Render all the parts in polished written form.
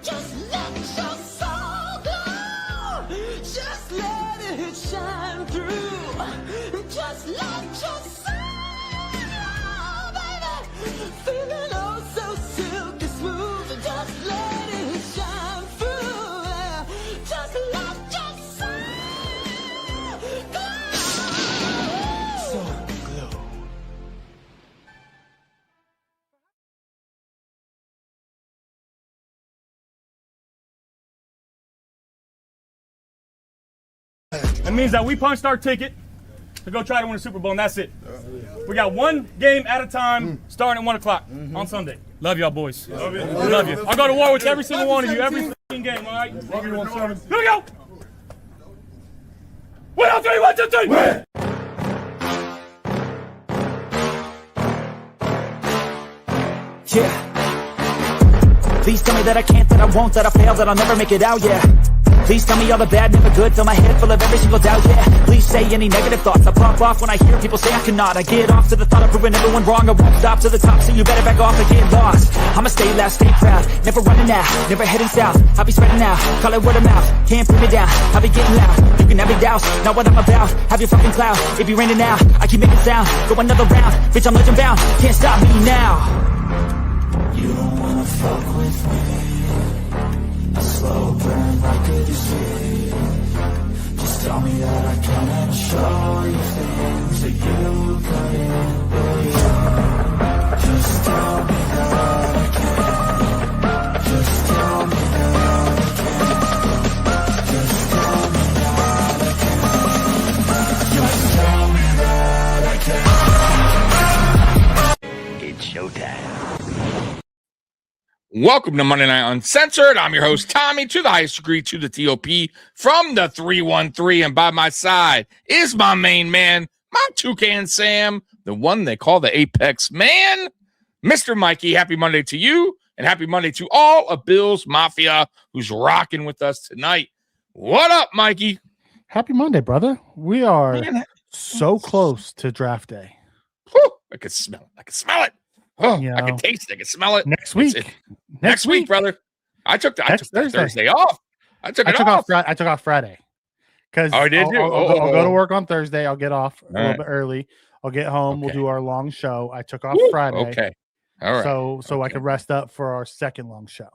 Just let your soul glow. Just let it shine through. Just let your soul, baby, feeling oh so silky smooth. Just let it shine through. Just let your soul glow. Soul glow. It means that we punched our ticket to go try to win a Super Bowl, and that's it. We got one game at a time, starting at 1 o'clock on Sunday. Love y'all, boys. Love you. Love you. I'll go to war with every single one of you, every fucking game, all right? Love you, 1-7. Here we go. 1, 2, 3, 1, 2, 3. Win. Yeah. Please tell me that I can't, that I won't, that I fail, that I'll never make it out, yeah. Please tell me all the bad, never good, fill my head full of every single doubt, yeah. Please say any negative thoughts, I pop off when I hear people say I cannot. I get off to the thought of proving everyone wrong, I won't stop to the top, so you better back off and get lost. I'ma stay loud, stay proud, never running out, never heading south. I'll be spreading out, call it word of mouth, can't put me down, I'll be getting loud. You can have your doubts, not what I'm about, have your fucking clout. It be raining now, I keep making sound, go another round, bitch I'm legend bound, can't stop me now. You don't wanna fuck with me, a slow burn like a disease. Just tell me that I can and I'll show you things that you couldn't believe. Just tell me that I can. Just tell me that I can. Just tell me that I can. Just tell me that I can. It's showtime. Welcome to Monday Night Uncensored. I'm your host, Tommy, to the highest degree, to the TOP, from the 313. And by my side is my main man, my Toucan Sam, the one they call the Apex Man, Mr. Mikey. Happy Monday to you, and happy Monday to all of Bill's Mafia who's rocking with us tonight. What up, Mikey? Happy Monday, brother. We are so close to draft day. Whew, I can smell it. I can smell it. Oh, You I can know, taste it. I can smell it. Next week. Next week, brother. I took Thursday off. I took off. I took off Friday. Because Oh, did you? I'll go to work on Thursday. I'll get off a little right. bit early. I'll get home. We'll Okay. do our long show. I took off Woo, Friday. Okay. All right. So I Okay. can rest up for our second long show.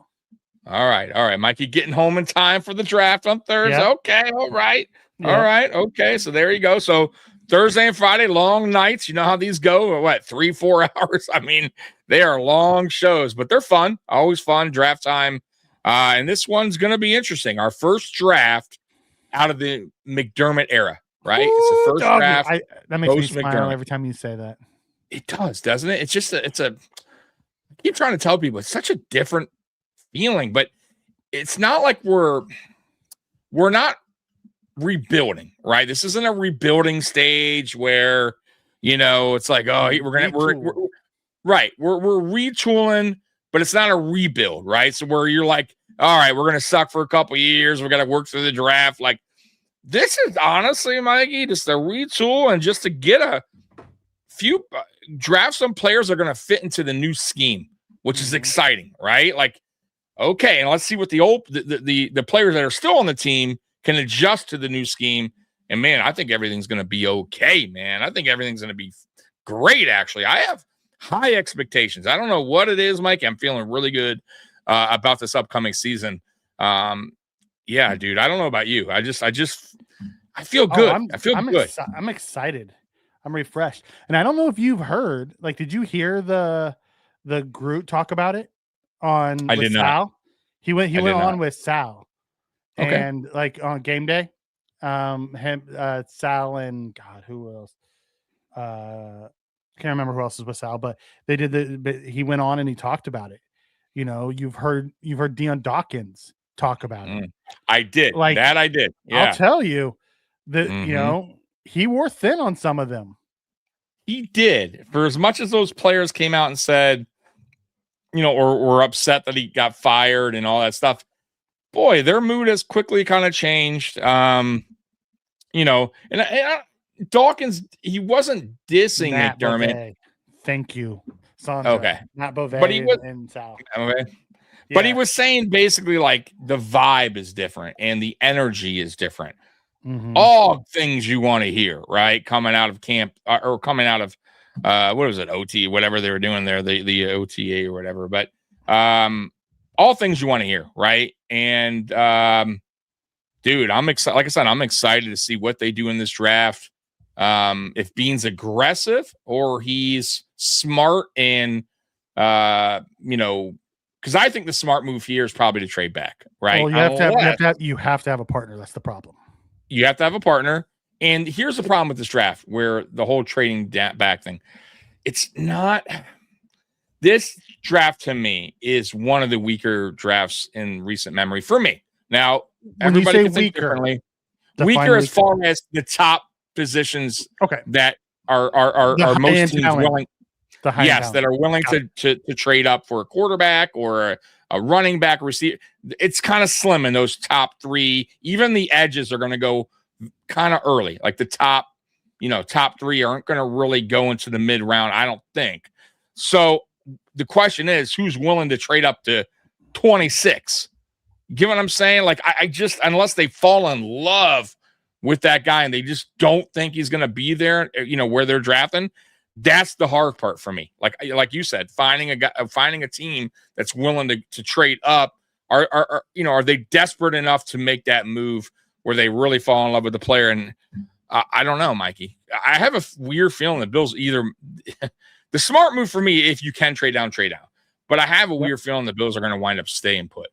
All right. Mikey getting home in time for the draft on Thursday. Yep. Okay. All right. Yep. All right. Okay. So there you go. So Thursday and Friday, long nights. You know how these go? What, 3-4 hours? I mean, they are long shows, but they're fun. Always fun. Draft time. And this one's going to be interesting. Our first draft out of the McDermott era, right? It's the first draft. That makes me post smile McDermott. every time you say that. It does, doesn't it? It's just I keep trying to tell people it's such a different feeling, but it's not like we're not rebuilding, right? This isn't a rebuilding stage where, it's like, oh, we're retooling, but it's not a rebuild, right? So where you're like, all right, we're going to suck for a couple of years. We're going to work through the draft. Like, this is honestly, Mikey, just a retool and just to get a few draft some players that are going to fit into the new scheme, which is exciting, right? Like, okay, and let's see what the players that are still on the team can adjust to the new scheme. And man, I think everything's going to be okay, man. I think everything's going to be great. Actually, I have high expectations. I don't know what it is, Mike. I'm feeling really good about this upcoming season. Yeah, dude. I don't know about you. I feel good. I feel good. I'm excited. I'm refreshed. And I don't know if you've heard, like, did you hear the Groot talk about it on I did not. Sal? He went did on not. with Sal. Okay. And like on game day, Sal and God, who else? Can't remember who else was with Sal, but they did but he went on and he talked about it. You've heard Deion Dawkins talk about it. I did. Like that I did. Yeah. I'll tell you that he wore thin on some of them. He did. For as much as those players came out and said, or were upset that he got fired and all that stuff, boy, their mood has quickly kind of changed. And Dawkins, he wasn't dissing Matt McDermott. Beauvais. Thank you, Sandra. Okay. Not Beauvais, But he was, and Sal. okay. But he was saying basically like the vibe is different and the energy is different. All things you want to hear, right? Coming out of camp or coming out of what was it, OT, whatever they were doing there, the OTA or whatever. But all things you want to hear, right? And dude, I'm excited. Like I said, I'm excited to see what they do in this draft. If Bean's aggressive or he's smart and you know, because I think the smart move here is probably to trade back, right? Well, you have to have a partner. That's the problem. You have to have a partner. And here's the problem with this draft, where the whole trading back thing, it's not. This draft to me is one of the weaker drafts in recent memory for me. Now, everybody can think differently. Weaker as far as the top positions that are most teams willing. Yes, that are willing to trade up for a quarterback or a running back receiver. It's kind of slim in those top three. Even the edges are going to go kind of early. Like the top three aren't going to really go into the mid round, I don't think. So the question is, who's willing to trade up to 26? You get what I'm saying? Like I just, unless they fall in love with that guy and they just don't think he's going to be there, where they're drafting. That's the hard part for me. Like you said, finding a team that's willing to trade up. Are they desperate enough to make that move where they really fall in love with the player? And I don't know, Mikey. I have a weird feeling the Bills either the smart move for me, if you can trade down. But I have a weird feeling the Bills are going to wind up staying put.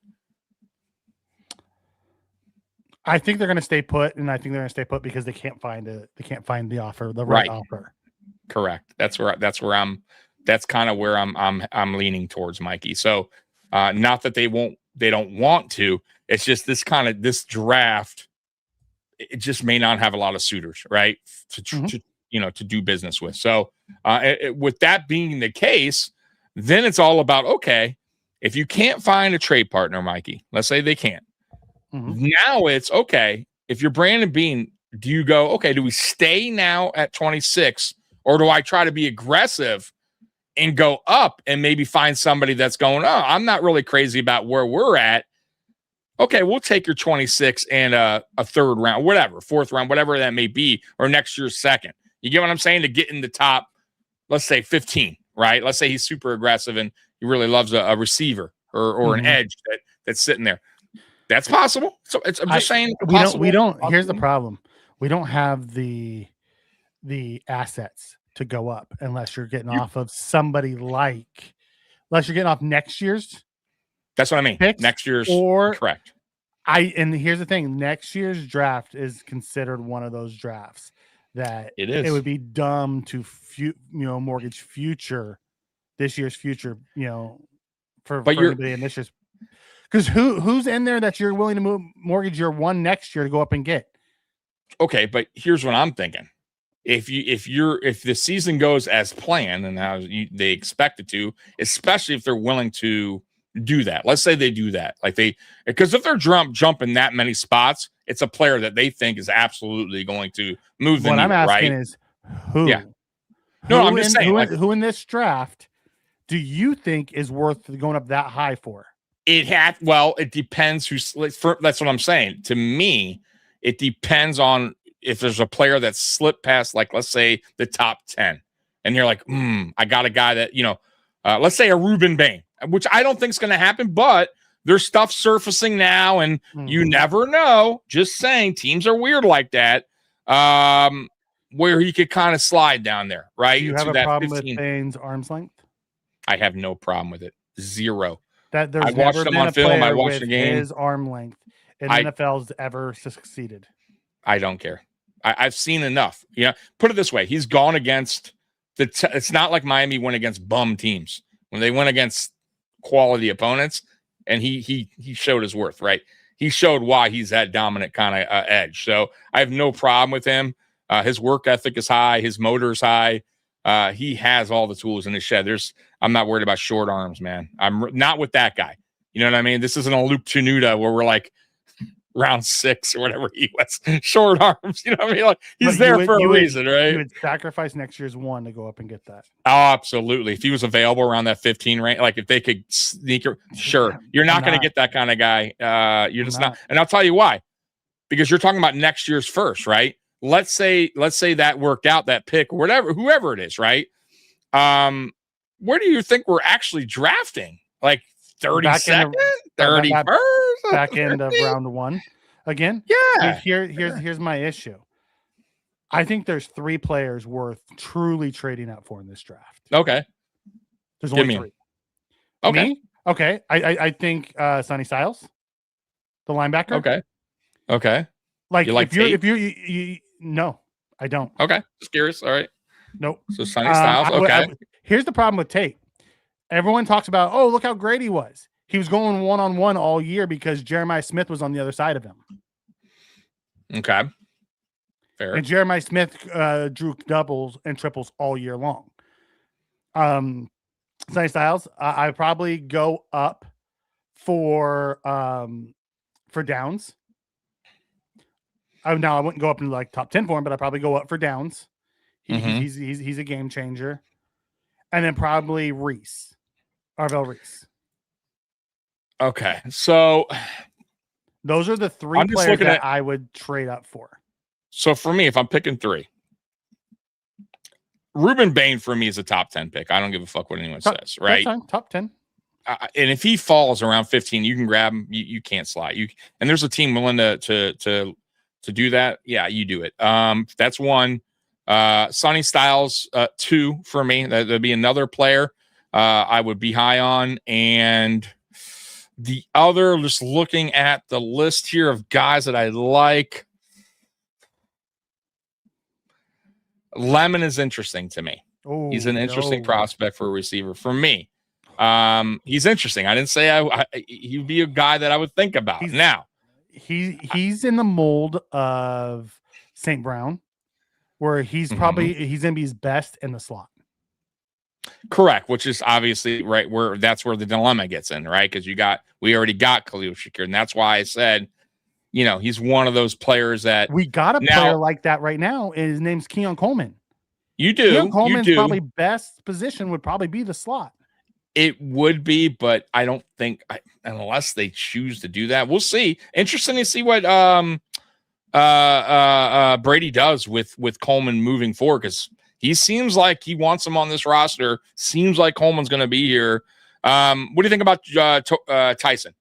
I think they're going to stay put, and I think they're going to stay put because they can't find the offer, the right offer. Correct. That's kind of where I'm leaning towards, Mikey. So not that they don't want to. It's just this draft, it just may not have a lot of suitors, right? To do business with. So with that being the case, then it's all about, okay, if you can't find a trade partner, Mikey, let's say they can't. Now it's okay. If you're Brandon Bean, do you go, okay, do we stay now at 26? Or do I try to be aggressive and go up and maybe find somebody that's going, oh, I'm not really crazy about where we're at. Okay, we'll take your 26 and a third round, whatever, fourth round, whatever that may be, or next year's second. You get what I'm saying? To get in the top, let's say 15, right? Let's say he's super aggressive and he really loves a receiver or an edge that's sitting there. That's possible. So I'm just saying. We don't. Here's the problem. We don't have the assets to go up unless you're getting off of somebody unless you're getting off next year's. That's what I mean. Next year's correct. And here's the thing: next year's draft is considered one of those drafts that it is. It would be dumb to mortgage this year's future. For anybody in this year's. Because who's in there that you're willing to mortgage your one next year to go up and get? Okay, but here's what I'm thinking. If the season goes as planned and how they expect it to, especially if they're willing to do that. Let's say they do that. Because if they're jumping that many spots, it's a player that they think is absolutely going to move the needle, right? What I'm asking is who? Yeah. No, I'm just saying. Who in this draft do you think is worth going up that high for? It depends that's what I'm saying. To me, it depends on if there's a player that's slipped past, like, let's say the top 10 and you're like, I got a guy that, let's say a Reuben Bain, which I don't think is going to happen, but there's stuff surfacing now and you never know. Just saying, teams are weird like that. Where he could kind of slide down there, right? Do you have a problem with Bain's arm's length? I have no problem with it. Zero. That there's I watched him on film. I watched the game. His arm length in NFL's ever succeeded. I don't care. I've seen enough. Put it this way: he's gone against it's not like Miami went against bum teams when they went against quality opponents, and he showed his worth. Right? He showed why he's that dominant kind of edge. So I have no problem with him. His work ethic is high. His motor is high. He has all the tools in his shed. I'm not worried about short arms, man. I'm not with that guy. You know what I mean? This isn't a Luke Tenuta where we're like, round 6 or whatever he was. Short arms, you know what I mean? Like, he's But there for a reason, right? You would sacrifice next year's one to go up and get that. Oh, absolutely. If he was available around that 15 range, like if they could sneak, sure. You're not going to get that kind of guy. You're just not. And I'll tell you why. Because you're talking about next year's first, right? Let's say that worked out, that pick, or whatever, whoever it is, right? Where do you think we're actually drafting? Like 32nd, 31st, back end of round 1 again. Yeah. Here's my issue. I think there's 3 players worth truly trading up for in this draft. Okay. There's only 3. Okay. Me? Okay. I think Sonny Styles, the linebacker. Okay. Like, you like if you no, I don't. Okay. Just curious. All right. Nope. So Sonny Styles. Okay. Here's the problem with Tate. Everyone talks about, oh, look how great he was. He was going one-on-one all year because Jeremiah Smith was on the other side of him. Okay. Fair. And Jeremiah Smith drew doubles and triples all year long. Sonny Styles, I probably go up for downs. Now I wouldn't go up into like top 10 for him, but I probably go up for downs. He's a game changer. And then probably Arvell Reese. Okay. So those are the 3 players that I would trade up for. So for me, if I'm picking 3, Ruben Bain for me is a top 10 pick. I don't give a fuck what anyone says, right? Top 10. And if he falls around 15, you can grab him. You can't slide. And there's a team willing to do that. Yeah, you do it. That's 1. Sonny Styles, 2 for me. That'd be another player I would be high on. And the other, just looking at the list here of guys that I like, Lemon is interesting to me. Ooh, he's an interesting prospect for a receiver for me. He's interesting. I didn't say he'd be a guy that I would think about. He's in the mold of St. Brown, where he's probably he's gonna be his best in the slot. Correct, which is obviously right where that's where the dilemma gets in, right? Because we already got Khalil Shakir, and that's why I said, he's one of those players that we got a player like that right now, and his name's Keon Coleman. You do. Keon Coleman's probably best position would probably be the slot. It would be, but I don't think unless they choose to do that, we'll see. Interesting to see what Brady does with Coleman moving forward, because he seems like he wants him on this roster. Seems like Coleman's going to be here. What do you think about Tyson,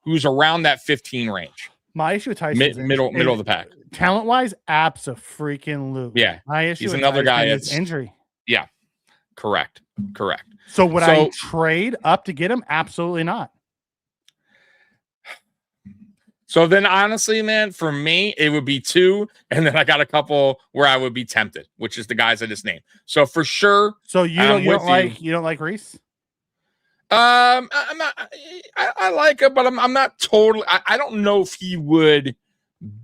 who's around that 15 range? My issue with Tyson middle of the pack, talent wise, abso-freaking-lute. Yeah, my issue. He's another guy. Is injury. Yeah, correct. So would I trade up to get him? Absolutely not. So then, honestly, man, for me, it would be 2, and then I got a couple where I would be tempted, which is the guys I just named. So for sure. So you don't like Reese? I like it, but I'm not totally. I don't know if he would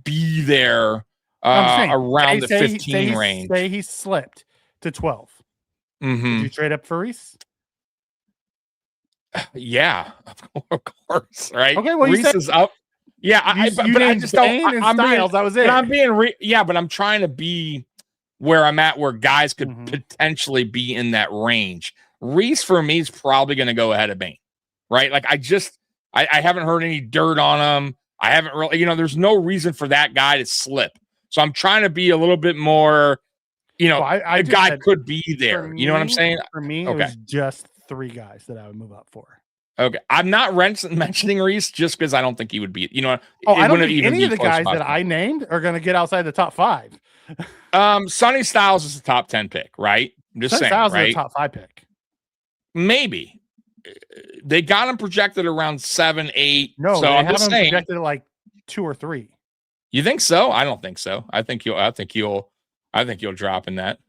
be there around the 15 range. Say he slipped to 12. Would you trade up for Reese? Yeah, of course. Right. Okay. Well, Reese is up. Yeah, I just don't. I'm Styles, that was it. I'm being but I'm trying to be where I'm at, where guys could potentially be in that range. Reese for me is probably going to go ahead of Bain, right? Like I haven't heard any dirt on him. I haven't really, there's no reason for that guy to slip. So I'm trying to be a little bit more, a guy could be there. You know what I'm saying? For me, it was just 3 guys that I would move up for. Okay, I'm not mentioning Reese just because I don't think he would be. I don't think any of the guys that I named are going to get outside the top 5. Sonny Styles is a top 10 pick, right? I'm just saying, Styles right? is a top 5 pick. Maybe they got him projected around 7, 8. No, so they I'm have just him saying, projected at like 2 or 3. You think so? I don't think so. I think you'll drop in that.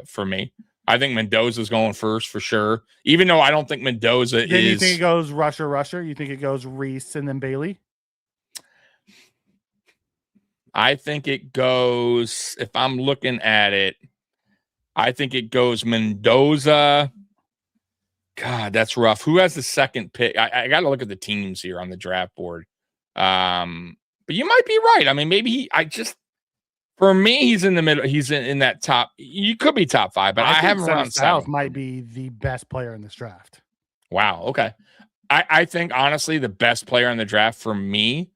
For me. I think Mendoza's going first for sure. Even though I don't think Mendoza is. You think it goes Rusher? You think it goes Reese and then Bailey? I think it goes, if I'm looking at it, I think it goes Mendoza. God, that's rough. Who has the second pick? I got to look at the teams here on the draft board. But you might be right. I mean, maybe for me, he's in the middle. He's in that top. You could be top 5, but I have him around Styles 7. might be the best player in this draft. Wow. Okay. I think honestly, the best player in the draft for me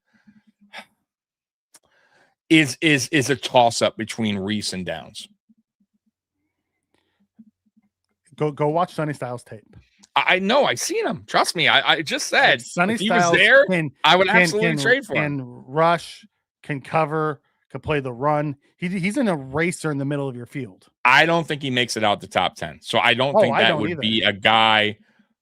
is a toss up between Reese and Downs. Go watch Sonny Styles tape. I know. I've seen him. Trust me. I just said Sonny if he Styles was there, can, I would absolutely trade for him. Can rush, can cover, can play the run. He's an eraser in the middle of your field. I don't think he makes it out the top 10. So I don't think that would be a guy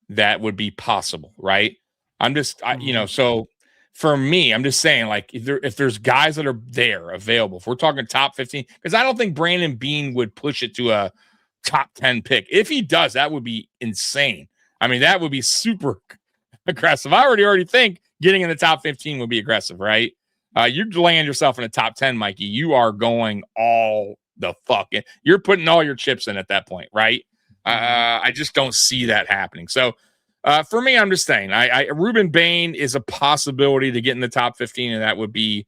that would be possible, right? I'm just, so for me, I'm just saying, like, if there's guys that are there available, if we're talking top 15, because I don't think Brandon Beane would push it to a top 10 pick. If he does, that would be insane. I mean, that would be super aggressive. I already think getting in the top 15 would be aggressive, right? You're land yourself in the top 10, Mikey. You are going all the fucking, you're putting all your chips in at that point, right? I just don't see that happening. So for me, I'm just saying, Ruben Bain is a possibility to get in the top 15, and that would be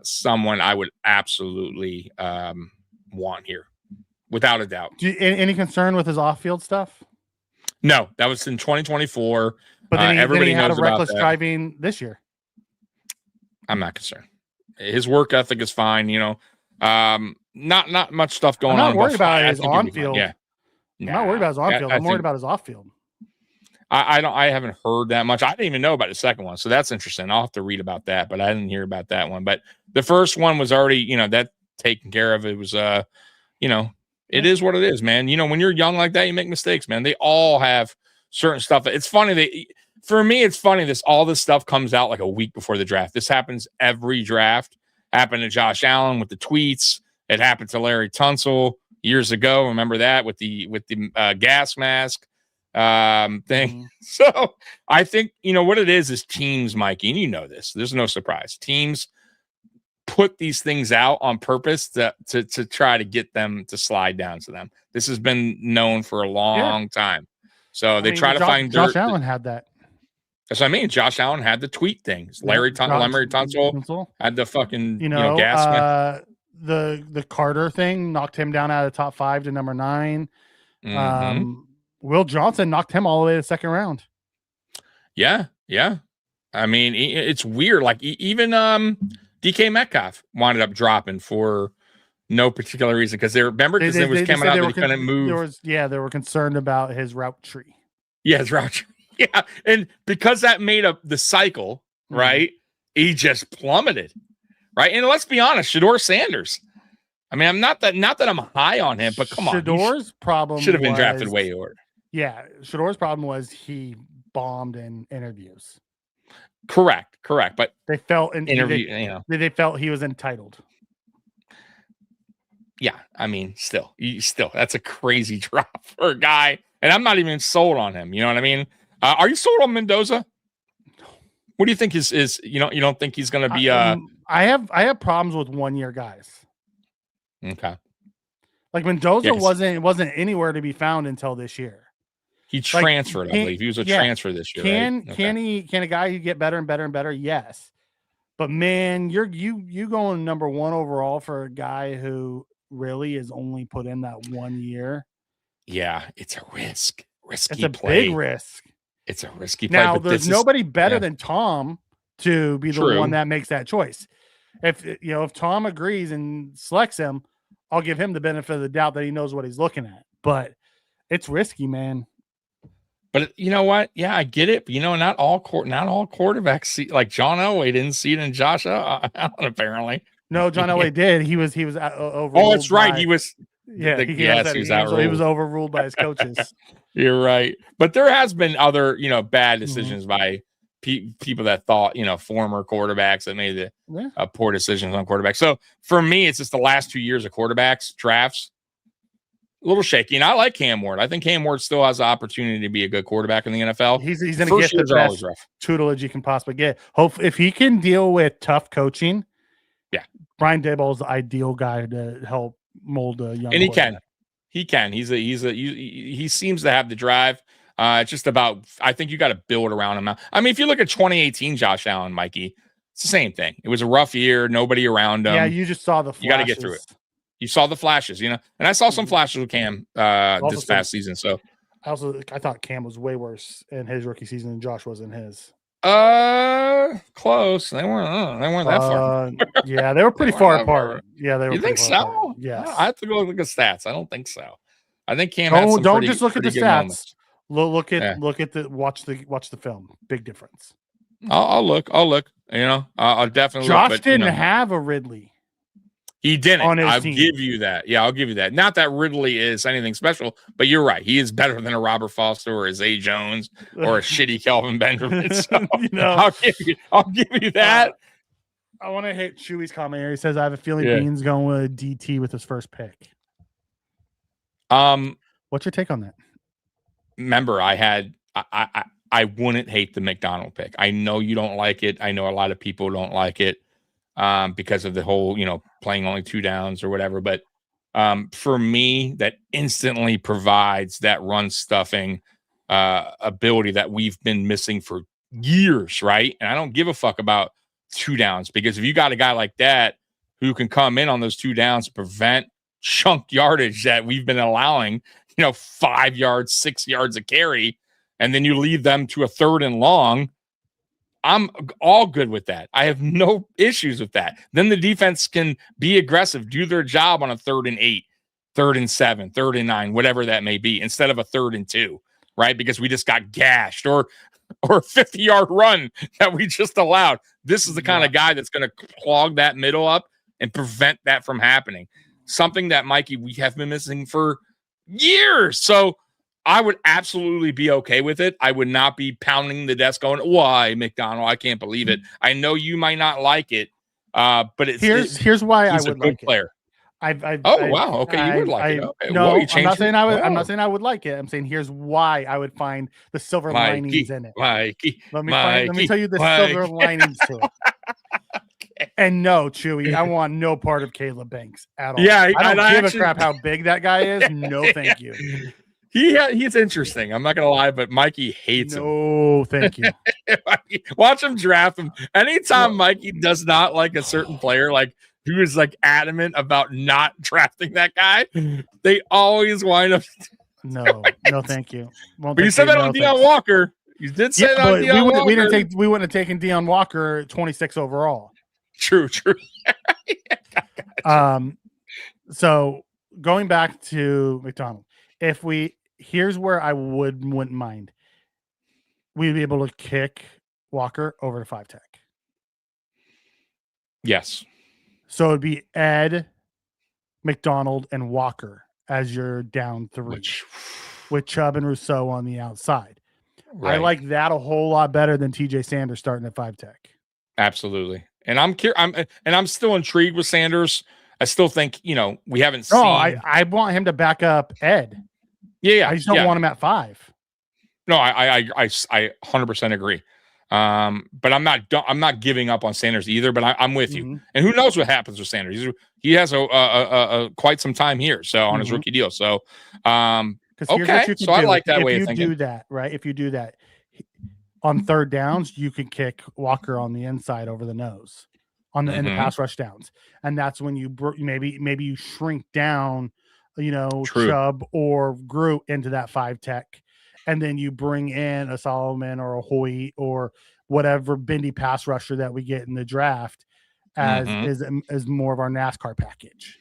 someone I would absolutely want here, without a doubt. Any concern with his off-field stuff? No, that was in 2024. But then everybody he had knows a reckless about that. driving this year. I'm not concerned. His work ethic is fine. Not much stuff going on. I'm not worried about his on-field. Yeah. I'm not worried about his on-field. I'm worried about his off-field. I haven't heard that much. I didn't even know about the second one. So that's interesting. I'll have to read about that, but I didn't hear about that one. But the first one was already, that taken care of. It was, it is what it is, man. When you're young like that, you make mistakes, man. They all have certain stuff. It's funny. For me, it's funny. All this stuff comes out like a week before the draft. This happens every draft. Happened to Josh Allen with the tweets. It happened to Larry Tunsil years ago. Remember that with the gas mask thing. So I think, what it is teams, Mikey, and you know this. There's no surprise. Teams put these things out on purpose to try to get them to slide down to them. This has been known for a long time. So they try to find dirt. Josh Allen had that. That's what I mean. Josh Allen had the tweet things. Larry Tunsil had the fucking gas mask. The Carter thing knocked him down out of the top 5 to number 9. Mm-hmm. Will Johnson knocked him all the way to the second round. Yeah. I mean, it's weird. Like even DK Metcalf wound up dropping for no particular reason because they was coming out that he couldn't move. They were concerned about his route tree. Yeah, his route tree. Yeah, and because that made up the cycle, right? He just plummeted, right? And let's be honest, Shedeur Sanders. I mean, I'm not that I'm high on him, but come on, Shedeur's problem should have been drafted way lower. Yeah, Shedeur's problem was he bombed in interviews. Correct. But they felt they felt he was entitled. Yeah, I mean, still, that's a crazy drop for a guy, and I'm not even sold on him. You know what I mean? Are you sold on Mendoza? What do you think is you don't think he's going to be? I have problems with 1-year guys. Okay. Like Mendoza wasn't anywhere to be found until this year. He transferred, I believe. He was a transfer this year. Can a guy get better and better and better? Yes. But man, you going number 1 overall for a guy who really is only put in that 1 year. Yeah, it's a risk. It's a big risk. It's a risky play. Now, there's nobody better than Tom to be the one that makes that choice. If Tom agrees and selects him, I'll give him the benefit of the doubt that he knows what he's looking at. But it's risky, man. But you know what? Yeah, I get it. But not all quarterbacks see, like John Elway didn't see it in Josh Allen, apparently. No, John Elway did. He was overruled. Oh, that's right. He was. Yeah, he was overruled by his coaches. You're right. But there has been other, bad decisions by people that thought, former quarterbacks that made the poor decisions on quarterbacks. So for me, it's just the last 2 years of quarterbacks drafts a little shaky. And I like Cam Ward. I think Cam Ward still has the opportunity to be a good quarterback in the NFL. He's going to get the best tutelage you can possibly get. If he can deal with tough coaching, Brian Daboll's the ideal guy to help mold a young. And he can. He seems to have the drive. It's just about. I think you got to build around him. I mean, if you look at 2018 Josh Allen, Mikey, It's the same thing. It was a rough year, nobody around him. Yeah, you just saw the flashes. You got to get through it. You saw the flashes, and I saw some flashes with Cam this past season. So I thought Cam was way worse in his rookie season than Josh was in his. Close. They weren't that far. Yeah, they were pretty far apart. Yeah, they were. You think so? Yeah, I have to go look at stats. I don't think so. I think Cam. Don't just look at the stats. Look at watch the film. Big difference. I'll look. I'll definitely. Josh didn't have a Ridley. He didn't. I'll team. give you that. Yeah, I'll give you that. Not that Ridley is anything special, but you're right. He is better than a Robert Foster or a Zay Jones or a shitty Kelvin Benjamin. So I'll give you that. I want to hit Chewy's comment here. He says, "I have a feeling Bean's going with DT with his first pick." What's your take on that? Remember, I wouldn't hate the McDonald pick. I know you don't like it. I know a lot of people don't like it. Because of the whole, playing only 2 downs or whatever. But for me, that instantly provides that run stuffing ability that we've been missing for years, right? And I don't give a fuck about 2 downs, because if you got a guy like that who can come in on those 2 downs, prevent chunk yardage that we've been allowing, 5 yards, 6 yards a carry, and then you lead them to a 3rd and long, I'm all good with that. I have no issues with that. Then the defense can be aggressive, do their job on a 3rd and 8, 3rd and 7, 3rd and 9, whatever that may be, instead of a 3rd and 2, right? Because we just got gashed, or a 50-yard run that we just allowed. This is the kind of guy that's going to clog that middle up and prevent that from happening. Something that, Mikey, we have been missing for years. So I would absolutely be okay with it. I would not be pounding the desk going, "Why, McDonald? I can't believe it." I know you might not like it, but here's why I would a good like player. It. Wow. Okay, you would like it. Okay. No, I'm not saying I would. I'm not saying I would like it. I'm saying here's why I would find the silver linings in it. Let me tell you the silver linings to it. Okay. And no, Chewy, I want no part of Caleb Banks at all. Yeah, I don't give a crap how big that guy is. No, thank you. He's interesting. I'm not gonna lie, but Mikey hates him. No, thank you. Watch him draft him. Anytime Mikey does not like a certain player, like who is like adamant about not drafting that guy, they always wind up. No, thank you. But you said that on Deion Walker. You did say that on Deion Walker. We wouldn't have taken Deion Walker 26 overall. True. So going back to McDonald, here's where I wouldn't mind. We'd be able to kick Walker over to 5 tech. Yes. So it'd be Ed, McDonald, and Walker as your down 3, with Chubb and Rousseau on the outside. Right. I like that a whole lot better than TJ Sanders starting at 5 tech. Absolutely. And I'm still intrigued with Sanders. I still think, we haven't seen. I want him to back up Ed. Yeah. I just don't want him at 5. No, I 100% agree. But I'm not giving up on Sanders either, but I'm with you. And who knows what happens with Sanders? He has a quite some time here, so on his rookie deal. So, okay. So I like that way of thinking. If you do that, right? If you do that on 3rd downs, you can kick Walker on the inside over the nose in the pass rush downs, and that's when you maybe you shrink down, Chubb or Groot into that 5 tech. And then you bring in a Solomon or a Hoyt or whatever bendy pass rusher that we get in the draft as more of our NASCAR package.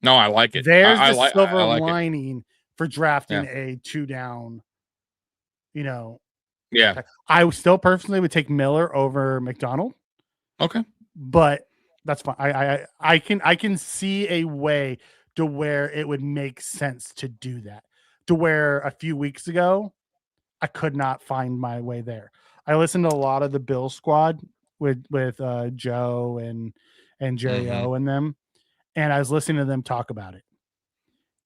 No, I like it. There's the silver lining for drafting a 2 down, Yeah. I still personally would take Miller over McDonald. Okay. But that's fine. I can see a way to where it would make sense to do that. To where a few weeks ago, I could not find my way there. I listened to a lot of the Bill squad with Joe and Jerry O and them, and I was listening to them talk about it.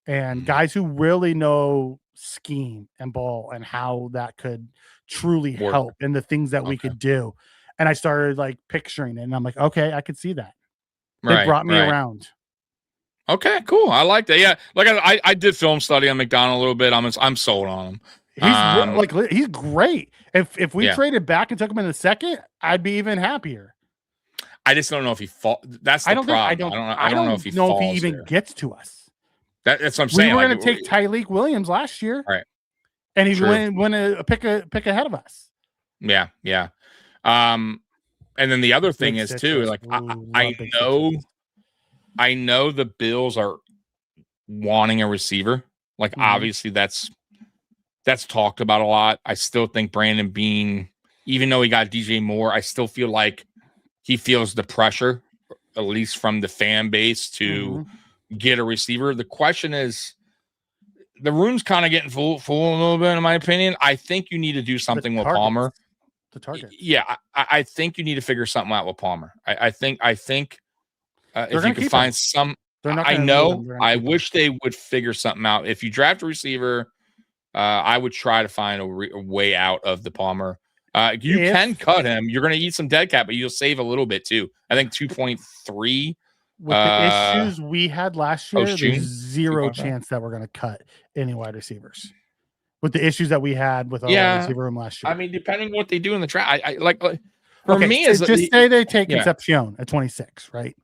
And guys who really know scheme and ball and how that could truly help and the things that we could do. And I started like picturing it, and I'm like, okay, I could see that. They brought me around. Okay, cool. I like that. Yeah, like I did film study on McDonald a little bit. I'm sold on him. He's great. If we traded back and took him in the 2nd, I'd be even happier. I just don't know if he fall. That's the problem. I don't know if he falls even there. gets to us. That's what I'm saying. We were going to take Tyreek Williams last year, right? And he went a pick ahead of us. Yeah. And then the other thing is too, like I know the Bills are wanting a receiver. Like obviously that's talked about a lot. I still think Brandon Beane, even though he got DJ Moore, I still feel like he feels the pressure, at least from the fan base, to get a receiver. The question is, the room's kind of getting full a little bit, in my opinion. I think you need to do something with Palmer. The target. Yeah, I think you need to figure something out with Palmer. I think if you can find some, I wish they would figure something out. If you draft a receiver, I would try to find a way out of the Palmer. You can cut him. You're going to eat some dead cap, but you'll save a little bit too. I think 2.3. With the issues we had last year, there's zero chance that we're going to cut any wide receivers. With the issues that we had with our wide receiver room last year. I mean, depending on what they do in the draft, I like for me is just say they take Concepcion at 26, right?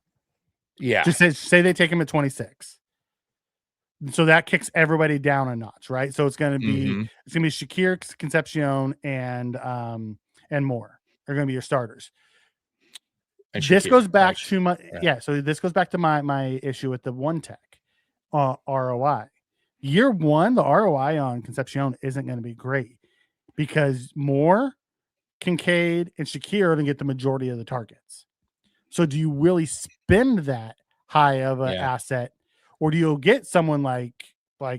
Yeah. Just say they take him at 26. So that kicks everybody down a notch, right? So it's going to be Shakir, Concepcion, and Moore. They're going to be your starters. This goes back to my So this goes back to my issue with the one tech ROI. Year one, the ROI on Concepcion isn't going to be great because Moore, Kincaid, and Shakir are going to get the majority of the targets. So do you really spend that high of an asset, or do you get someone like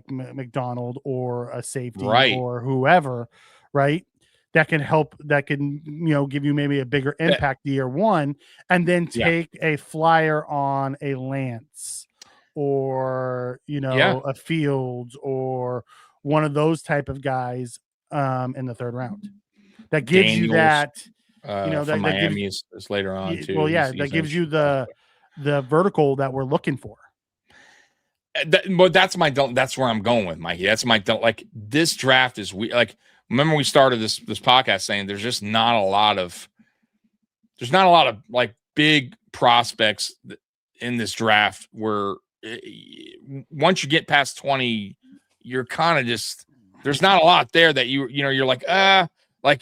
McDonald or a safety or whoever, right? That can help, that can, give you maybe a bigger impact year one, and then take a flyer on a Lance or, a Fields or one of those type of guys in the third round. That gives you that, that Miami is later on too. Well, that gives you the vertical that we're looking for. But that's where I'm going with Mikey. That's like this draft is like. Remember we started this podcast saying there's just not a lot of like big prospects in this draft where once you get past 20, you're kind of just, there's not a lot there that you're like,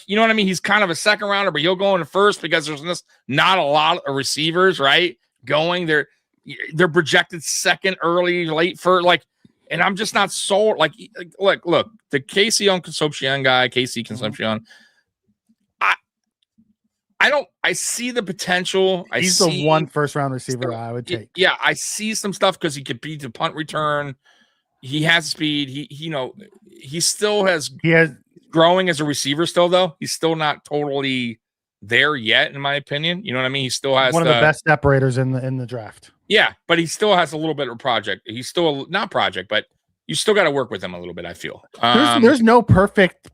you know what I mean? He's kind of a second rounder, but he'll go into first because there's just not a lot of receivers, right? Going they're projected second, early, late first, like. And I'm just not sold. Like, look, the Casey Concepcion guy, I see the potential. He's the one first round receiver I would take. Yeah, I see some stuff because he could beat the punt return. He has speed. He still has growing as a receiver still, though. He's still not totally there yet, in my opinion. You know what I mean? He still has one of the best separators in the draft. Yeah, but he still has a little bit of a project. He's still not project, but you still got to work with him a little bit, I feel. There's no perfect.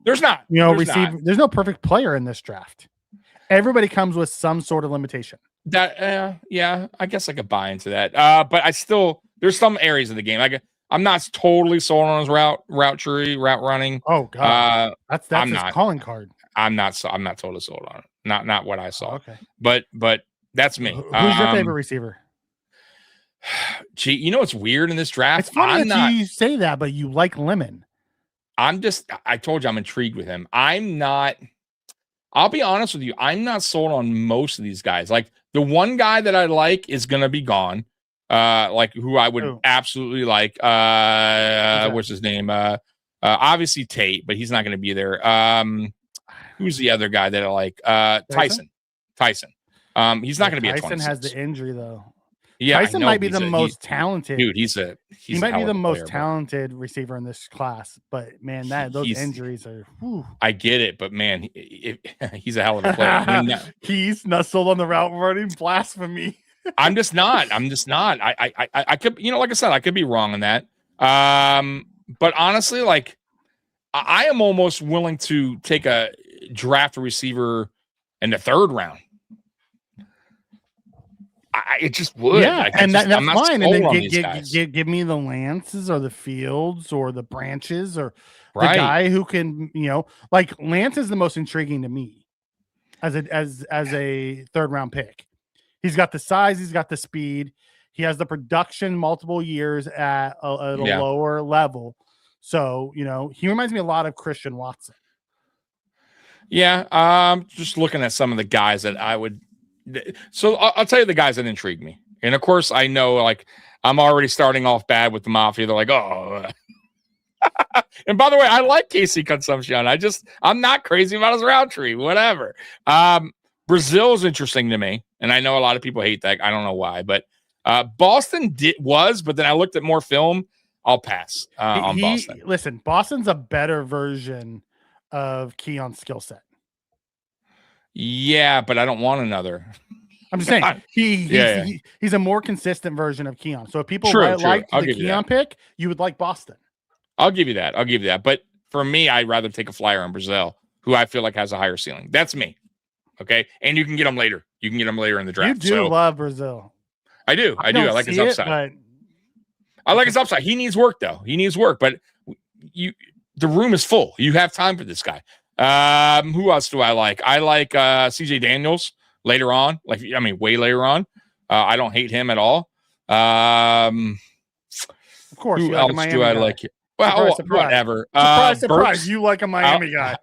There's not. Receiver. There's no perfect player in this draft. Everybody comes with some sort of limitation. I guess I could buy into that. But I still, there's some areas of the game. I'm not totally sold on his route tree, route running. Oh God, that's his calling card. I'm not totally sold on it. Not what I saw. Okay, but that's me. Who's your favorite receiver? Gee, you know what's weird in this draft? It's funny you say that, but you like Lemon. I told you I'm intrigued with him. I'll be honest with you. I'm not sold on most of these guys. Like the one guy that I like is going to be gone. Like who I would absolutely like. What's his name? Obviously Tate, but he's not going to be there. Who's the other guy that I like? Tyson. He's not going to be a 26. Tyson has the injury though. Yeah, Tyson might be the most talented. Dude, he might be the most talented receiver in this class. But man, those injuries are. Whew. I get it, but man, he's a hell of a player. He's not sold on the route running. Blasphemy. I'm just not. I could, like I said, I could be wrong on that. But honestly, like I am almost willing to take a draft receiver in the third round. It just would. Yeah, that's fine. And then give me the Lances or the Fields or the Branches or the guy who can, like Lance is the most intriguing to me. as a third round pick. He's got the size, he's got the speed, he has the production multiple years at a lower level. So, he reminds me a lot of Christian Watson. Yeah, just looking at some of the guys that I would. So I'll tell you the guys that intrigue me, and of course I know like I'm already starting off bad with the Mafia. They're like, oh. And by the way, I like Casey Consumption. I'm not crazy about his route tree. Whatever. Brazil is interesting to me, and I know a lot of people hate that. I don't know why, but Boston but then I looked at more film. I'll pass on Boston. Listen, Boston's a better version of Keon's skill set. Yeah, but I don't want another. I'm just saying he's a more consistent version of Keon. So if people like the Keon pick, you would like Boston. I'll give you that. But for me, I'd rather take a flyer on Brazil, who I feel like has a higher ceiling. That's me. Okay. And you can get them later. You can get them later in the draft. You do love Brazil. I do. I like his upside. I like his upside. He needs work, though. But the room is full. You have time for this guy. Who else do I like? I like CJ Daniels later on. Way later on. I don't hate him at all. Of course. Who else do I like? Well, surprise. Whatever. Surprise. You like a Miami guy.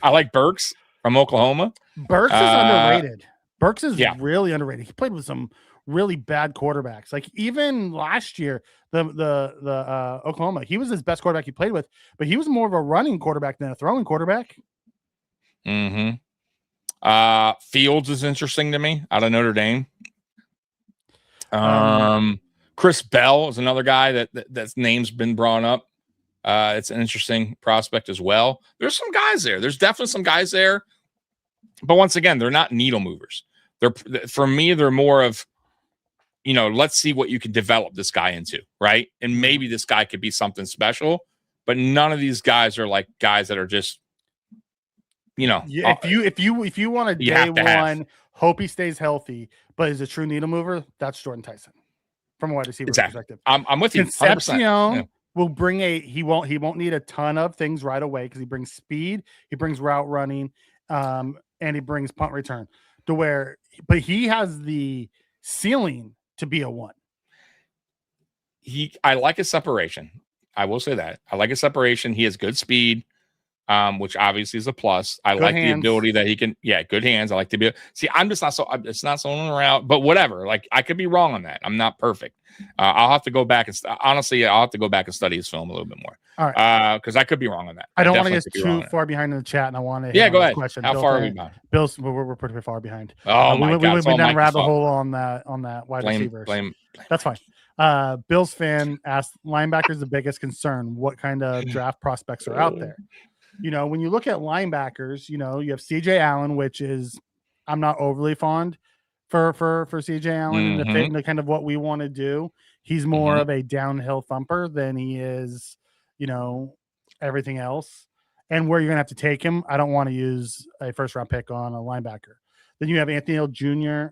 I like Burks from Oklahoma. Burks is underrated. Burks is really underrated. He played with some really bad quarterbacks. Like even last year, the Oklahoma, he was his best quarterback he played with, but he was more of a running quarterback than a throwing quarterback. Mm-hmm. Fields is interesting to me out of Notre Dame. Chris Bell is another guy that's name's been brought up. It's an interesting prospect as well. There's some guys there. There's definitely some guys there. But once again, they're not needle movers. For me, they're more of, let's see what you can develop this guy into, right? And maybe this guy could be something special. But none of these guys are like guys that are just, if you want a day one, hope he stays healthy, but is a true needle mover, that's Jordan Tyson from a wide receiver perspective. I'm with you. Concepcion will bring he won't need a ton of things right away because he brings speed, he brings route running, and he brings punt return but he has the ceiling to be a 1. I like his separation. I will say that. I like his separation. He has good speed, which obviously is a plus. I like the ability that he can, good hands. I like to be, I'm just not so, it's not so on the route, but whatever. Like I could be wrong on that. I'm not perfect. I'll have to go back and honestly, I'll have to go back and study his film a little bit more. All right. Because I could be wrong on that. I don't want to get too far behind in the chat, and I want to. Go ahead. Question. How far are we behind? Bill's, we're pretty far behind. Oh my God! We went down a rabbit hole on that wide receivers. That's fine. Bills fan asked, linebackers the biggest concern. What kind of draft prospects are out there? When you look at linebackers, you have CJ Allen, which is I'm not overly fond for CJ Allen and the kind of what we want to do. He's more of a downhill thumper than he is, everything else. And where you're going to have to take him, I don't want to use a first-round pick on a linebacker. Then you have Anthony Hill Jr.,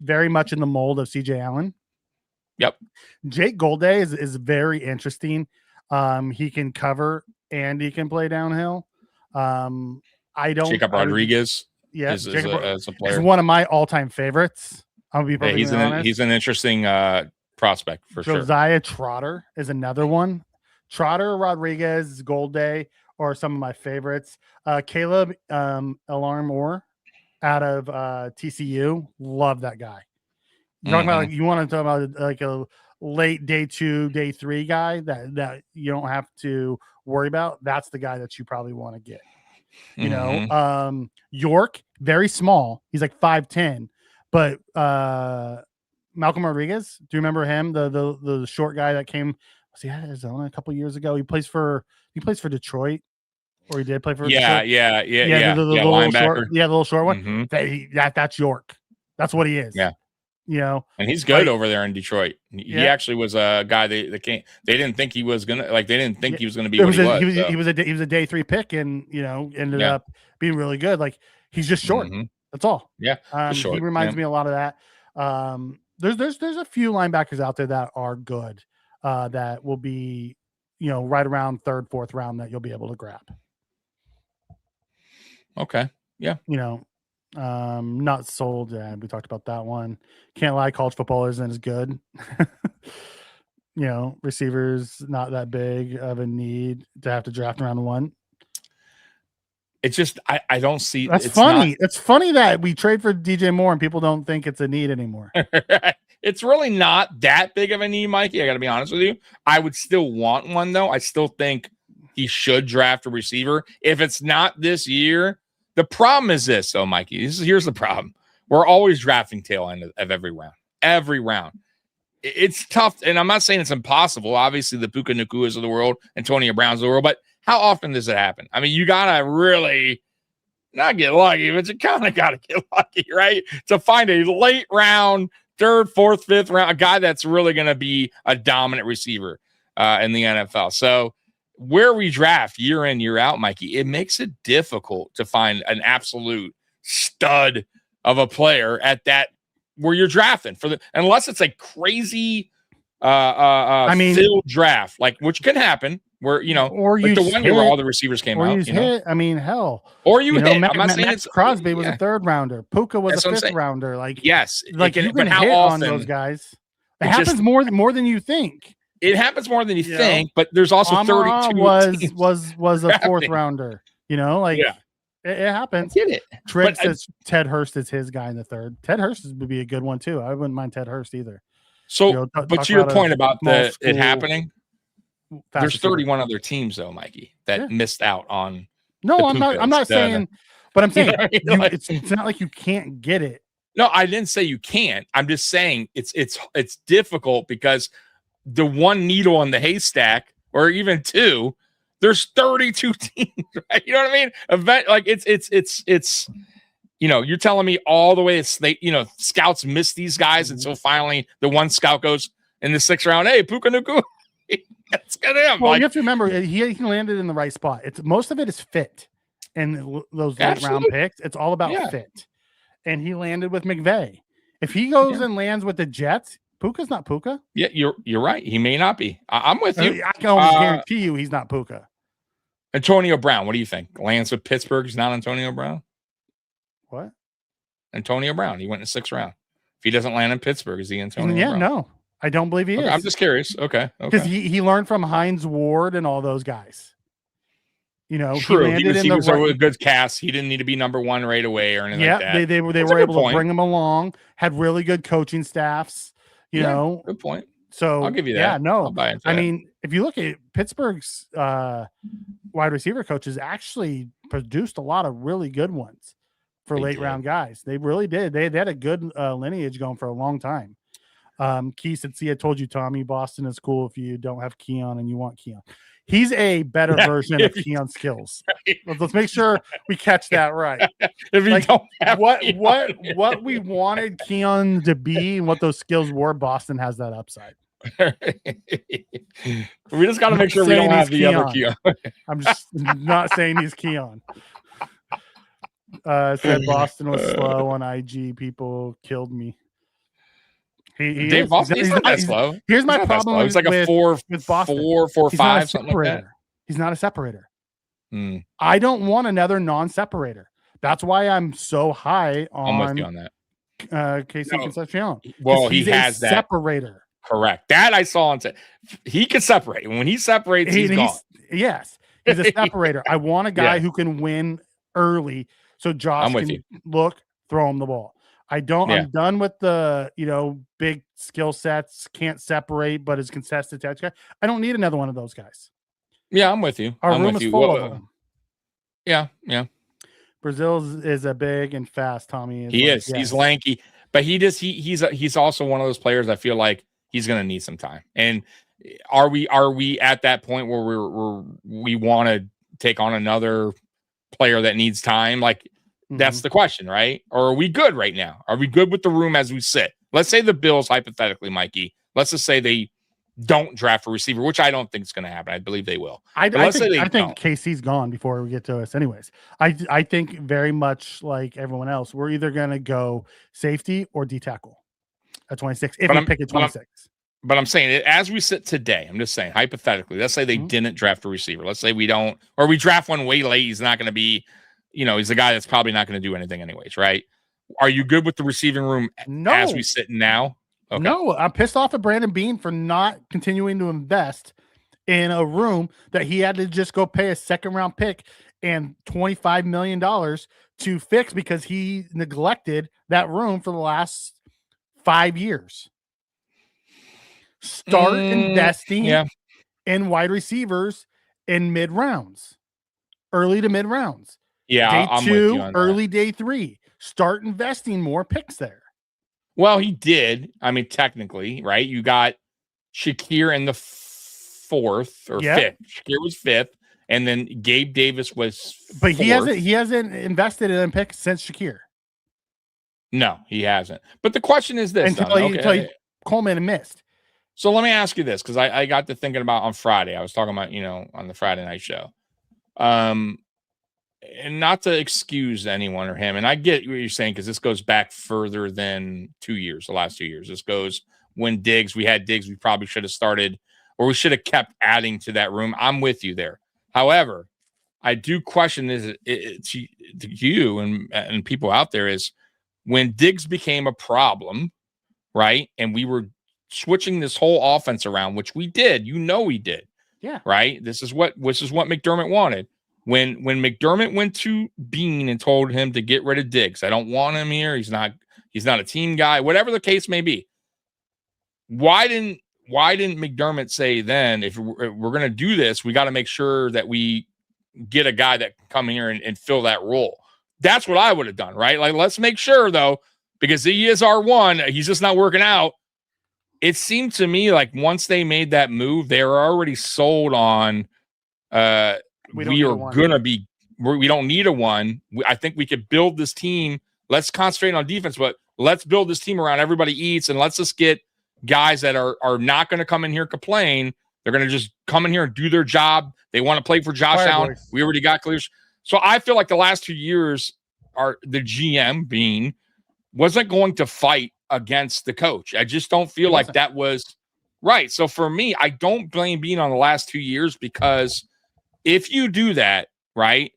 very much in the mold of CJ Allen. Yep. Jake Golday is very interesting. He can cover and he can play downhill. Jacob Rodriguez is a player. He's one of my all-time favorites. I'll be perfectly honest. He's an interesting prospect for sure. Josiah Trotter is another one. Trotter, Rodriguez, Golday are some of my favorites. Caleb Alarmore out of TCU. Love that guy. Talking about you want to talk about like a late day 2, day 3 guy that you don't have to worry about. That's the guy that you probably want to get. York, very small. He's like 5'10", but Malcolm Rodriguez, do you remember him? The short guy that came, was he at Arizona a couple years ago? He plays for Detroit, or he did play for Detroit. The little short one. That's York. That's what he is. Yeah. And he's good over there in Detroit. He actually was a guy they didn't think he was gonna he was gonna be what he was. He was a day 3 pick, and ended up being really good. Like he's just short. That's all. Yeah. He reminds me a lot of that. There's a few linebackers out there that are good, that will be, right around 3rd, 4th round that you'll be able to grab. Okay. Yeah. Not sold. Yeah, we talked about that one. Can't lie, college football isn't as good. Receivers not that big of a need to have to draft round 1. It's just I don't see. That's funny. It's funny that we trade for DJ Moore and people don't think it's a need anymore. It's really not that big of a need, Mikey. I got to be honest with you. I would still want one, though. I still think he should draft a receiver. If it's not this year, the problem is this, though, Mikey. Here's the problem. We're always drafting tail end of every round. Every round. It's tough, and I'm not saying it's impossible. Obviously, the Puka Nakuas of the world, Antonio Browns of the world, but how often does it happen? I mean, you got to really not get lucky, but you kind of got to get lucky, right? To find a late round, 3rd, 4th, 5th round, a guy that's really going to be a dominant receiver in the NFL. So where we draft year in, year out, Mikey, it makes it difficult to find an absolute stud of a player at that where you're drafting unless it's a crazy field draft, like which can happen where, or like the one year where all the receivers came out. Hit. I mean, hell. Or you hit. I'm not saying Crosby was a 3rd rounder. Puka was a 5th rounder. Like, yes. Like you can hit on those guys. It happens more than you think. It happens more than you think, but there's also Amara 32 was a 4th rounder. It happens. I get it. Trigg says Ted Hurst is his guy in the 3rd. Ted Hurst would be a good one too. I wouldn't mind Ted Hurst either. So, but to your point about it happening, there's 31 other teams though, Mikey, that missed out on. No, I'm not saying, but I'm saying it's not like you can't get it. No, I didn't say you can't. I'm just saying it's difficult because the one needle in the haystack, or even 2. There's 32 teams, right? You know what I mean? It's you're telling me all the way scouts miss these guys until finally the one scout goes in the 6th round. Hey, Puka Nacua. Let's get him. Well, you have to remember he landed in the right spot. Most of it is fit in those late round picks. It's all about fit. And he landed with McVay. If he goes and lands with the Jets, Puka's not Puka. Yeah, you're right. He may not be. I'm with you. I can almost guarantee you he's not Puka. Antonio Brown, what do you think? Lands with Pittsburgh is not Antonio Brown? What? Antonio Brown. He went in the 6th round. If he doesn't land in Pittsburgh, is he Antonio Brown? No. I don't believe he is. I'm just curious. Okay. Because he learned from Hines Ward and all those guys. True. He was a good cast. He didn't need to be number 1 right away or anything like that. They were able to bring him along, had really good coaching staffs, you know. Good point. So I'll give you that. Yeah, no. I mean, if you look at Pittsburgh's wide receiver coaches actually produced a lot of really good ones for late round guys. They really did. They had a good lineage going for a long time. Key said, see, I told you, Tommy, Boston is cool if you don't have Keon and you want Keon. He's a better version of Keon skills. Let's make sure we catch that right. If you don't have what we wanted Keon to be and what those skills were, Boston has that upside. We just got to make sure we don't have the other Keon. I'm just not saying he's Keon. Said Boston was slow on IG. People killed me. Dave Boston, he's not that slow. Here's my problem. He's like a 4.5, something like that. He's not a separator. I don't want another non-separator. That's why I'm so high on. I'm with you on that. Casey Concepcion. Well, he has that separator. Correct. That I saw on. He can separate. When he separates, he's gone. Yes, he's a separator. I want a guy who can win early, so Josh can throw him the ball. I'm done with the big skill sets, can't separate, but is contested touch guy. I don't need another one of those guys. Yeah, I'm with you. Our room is full of them. Yeah. Brazil is a big and fast Tommy. He is. He's lanky, but he's also one of those players I feel like he's going to need some time. And are we at that point where we want to take on another player that needs time? Like, that's the question, right? Or are we good right now? Are we good with the room as we sit? Let's say the Bills, hypothetically, Mikey, let's just say they don't draft a receiver, which I don't think is going to happen. I believe they will. I think KC's gone before we get to us anyways. I think very much like everyone else, we're either going to go safety or D-tackle at 26, if we pick at 26. But I'm saying, as we sit today, I'm just saying, hypothetically, let's say they didn't draft a receiver. Let's say we don't, or we draft one way late. He's not going to be he's a guy that's probably not going to do anything anyways, right? Are you good with the receiving room No. as we sit now? Okay. No, I'm pissed off at Brandon Bean for not continuing to invest in a room that he had to just go pay a second-round pick and $25 million to fix because he neglected that room for the last 5 years. Start investing in wide receivers in mid-rounds, early to mid-rounds. Yeah, Day I'm 2, with you on early that. day 3. Start investing more picks there. Well, he did. I mean, technically, right? You got Shakir in the 4th or 5th. Shakir was 5th, and then Gabe Davis was 4th. But he hasn't invested in picks since Shakir. No, he hasn't. But the question is this: until Coleman missed. So let me ask you this, because I got to thinking about on Friday. I was talking about, on the Friday night show. And not to excuse anyone or him, and I get what you're saying, because this goes back further than 2 years, the last 2 years. This goes when we had Diggs, we probably should have started, or we should have kept adding to that room. I'm with you there. However, I do question this to you and people out there is when Diggs became a problem, right? And we were switching this whole offense around, which we did. We did. Yeah. Right. This is what McDermott wanted. When McDermott went to Bean and told him to get rid of Diggs, I don't want him here. He's not a team guy, whatever the case may be. Why didn't McDermott say then, if we're going to do this, we got to make sure that we get a guy that can come here and fill that role? That's what I would have done, right? Like, let's make sure, though, because he is our one. He's just not working out. It seemed to me like once they made that move, they were already sold on we don't need a one. I think we could build this team. Let's concentrate on defense, but let's build this team around everybody eats, and let's just get guys that are not going to come in here and complain. They're going to just come in here and do their job. They want to play for Josh Allen. We already got clear. So I feel like the last 2 years the GM Bean wasn't going to fight against the coach. I just don't feel like that was right. So for me, I don't blame Bean on the last 2 years, because if you do that, right,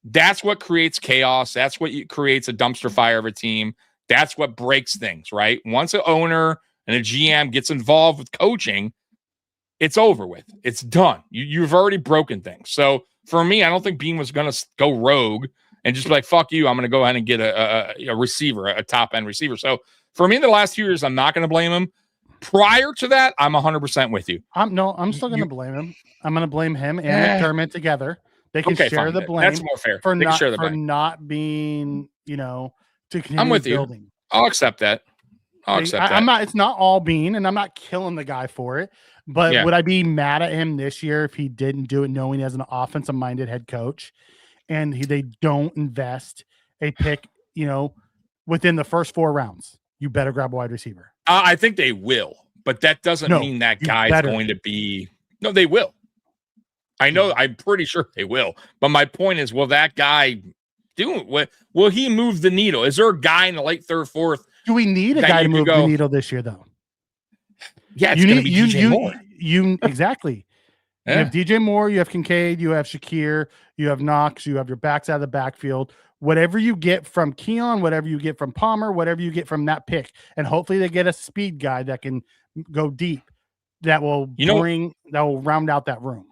that's what creates chaos. That's what creates a dumpster fire of a team. That's what breaks things, right? Once an owner and a GM gets involved with coaching, it's over with. It's done. You've already broken things. So for me, I don't think Bean was going to go rogue and just be like, fuck you, I'm going to go ahead and get a receiver, a top-end receiver. So for me, the last 2 years, I'm not going to blame him. Prior to that, I'm 100% with you. I'm still going to blame him. I'm going to blame him and McDermott together. They can share the blame. That's more fair. For not being, to continue I'm with building. You. I'll accept that. I'm not. It's not all Bean, and I'm not killing the guy for it. But would I be mad at him this year if he didn't do it, knowing he has an offensive-minded head coach, and they don't invest a pick, within the first 4 rounds? You better grab a wide receiver. I think they will, but that doesn't mean that guy's going to be. No, they will. I know. I'm pretty sure they will. But my point is, will that guy do it? Will he move the needle? Is there a guy in the late 3rd, 4th? Do we need a guy to move the needle this year, though? Yeah, it's going to be DJ Moore. Exactly. You have DJ Moore, you have Kincaid, you have Shakir, you have Knox, you have your backs out of the backfield. Whatever you get from Keon, whatever you get from Palmer, whatever you get from that pick, and hopefully they get a speed guy that can go deep, that will round out that room.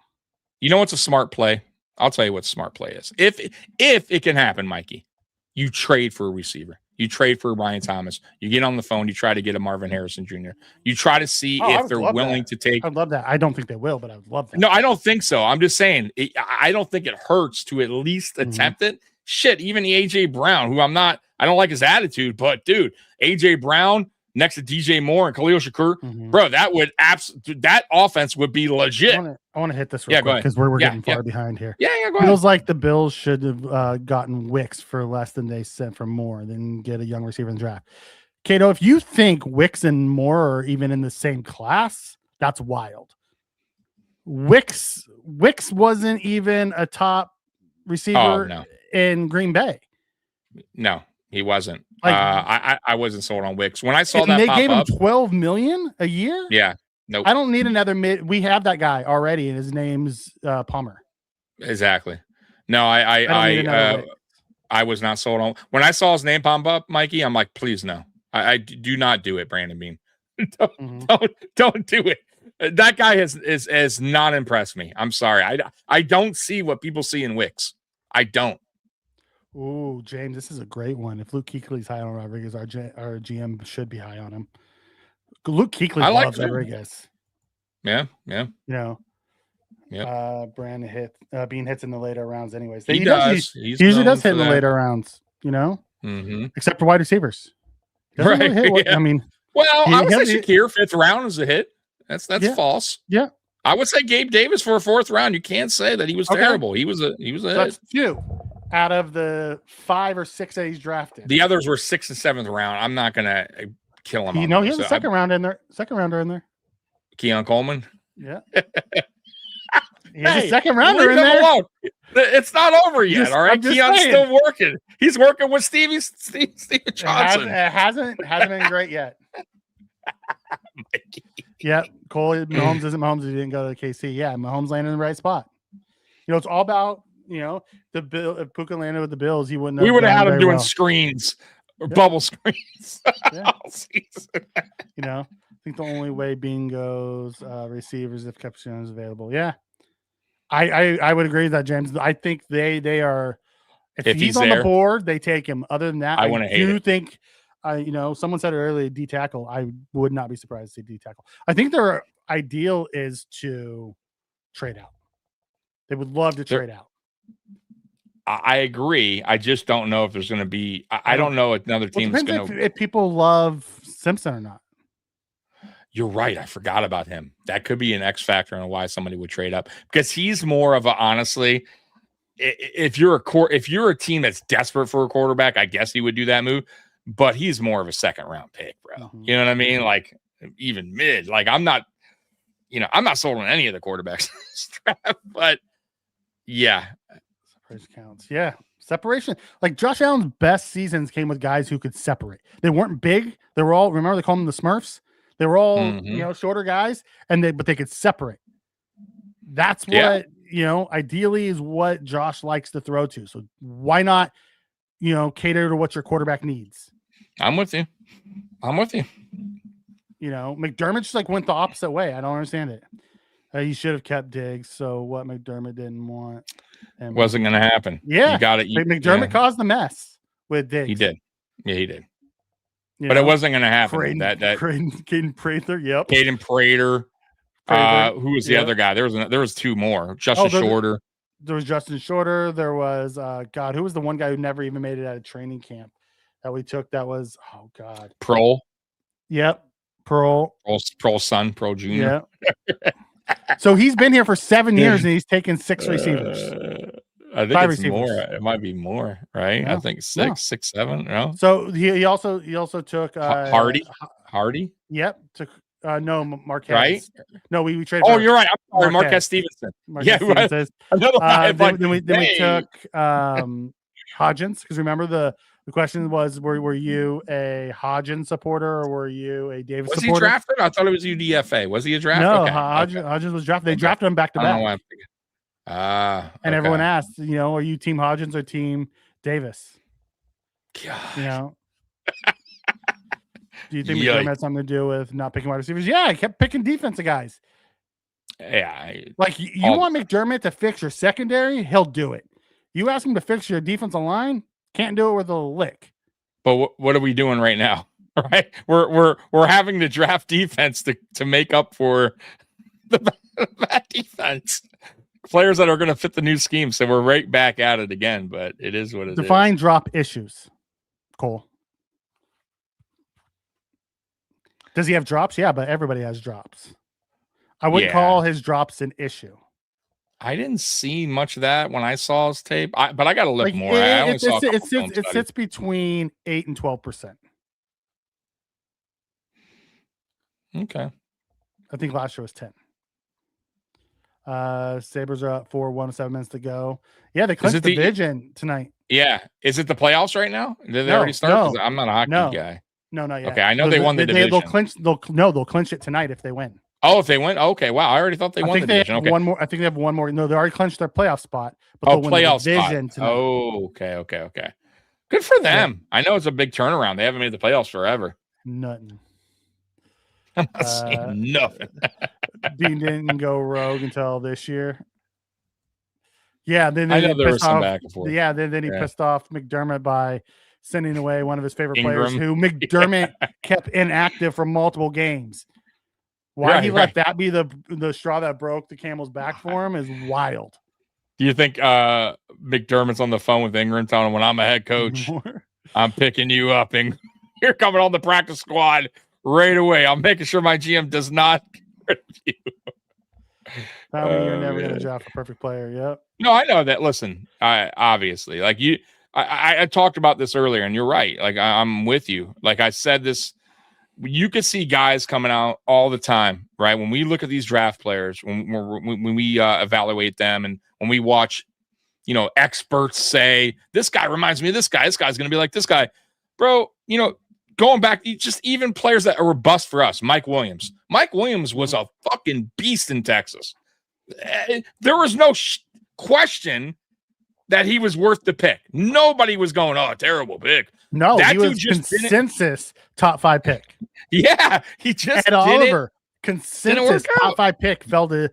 You know what's a smart play? I'll tell you what smart play is. If it can happen, Mikey, you trade for a receiver. You trade for Ryan Thomas. You get on the phone. You try to get a Marvin Harrison Jr. You try to see if they're willing to take. I'd love that. I don't think they will, but I would love that. No, I don't think so. I'm just saying. I don't think it hurts to at least attempt it. Shit, even the AJ Brown, who I don't like his attitude, but dude, AJ Brown next to DJ Moore and Khalil Shakur, bro, that offense would be legit. I want to hit this real quick because we're getting far behind here. Yeah, go ahead. Feels like the Bills should have gotten Wicks for less than they sent for Moore, then get a young receiver in the draft. Cato, if you think Wicks and Moore are even in the same class, that's wild. Wicks wasn't even a top receiver in Green Bay. No, he wasn't. I wasn't sold on Wicks. When I saw that they pop gave him up, $12 million a year. Yeah. Nope. I don't need another mid. We have that guy already, and his name's Palmer. Exactly. No, I I was not sold on. When I saw his name pop up, Mikey, I'm like, please no. I do not do it, Brandon Bean. don't do it. That guy has not impressed me. I'm sorry. I don't see what people see in Wicks. I don't. Ooh, James, this is a great one. If Luke Kuechly's high on Rodriguez, our GM should be high on him. Luke Kuechly loves Rodriguez. Yeah. You know. Yeah. Brandon Bean hits in the later rounds, anyways. He does. He usually does hit in the later rounds. You know, except for wide receivers. Right. I mean, well, I would say Shakir 5th round is a hit. That's false. Yeah. I would say Gabe Davis for a 4th round. You can't say that he was terrible. He was a That's few out of the 5 or 6 that he's drafted. The others were 6th and 7th round. I'm not gonna kill him. You know, he has a second rounder in there. Keon Coleman. Yeah. He has a second rounder in there. Alone. It's not over yet. All right. Keon's still working. He's working with Steve Johnson. It hasn't been great yet. Yeah, Cole Mahomes isn't Mahomes. He didn't go to KC. Yeah, Mahomes landed in the right spot. You know, it's all about, you know, the bill. If Puka landed with the Bills, he wouldn't. We would have had him doing screens, bubble screens all season. You know, I think the only way Bean goes receivers if Caption is available. Yeah, I would agree with that, James. I think they are. If he's on the board, they take him. Other than that, I do think. You know, someone said earlier D tackle. I would not be surprised to see D tackle. I think their ideal is to trade out. They would love to trade out. I agree. I just don't know if there's going to be. I don't know another team that's going to. If people love Simpson or not. You're right. I forgot about him. That could be an X factor on why somebody would trade up, because he's more of a, honestly, if you're a team that's desperate for a quarterback, I guess he would do that move. But he's more of a 2nd round pick, bro. You know what I mean? Like even mid. Like I'm not sold on any of the quarterbacks in this draft, but yeah. Separation counts. Yeah. Separation. Like Josh Allen's best seasons came with guys who could separate. They weren't big. They were all, remember they called them the Smurfs? They were all, you know, shorter guys, but they could separate. That's what, you know, ideally is what Josh likes to throw to. So why not, you know, cater to what your quarterback needs? I'm with you. You know, McDermott just like went the opposite way. I don't understand it. He should have kept Diggs. So what McDermott didn't want wasn't going to happen. Yeah, you got it. McDermott caused the mess with Diggs. He did. Yeah, he did. But it wasn't going to happen. Caden Prather. Yep. Caden Prater. Who was the other guy? There was 2 more. Justin Shorter. There was Justin Shorter. There was who was the one guy who never even made it out of training camp that we took? That was Prohl. Yep. Prohl's son, Prohl Jr. Yeah. So he's been here for 7 years and he's taken 6 receivers. I think 5 it's receivers. more. It might be more, right? No. I think 6, 7. No. So he also took Hardy. Yep. Took no Marquez. Right. No, we traded. Oh, you're right. I'm sorry, Marquez Stevenson. Stevenson. Then we took Hodgins, because remember the question was, were you a Hodgins supporter or were you a Davis supporter? Was he drafted? I thought it was UDFA. Was he a draft? No, Hodgins was drafted. They drafted him back to back. I don't know why I'm thinking. And everyone asked, you know, are you team Hodgins or team Davis? God. You know. Do you think McDermott had something to do with not picking wide receivers? Yeah, I kept picking defensive guys. Yeah. You want McDermott to fix your secondary? He'll do it. You ask him to fix your defensive line? Can't do it with a lick. But what are we doing right now? Right? We're having to draft defense to make up for the bad defense. Players that are going to fit the new scheme. So we're right back at it again, but it is what it is. Define drop issues, Cole. Does he have drops? Yeah, but everybody has drops. I wouldn't call his drops an issue. I didn't see much of that when I saw his tape, but I got to look more. It sits between 8 and 12%. Okay. I think last year was 10. Sabres are up 4-1, 7 minutes to go. Yeah, they clinched the division tonight. Yeah. Is it the playoffs right now? Did they already start? I'm not a hockey guy. No, not yet. Okay, I know they won the division. They'll clinch it tonight if they win. Oh, if they win, okay. Wow, I already thought they won the division. Okay, one more. I think they have one more. No, they already clinched their playoff spot. But oh, they'll win the playoff division spot. tonight. Oh, okay. Good for them. I know it's a big turnaround. They haven't made the playoffs forever. Nothing. I'm not saying nothing. Dean didn't go rogue until this year. Yeah, then I he know there was pissed some off. back and forth. Yeah, then he pissed off McDermott by sending away one of his favorite players, Ingram. who McDermott kept inactive for multiple games. Why he let that be the straw that broke the camel's back for him is wild. Do you think McDermott's on the phone with Ingram telling him, when I'm a head coach, I'm picking you up, and you're coming on the practice squad right away. I'm making sure my GM does not get rid of you. You're never going to draft a perfect player. Yep. No, I know that. Listen, obviously, like I talked about this earlier, and you're right. Like I'm with you. Like I said this, you could see guys coming out all the time, right? When we look at these draft players, when we evaluate them, and when we watch, experts say, this guy reminds me of this guy. This guy's going to be like this guy, bro. Going back, just even players that are robust for us. Mike Williams. Mike Williams was a fucking beast in Texas. There was no question that he was worth the pick. Nobody was going, oh, terrible pick. No, that he was consensus top 5 pick. Yeah, he just Ed Oliver, consensus top 5 pick fell to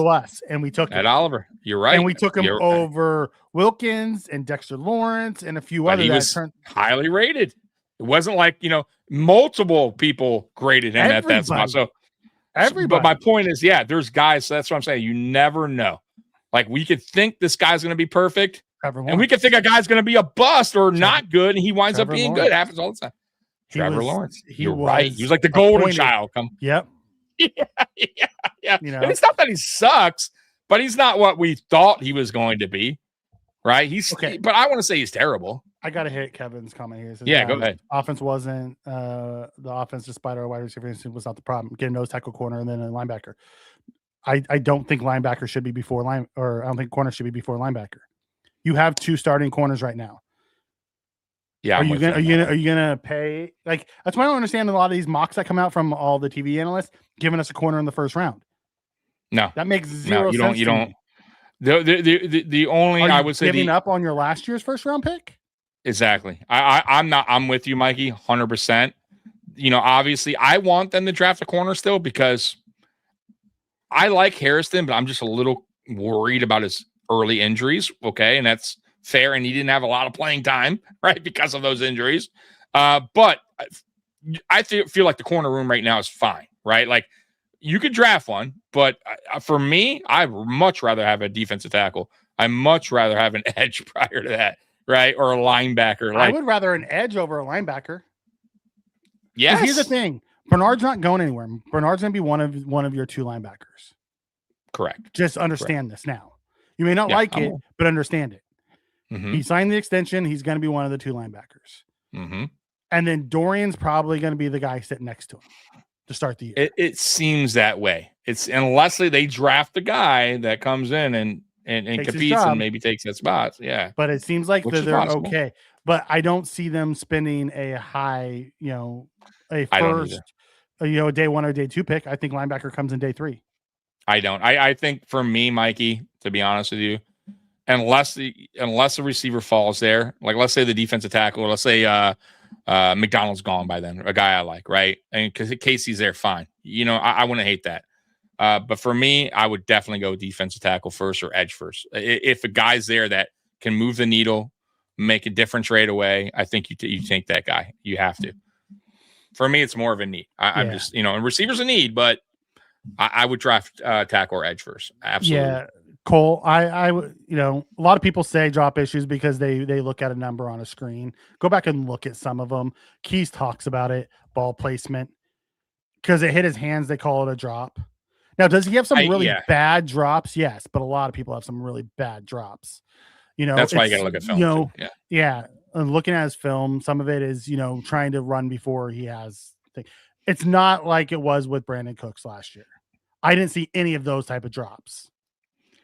us, and we took Ed Oliver. You're right, and we took him over Wilkins and Dexter Lawrence and a few others. He was highly rated. It wasn't like multiple people graded him at that spot. So everybody. But my point is, there's guys. So that's what I'm saying. You never know. Like we could think this guy's going to be perfect, and we could think a guy's going to be a bust or not good, and he winds up being good. It happens all the time. Trevor Lawrence. You're right. He was like the golden child. Yep. Yeah. And it's not that he sucks, but he's not what we thought he was going to be. Right? He's okay. But I want to say he's terrible. I got to hit Kevin's comment here. Says, go ahead. Offense wasn't the offense, despite our wide receiver, was not the problem. Get a nose tackle, corner, and then a linebacker. I don't think linebacker should be before I don't think corner should be before linebacker. You have 2 starting corners right now. Yeah. Are you gonna pay? Like that's why I don't understand a lot of these mocks that come out from all the TV analysts giving us a corner in the first round. No, that makes zero sense. You don't. The only I would say giving up on your last year's first round pick. Exactly. I'm with you, Mikey, 100%. Obviously I want them to draft a corner still because I like Harrison, but I'm just a little worried about his early injuries. Okay. And that's fair. And he didn't have a lot of playing time, right? Because of those injuries. But I feel like the corner room right now is fine, right? Like you could draft one, but for me, I'd much rather have a defensive tackle. I much rather have an edge prior to that. Right, or a linebacker. I would rather an edge over a linebacker. Yes. Here's the thing: Bernard's not going anywhere. Bernard's going to be one of your 2 linebackers. Correct. Just understand this now. You may not like it, but understand it. Mm-hmm. He signed the extension. He's going to be one of the 2 linebackers. Mm-hmm. And then Dorian's probably going to be the guy sitting next to him to start the year. It seems that way. It's unless they draft the guy that comes in and competes and maybe takes that spot. Yeah. But it seems like they're okay. But I don't see them spending a high, a first, day 1 or day 2 pick. I think linebacker comes in day 3. I don't. I think for me, Mikey, to be honest with you, unless the receiver falls there, like let's say the defensive tackle, let's say McDonald's gone by then, a guy I like, right? And because Casey's there, fine. I wouldn't hate that. But for me, I would definitely go defensive tackle first or edge first. If a guy's there that can move the needle, make a difference right away, I think you take that guy. You have to. For me, it's more of a need. I'm just, and receivers a need, but I would draft tackle or edge first. Absolutely. Yeah, Cole, I would, a lot of people say drop issues because they look at a number on a screen. Go back and look at some of them. Keys talks about it, ball placement. Because it hit his hands, they call it a drop. Now, does he have some really bad drops? Yes, but a lot of people have some really bad drops. That's why you got to look at film. Yeah. And looking at his film, some of it is, trying to run before he has. It's not like it was with Brandon Cooks last year. I didn't see any of those type of drops.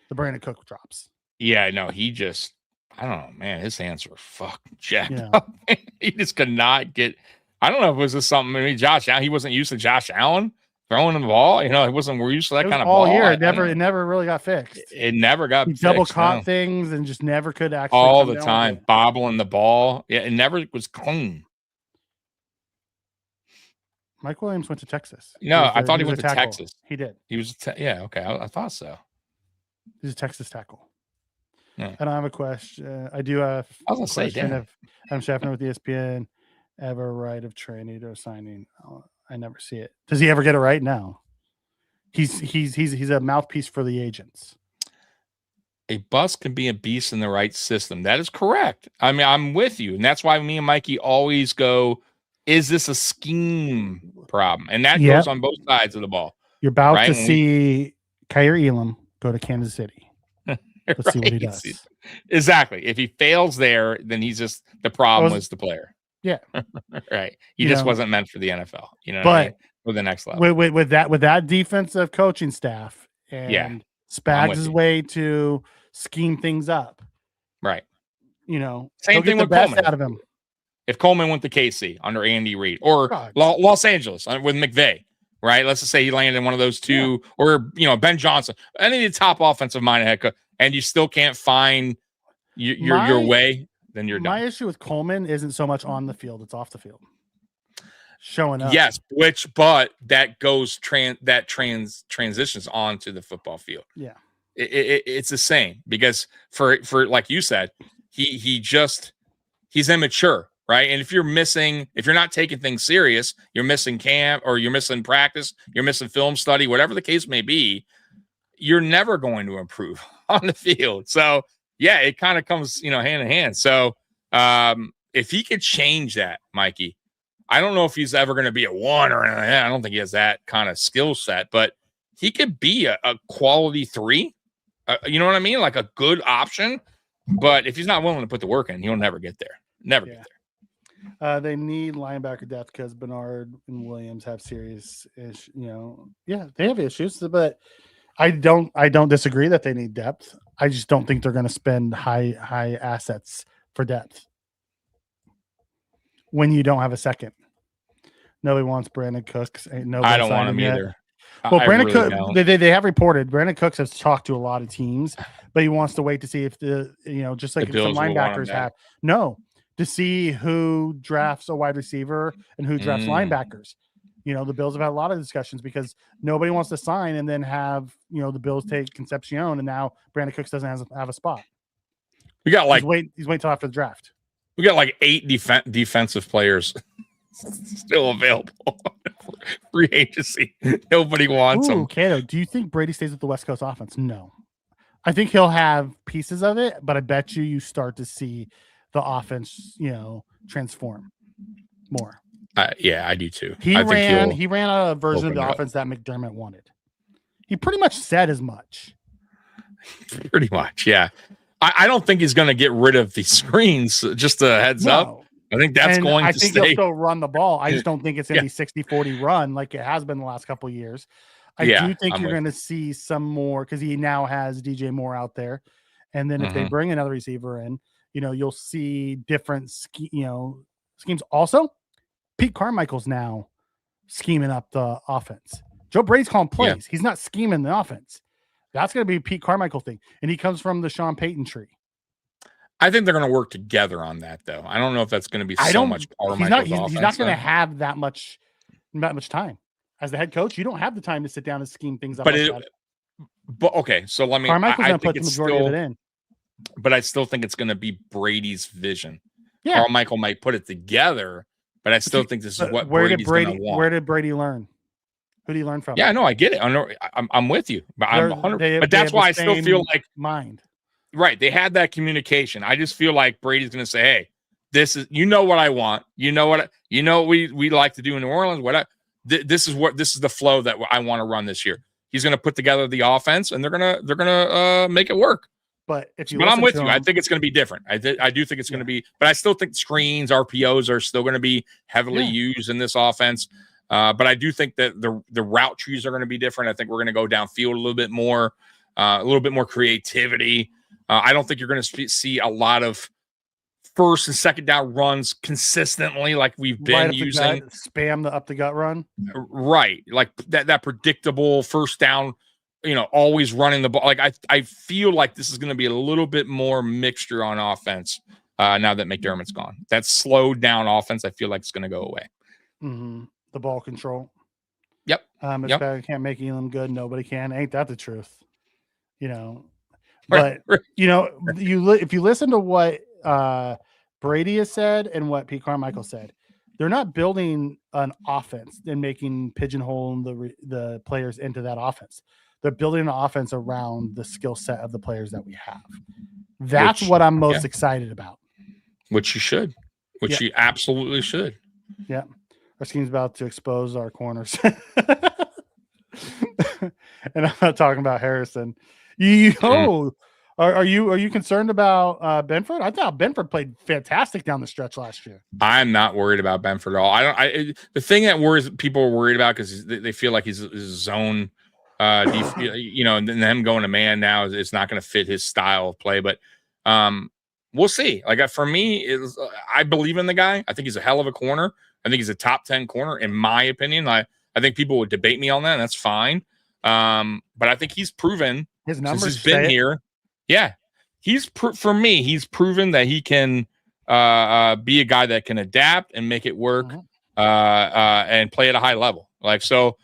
The Brandon Cook drops. Yeah, no, I don't know, man. His hands were fucking jacked up. He just could not get. I don't know if it was just something. Josh Allen, he wasn't used to Josh Allen throwing the ball. You know, it wasn't. We're used to that kind of all ball. year. It never really got fixed. It never got He fixed, double caught no. things and just never could actually all come the down time, with it. bobbling the ball. Yeah, it never was clean. Mike Williams went to Texas. No, I thought he went to tackle. Texas. He did. He was, yeah, okay. I thought so. He's a Texas tackle. Yeah. And I have a question. I do have I was gonna say, damn. if Adam Scheffner with ESPN ever right of training or signing. I never see it. Does he ever get it right? No. He's a mouthpiece for the agents. A bus can be a beast in the right system. That is correct. I mean, I'm with you. And that's why me and Mikey always go, is this a scheme problem? And that goes on both sides of the ball. You're about to see Kyer Elam go to Kansas City. Let's see what he does. Exactly. If he fails there, then he's just the problem was the player. Yeah. Right. He just wasn't meant for the NFL. You know, but for the next level. With that defensive coaching staff and Spags' way to scheme things up. Right. You know, same thing with best Coleman. out of him. If Coleman went to KC under Andy Reid or Los Angeles with McVay, right? Let's just say he landed in one of those two, or Ben Johnson, any of the top offensive minded head coach, and you still can't find your way, then you're done. My issue with Coleman isn't so much on the field; it's off the field, showing up. Yes, but that goes transitions onto the football field. Yeah, it's the same because for like you said, he's immature. Right. And if you're not taking things serious, you're missing camp or you're missing practice, you're missing film study, whatever the case may be, you're never going to improve on the field. So, yeah, it kind of comes, hand in hand. So, if he could change that, Mikey, I don't know if he's ever going to be a 1 or anything. I don't think he has that kind of skill set, but he could be a quality 3. You know what I mean? Like a good option. But if he's not willing to put the work in, he'll never get there. Never get there. They need linebacker depth because Bernard and Williams have serious issues. They have issues, but I don't disagree that they need depth. I just don't think they're going to spend high assets for depth when you don't have a second. Nobody wants Brandon Cooks. I don't want him either. Well, Brandon Cooks, they have reported Brandon Cooks has talked to a lot of teams, but he wants to wait to see if just like some linebackers have. No. To see who drafts a wide receiver and who drafts linebackers. The Bills have had a lot of discussions because nobody wants to sign and then have, the Bills take Concepcion, and now Brandon Cooks doesn't have a spot. We got he's waiting till after the draft. We got like 8 defensive players still available for free agency. Nobody wants them. Kato, do you think Brady stays with the West Coast offense? No. I think he'll have pieces of it, but I bet you start to see the offense, transform more. Yeah, I do too. He ran a version of the offense that McDermott wanted. He pretty much said as much. Pretty much, yeah. I don't think he's going to get rid of the screens. Just a heads up. I think that's going to stay. I think he'll still run the ball. I just don't think it's going to be 60-40 run like it has been the last couple of years. I do think you're going to see some more because he now has DJ Moore out there. And then if they bring another receiver in, you'll see different schemes. Also, Pete Carmichael's now scheming up the offense. Joe Brady's calling plays. Yeah. He's not scheming the offense. That's going to be a Pete Carmichael thing. And he comes from the Sean Payton tree. I think they're going to work together on that, though. I don't know if that's going to be so much Carmichael's offense. He's not going to have that much time. As the head coach, you don't have the time to sit down and scheme things up. But okay, so let me. Carmichael's going to put the majority of it in. But I still think it's going to be Brady's vision. Yeah. Carmichael might put it together, but I still think this is what Brady's going to want. Where did Brady learn? Who did he learn from? Yeah, no, I get it. I'm with you, but I'm 100. But that's why I still feel like mind. Right, they had that communication. I just feel like Brady's going to say, "Hey, this is what I want. What we like to do in New Orleans. This is the flow that I want to run this year." He's going to put together the offense, and they're gonna make it work. But I'm with you. I think it's going to be different. I do think it's going to be, but I still think screens, RPOs are still going to be heavily used in this offense. But I do think that the route trees are going to be different. I think we're going to go downfield a little bit more creativity. I don't think you're going to see a lot of first and second down runs consistently, like we've been right using. Spam the up the gut run. Right. Like that predictable first down, always running the ball. Like I feel like this is going to be a little bit more mixture on offense now that McDermott's gone. That slowed down offense, I feel like it's going to go away. Mm-hmm. The ball control. Yep. If I can't make Elam good, nobody can. Ain't that the truth? But if you listen to what Brady has said and what Pete Carmichael said, they're not building an offense and pigeonholing the players into that offense. They're building an offense around the skill set of the players that we have. That's what I'm most excited about. Which you should. Which you absolutely should. Yeah. Our scheme's about to expose our corners. And I'm not talking about Harrison. Are you concerned about Benford? I thought Benford played fantastic down the stretch last year. I'm not worried about Benford at all. The thing that people are worried about because they feel like he's zone, and then him going to man now it's not going to fit his style of play. But we'll see. Like for me, I believe in the guy. I think he's a hell of a corner. I think he's a top 10 corner in my opinion. I think people would debate me on that. And that's fine. But I think he's proven his numbers since he's been here. Yeah, for me, he's proven that he can be a guy that can adapt and make it work and play at a high level. Like, so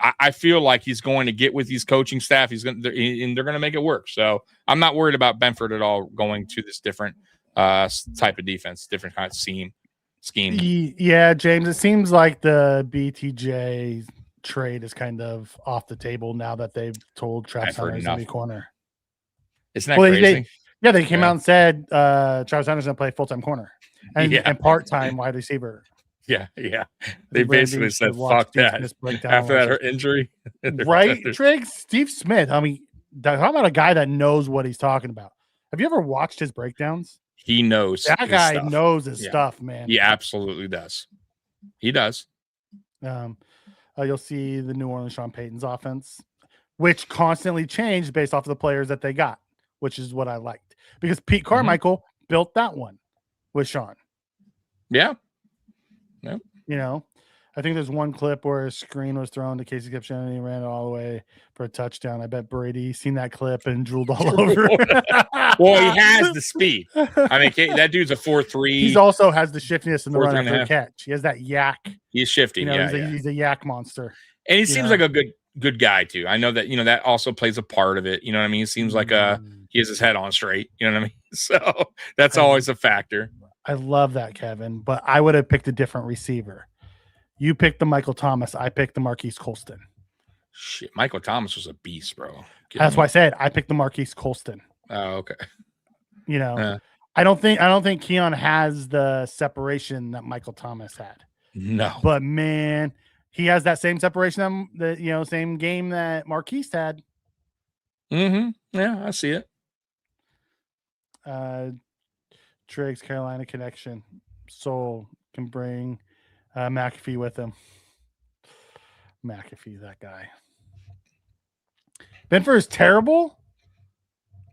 I feel like he's going to get with these coaching staff. They're going to make it work. So I'm not worried about Benford at all going to this different type of defense, different kind of scheme. Yeah, James, it seems like the BTJ trade is kind of off the table now that they've told Travis Hunter's going to be corner. Isn't that crazy? They came out and said Travis Hunter's going to play full-time corner and part-time wide receiver. Yeah. They basically said, fuck that after that injury. Right, Triggs? Steve Smith, I mean, how about a guy that knows what he's talking about? Have you ever watched his breakdowns? He knows. That guy knows his stuff, man. He absolutely does. He does. You'll see the New Orleans Sean Payton's offense, which constantly changed based off of the players that they got, which is what I liked. Because Pete Carmichael built that one with Sean. Yeah. I think there's one clip where a screen was thrown to Casey Kipchen and he ran it all the way for a touchdown. I bet Brady seen that clip and drooled all over. Well, he has the speed. I mean, that dude's a 4.3. He also has the shiftiness in the run after catch. He has that yak. He's shifty. He's a yak monster. And he seems like a good guy too. I know that, that also plays a part of it. You know what I mean? He seems like he has his head on straight. You know what I mean? So that's always a factor. I love that, Kevin, but I would have picked a different receiver. You picked the Michael Thomas. I picked the Marquise Colston. Shit, Michael Thomas was a beast, bro. That's why I said I picked the Marquise Colston. Oh, okay. I don't think Keon has the separation that Michael Thomas had. No. But man, he has that same separation same game that Marquise had. Mm-hmm. Yeah, I see it. Triggs Carolina connection. Soul can bring McAfee with him. McAfee, that guy. Benford is terrible.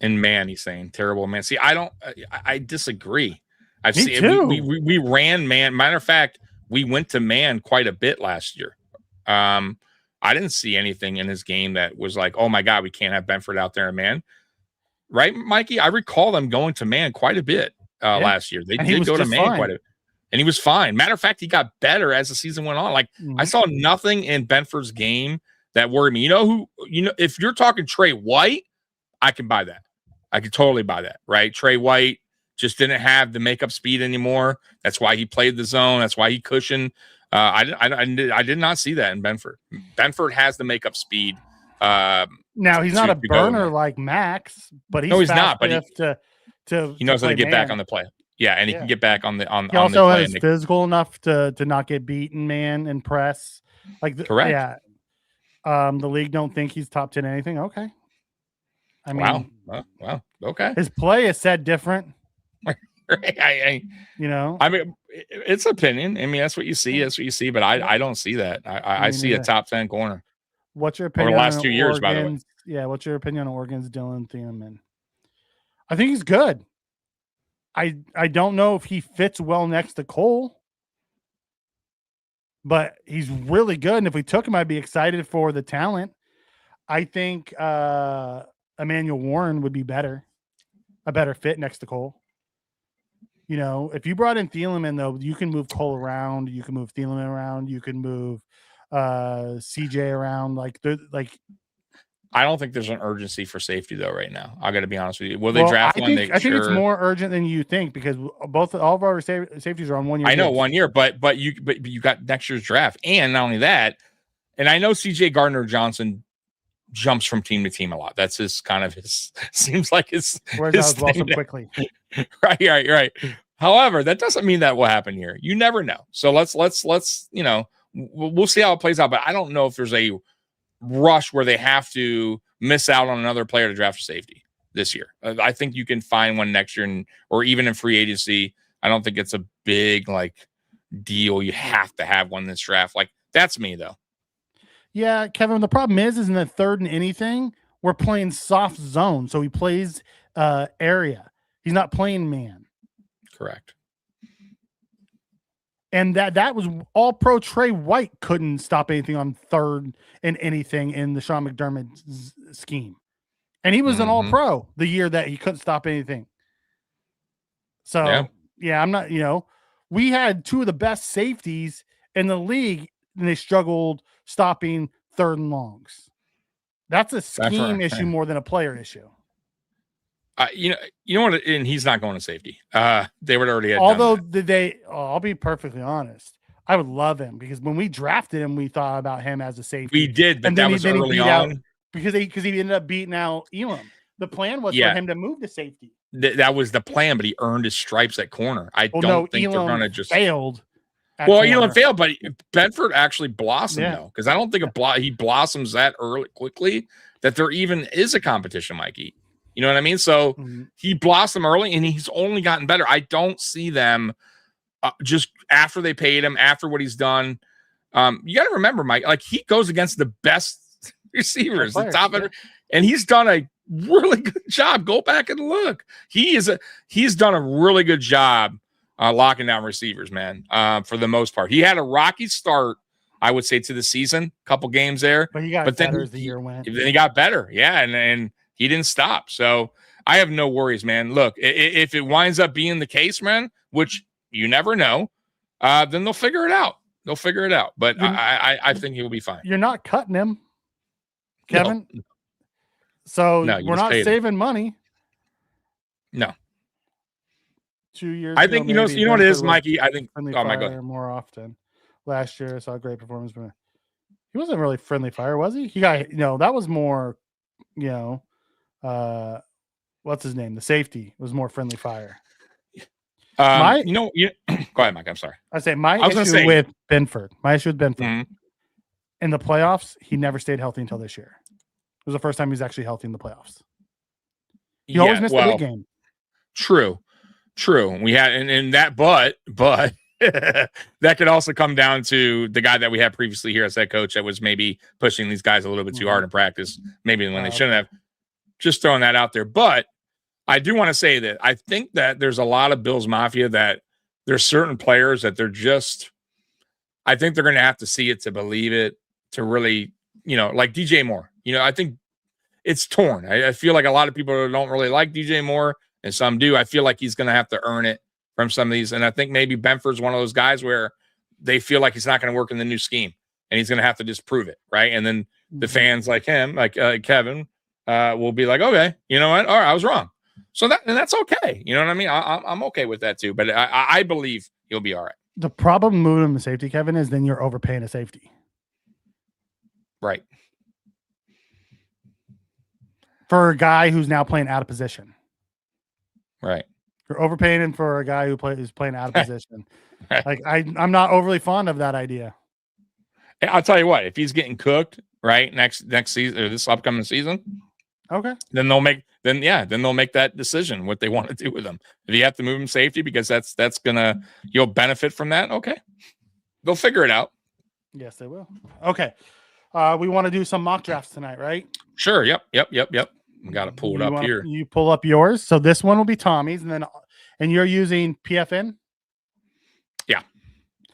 And man, he's saying terrible, man. See, I disagree. I've Me seen too. We ran man. Matter of fact, we went to man quite a bit last year. I didn't see anything in his game that was like, oh my God, we can't have Benford out there in man. Right, Mikey? I recall them going to man quite a bit last year. They did go to man quite a bit. And he was fine. Matter of fact, he got better as the season went on. Like I saw nothing in Benford's game that worried me. If you're talking Trey White, I can buy that. I could totally buy that, right? Trey White just didn't have the makeup speed anymore. That's why he played the zone. That's why he cushioned. I did not see that in Benford. Benford has the makeup speed. Now he's not a burner like Max, but he's not. But he knows how to get back on the play. Yeah, and he can get back on the He also is physical enough to not get beaten, man, and press. Correct. Yeah. The league don't think he's top 10 anything. Okay. I mean, wow. Okay. His play is said different. I mean, it's opinion. I mean, that's what you see. That's what you see. But I don't see that. I see a top 10 corner. What's your opinion? Over the last 2 years, by the way. Yeah. What's your opinion on Oregon's Dylan Thieneman? I think he's good. I don't know if he fits well next to Cole, but he's really good. And if we took him, I'd be excited for the talent. I think Emmanuel Warren would be a better fit next to Cole. You know, if you brought in Thielemann, though, you can move Cole around. You can move Thielemann around. You can move CJ around. I don't think there's an urgency for safety though right now. I got to be honest with you. Will they draft one? I think it's more urgent than you think because all of our safeties are on 1 year. I know 1 year, but you got next year's draft, and not only that, and I know CJ Gardner-Johnson jumps from team to team a lot. That's his kind of his seems like his. Where's his well so quickly? Right. However, that doesn't mean that will happen here. You never know. So let's you know, we'll see how it plays out. But I don't know if there's a rush where they have to miss out on another player to draft a safety this year. I think you can find one next year, or even in free agency. I don't think it's a big deal. You have to have one this draft. That's me though. Yeah, Kevin. The problem is in the third and anything, we're playing soft zone, so he plays area. He's not playing man. Correct. And that was all pro. Trey White couldn't stop anything on third and anything in the Sean McDermott scheme. And he was an all pro the year that he couldn't stop anything. So yeah, I'm not, we had two of the best safeties in the league and they struggled stopping third and longs. That's a scheme issue more than a player issue. You know what? And he's not going to safety. They would already. Although I'll be perfectly honest. I would love him because when we drafted him, we thought about him as a safety. We did, but that was early on because he ended up beating out Elam. The plan was for him to move to safety. That was the plan, but he earned his stripes at corner. I don't think they're going to just failed. Elam failed, but Bedford actually blossomed though, because I don't think he blossoms that quickly that there even is a competition, Mikey. You know what I mean? So he blossomed early, and he's only gotten better. I don't see them just after they paid him, after what he's done. You got to remember, Mike, he goes against the best receivers, the top of, and he's done a really good job. Go back and look. He's done a really good job locking down receivers, man. For the most part, he had a rocky start, I would say, to the season, couple games there, but he got better as the year went. Then he got better, and he didn't stop. So I have no worries, man. Look, if it winds up being the case, man, which you never know, then they'll figure it out. But I think he'll be fine. You're not cutting him, Kevin. No. So we're not saving money. No. 2 years. I think, you know what it is, Mikey? I think more often. Last year I saw a great performance, but he wasn't really friendly fire, was he? He got, that was more, what's his name? The safety was more friendly fire. Go ahead, Mike. I'm sorry. My issue with Benford. In the playoffs, he never stayed healthy until this year. It was the first time he was actually healthy in the playoffs. He always missed the big game. True. We had and that, but that could also come down to the guy that we had previously here as head coach that was maybe pushing these guys a little bit too hard in practice, maybe when they shouldn't have. Just throwing that out there. But I do want to say that I think that there's a lot of Bills Mafia that there's certain players that I think they're going to have to see it to believe it, to really, like DJ Moore. I think it's torn. I feel like a lot of people don't really like DJ Moore, and some do. I feel like he's going to have to earn it from some of these. And I think maybe Benford's one of those guys where they feel like he's not going to work in the new scheme, and he's going to have to just prove it, right? And then the fans like him, like Kevin, will be like, okay, you know what? All right, I was wrong. So that's okay. You know what I mean? I'm okay with that too. But I believe he'll be all right. The problem moving him to safety, Kevin, is then you're overpaying a safety. Right. For a guy who's now playing out of position. Right. You're overpaying him for a guy who's playing out of position. Right. I'm not overly fond of that idea. I'll tell you what, if he's getting cooked, right, next season or this upcoming season, okay, then they'll make that decision what they want to do with him. If you have to move him safety because that's gonna you'll benefit from that, okay, they'll figure it out. Yes, they will. Okay, we want to do some mock drafts tonight, right? Sure. Yep. We got to pull it up here. You pull up yours. So this one will be Tommy's, and then And you're using PFN? Yeah.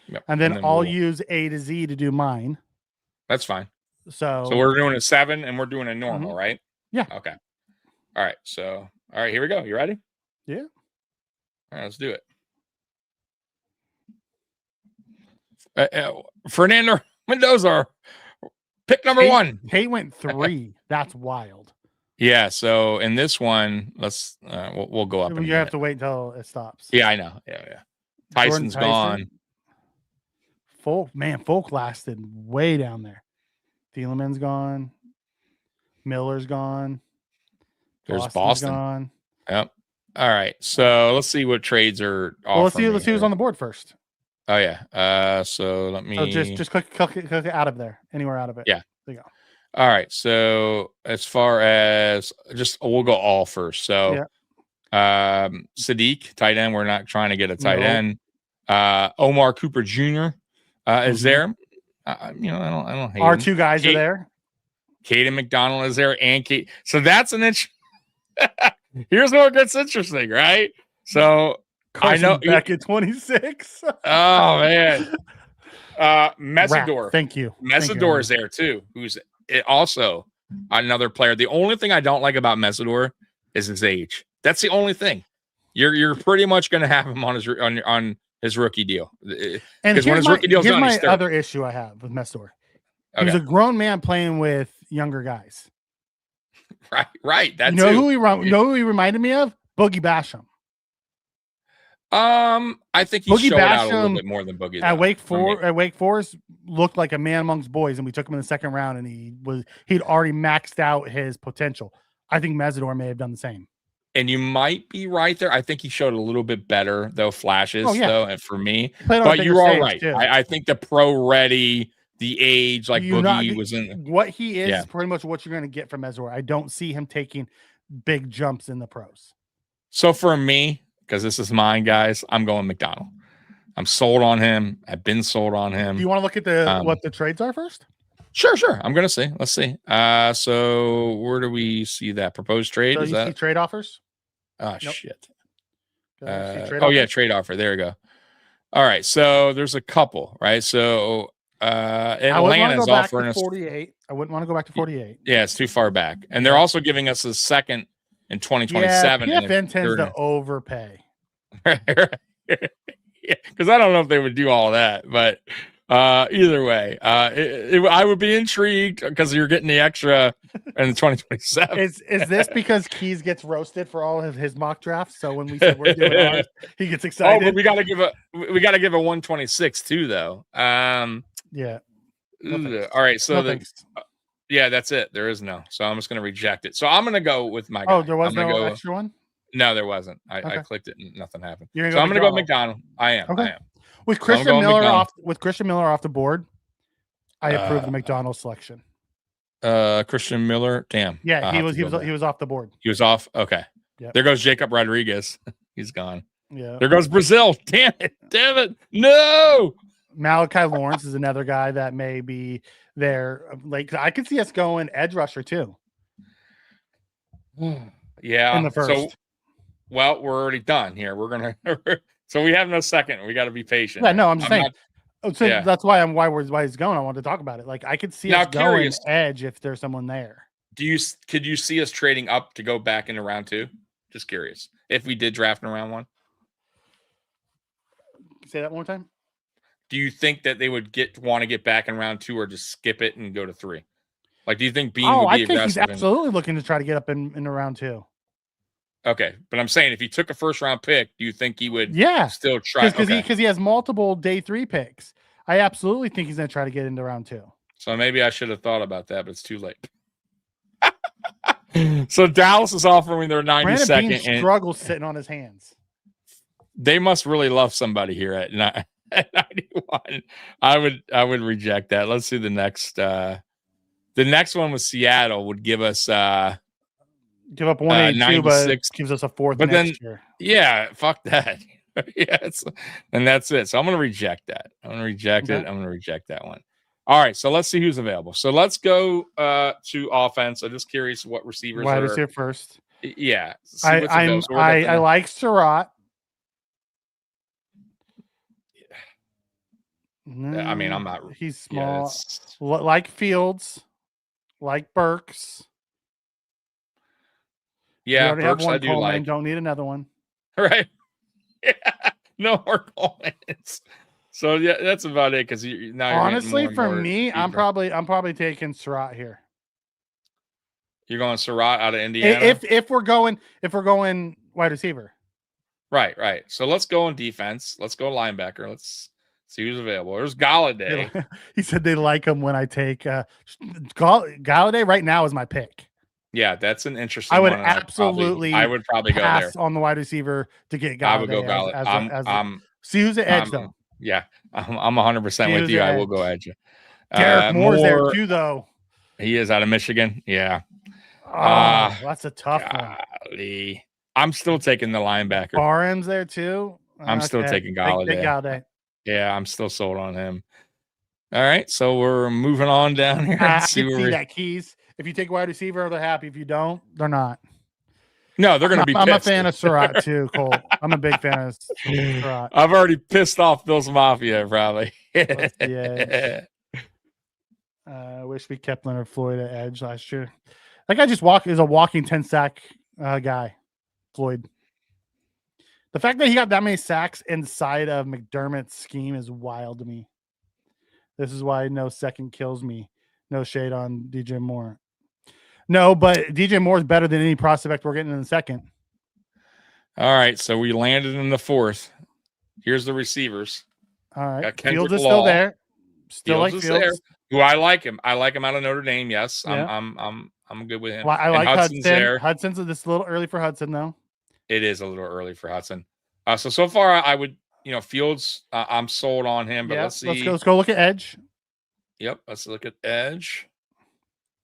Yep. And then I'll we'll- use A to Z to do mine. That's fine. So we're doing a 7 and we're doing a normal, right? Yeah. Okay. All right. So, all right, here we go. You ready? Yeah. All right, let's do it. Fernando Mendoza, pick number 1. Kate went 3. That's wild. Yeah. So in this one, let's we'll go up. You have to wait until it stops. Yeah, I know. Yeah. Tyson's gone. Folk lasted way down there. Thieleman's gone. Miller's gone. There's Boston's Boston. gone. Yep. All right. So let's see what trades are offering. Well, let's see who's on the board first. Oh yeah. So let me. So just click it out of there. Anywhere out of it. Yeah. There you go. All right. So as far as we'll go all first. So Sadiq, tight end. We're not trying to get a tight end. Omar Cooper Jr. Is there. I don't hate Our him. 2 guys are there. Caden McDonald is there, and Kate. So that's an inch. Here's where it gets interesting, right? So Carson I know back at 26. Oh man. Messidor. Thank you. Messidor is there too, who's also another player. The only thing I don't like about Messidor is his age. That's the only thing. You're pretty much going to have him on his rookie deal. And because when his rookie deal's done, my he's 30. other issue I have with Messidor. Okay. He's a grown man playing with younger guys. Right. That's know who he reminded me of? Boogie Basham. I think he Boogie showed out a Basham little bit more than Boogie. At Wake Forest looked like a man amongst boys, and we took him in the second round, and he'd already maxed out his potential. I think Messidor may have done the same. And you might be right there. I think he showed a little bit better though flashes though, and for me. But you are right. I think the pro ready, the age, like Boogie was in. What he is pretty much what you're going to get from Messidor. I don't see him taking big jumps in the pros. So for me, because this is mine, guys, I'm going McDonald. I'm sold on him. I've been sold on him. Do you want to look at what the trades are first? Sure. I'm going to see. Let's see. So where do we see that proposed trade? So is you that see trade offers? Oh, shit. Trade trade offer. There we go. All right. So there's a couple, right? So Atlanta's offering us 48. I wouldn't want to go back to 48. Yeah, it's too far back. And they're also giving us a second in 2027. Yeah, PFN tends to overpay. Yeah, because I don't know if they would do all that, but either way, I would be intrigued because you're getting the extra in the 2027. Is this because Keys gets roasted for all of his mock drafts? So when we said we're doing ours, he gets excited. Oh, but we got to give a 126 too, though. Yeah. All right, so that's it. There is no. So I'm just going to reject it. So I'm going to go with my guy. Oh, there was no extra one? No, there wasn't. I clicked it and nothing happened. So I'm going to go McDonald. I am. Okay. I am. With Christian Miller off the board, I approve the McDonald selection. Christian Miller, damn. Yeah, he was off the board. He was off. Okay. Yep. There goes Jacob Rodriguez. He's gone. Yeah. There goes Brazil. Damn it. No. Malachi Lawrence is another guy that may be there. Like I could see us going edge rusher too. Yeah. In the first. So, well, we're already done here. We're gonna. So we have no second. We got to be patient. Yeah, no, I'm just saying. That's why he's going. I wanted to talk about it. Like I could see us going edge if there's someone there. Could you see us trading up to go back into round 2? Just curious. If we did draft in round 1. Say that one more time. Do you think that they would want to get back in round 2 or just skip it and go to 3? Like, do you think Bean would be aggressive? He's absolutely looking to try to get up in round 2. Okay, but I'm saying if he took a first round pick, do you think he would still try? Because he has multiple day 3 picks. I absolutely think he's going to try to get into round 2. So maybe I should have thought about that, but it's too late. So Dallas is offering their 92nd. Brandon Bean struggles sitting on his hands. They must really love somebody here at 91. I would reject that. Let's see the next. The next one with Seattle would give us give up 182, but gives us a 4th. But next year. Yeah, fuck that. And that's it. So I'm gonna reject that. I'm gonna reject it. I'm gonna reject that one. All right, so let's see who's available. So let's go to offense. I'm just curious what receivers wide receiver first. Yeah. I like Surratt. I mean, I'm not. He's small, it's- like Fields, like Burks. We yeah, already have Burks one I do Coleman. like. Don't need another one. Right? Yeah, no more Colemans. So yeah, that's about it. Because now you're getting Honestly, more and for more me, I'm deeper. probably taking Surratt here. You're going Surratt out of Indiana. If we're going wide receiver. Right. So let's go on defense. Let's go linebacker. Let's see who's available. There's Galladay. He said they like him when I take Galladay. Right now is my pick. Yeah, that's an interesting. I would one, absolutely. I would probably go there. On the wide receiver to get Galladay. I would go Galladay. See who's the edge though. Yeah, I'm 100% with you. I will go edge. Derek Moore's there too, though. He is out of Michigan. Yeah. That's a tough one. I'm still taking the linebacker. Barham's there too. I'm still taking Galladay. Yeah, I'm still sold on him. All right, so we're moving on down here. I can see that Keys. If you take wide receiver, they're happy. If you don't, they're not. No, they're going to be pissed. I'm a fan of Surratt too, Cole. I'm a big fan of Surratt. I've already pissed off Bill's Mafia, probably. I wish we kept Leonard Floyd at edge last year. That guy is a walking 10-sack guy, Floyd. The fact that he got that many sacks inside of McDermott's scheme is wild to me. This is why no second kills me. No shade on DJ Moore. No, but DJ Moore is better than any prospect we're getting in the second. All right, so we landed in the fourth. Here's the receivers. All right, Fields is still there. Still like Fields. There. Who I like him. I like him out of Notre Dame. Yes, yeah. I'm good with him. Well, I like Hudson's Hudson. there. Hudson's this a little early for Hudson though. It is a little early for Hudson. So far I would, Fields. I'm sold on him. But let's see. Let's go look at edge. Yep, let's look at edge.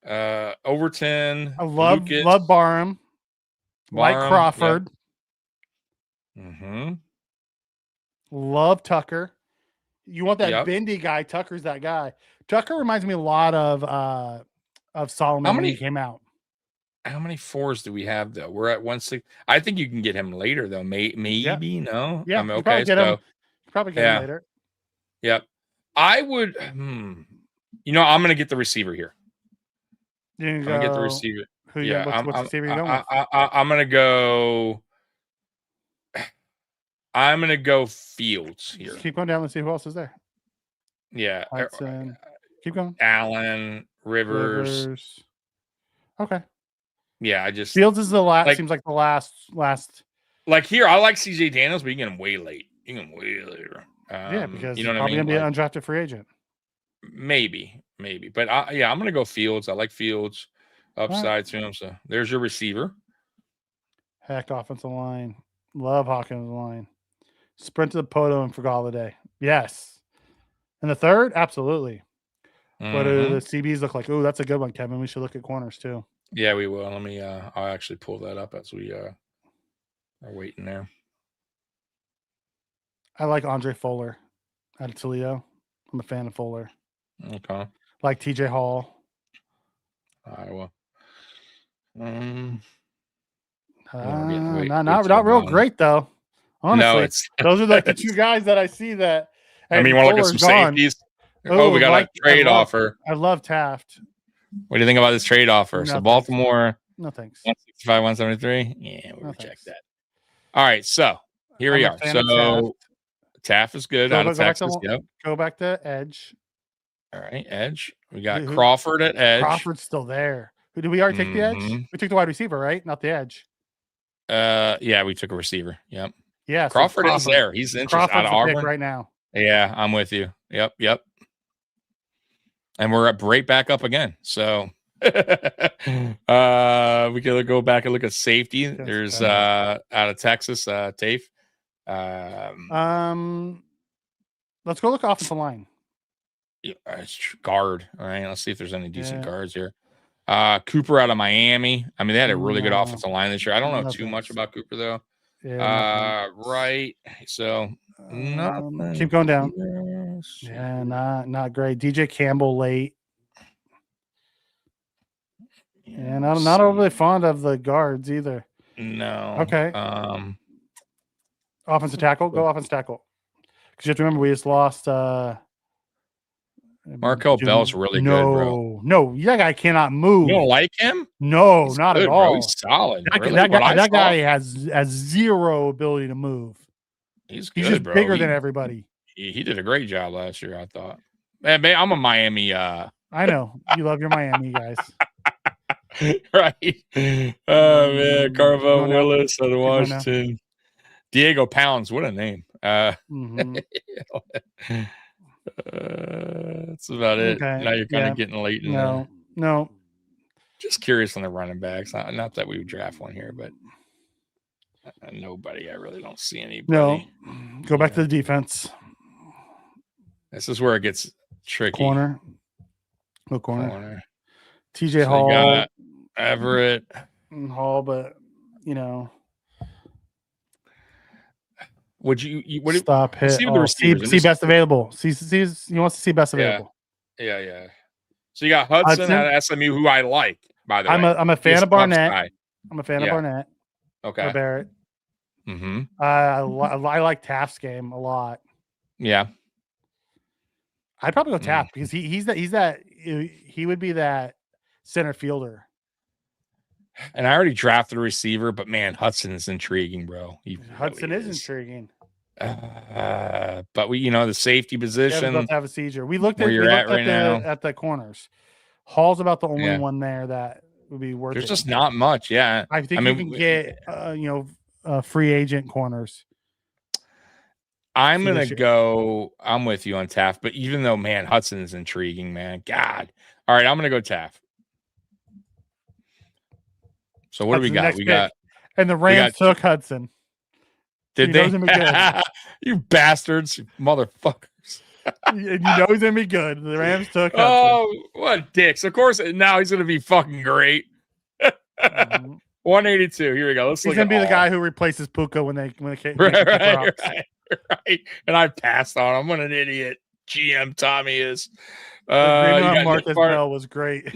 Overton. I love Barham. Like Crawford. Yep. Mm-hmm. Love Tucker. You want that bendy guy? Tucker's that guy. Tucker reminds me a lot of Solomon when he came out. How many fours do we have though? We're at 160. I think you can get him later though. Maybe no. Yeah, okay. Probably get him later. Yep. I would. I'm going to get the receiver here. I'm going to get the receiver. What's the receiver you going with? I'm going to go. I'm going to go Fields here. Just keep going down and see who else is there. Yeah. Hudson. Keep going. Allen, Rivers. Okay. Yeah, Fields is the last. Seems like the last. Like here, I like CJ Daniels, but you can get him way late. You can get him way later. Because you know he's what I mean? Probably gonna be an undrafted free agent. Maybe, but I'm gonna go Fields. I like Fields upside to him. So there's your receiver. Heck, offensive line. Love Hawkins' line. Sprint to the podium for Galladay. Yes. And the third, absolutely. What do the CBs look like? Oh, that's a good one, Kevin. We should look at corners too. Yeah, we will. Let me. I'll actually pull that up as we are waiting there. I like Andre Fuller out of Toledo. I'm a fan of Fuller. Okay. Like TJ Hall. Iowa. Not real great though. Honestly, those are like the two guys that I see that. I mean, want to look at some safeties. Oh, we got a trade offer. I love Taft. What do you think about this trade offer? No, so Baltimore. No thanks. 165, 173. Yeah, we'll reject that. All right, so here we are. So Taft is good out of Texas. Yep. Go back to edge. All right, edge. We got Crawford at edge. Crawford's still there. Did we already take the edge? We took the wide receiver, right? Not the edge. Yeah, we took a receiver. Yep. Yeah. Crawford is there. He's interested out of Auburn right now. Yeah, I'm with you. Yep. And we're right back up again. So we can go back and look at safety. There's out of Texas, Tafe. Let's go look offensive line. Guard. All right, let's see if there's any decent guards here. Cooper out of Miami. I mean, they had a really good offensive line this year. I don't know too much about Cooper though. Yeah, right. So keep going down. Yeah, not great. DJ Campbell late. And I'm not overly fond of the guards either. No. Okay. Offensive tackle. Go offensive tackle. Because you have to remember we just lost Markel Bell's really good, bro. No, that guy cannot move. You don't like him? No, He's not good, at all. Bro. He's solid. That, really? that guy has zero ability to move. He's good, just bro. Bigger than everybody. He did a great job last year, I thought. Man, I'm a Miami. I know you love your Miami guys. Right. Oh man, Carvel Willis out of Washington. Diego Pounds, what a name. That's about it. Okay. Now you're kind of getting late in there. No. Just curious on the running backs. Not that we would draft one here, but nobody. I really don't see anybody. No. Go back to the defense. This is where it gets tricky. Corner. TJ So Hall. got Everett. Hall, but Would you stop hit? See, see best available. See, he wants to see best available. Yeah. So you got Hudson at SMU, who I like. By the way, I'm a fan of Barnett. I'm a fan of Barnett. Okay. Or Barrett. Mm-hmm. I like Taft's game a lot. Yeah. I'd probably go Taft because he would be that center fielder. And I already drafted a receiver, but man, Hudson is intriguing, bro. Hudson is intriguing. But we, the safety position. About to have a seizure. We looked at the corners. Hall's about the only one there that would be worth. There's just not much. Yeah, I think you can get free agent corners. I'm gonna go. I'm with you on Taft, but even though, man, Hudson is intriguing, man. God. All right, I'm gonna go Taft. So what do we got? And the Rams took Hudson. Did they? You bastards, you motherfuckers. And you know he's gonna be good. The Rams took Hudson. Oh, what dicks. Of course, now he's gonna be fucking great. 182. Here we go. He's gonna be the guy who replaces Puka when they right. And I passed on him. What an idiot GM Tommy is. Marcus Bell was great.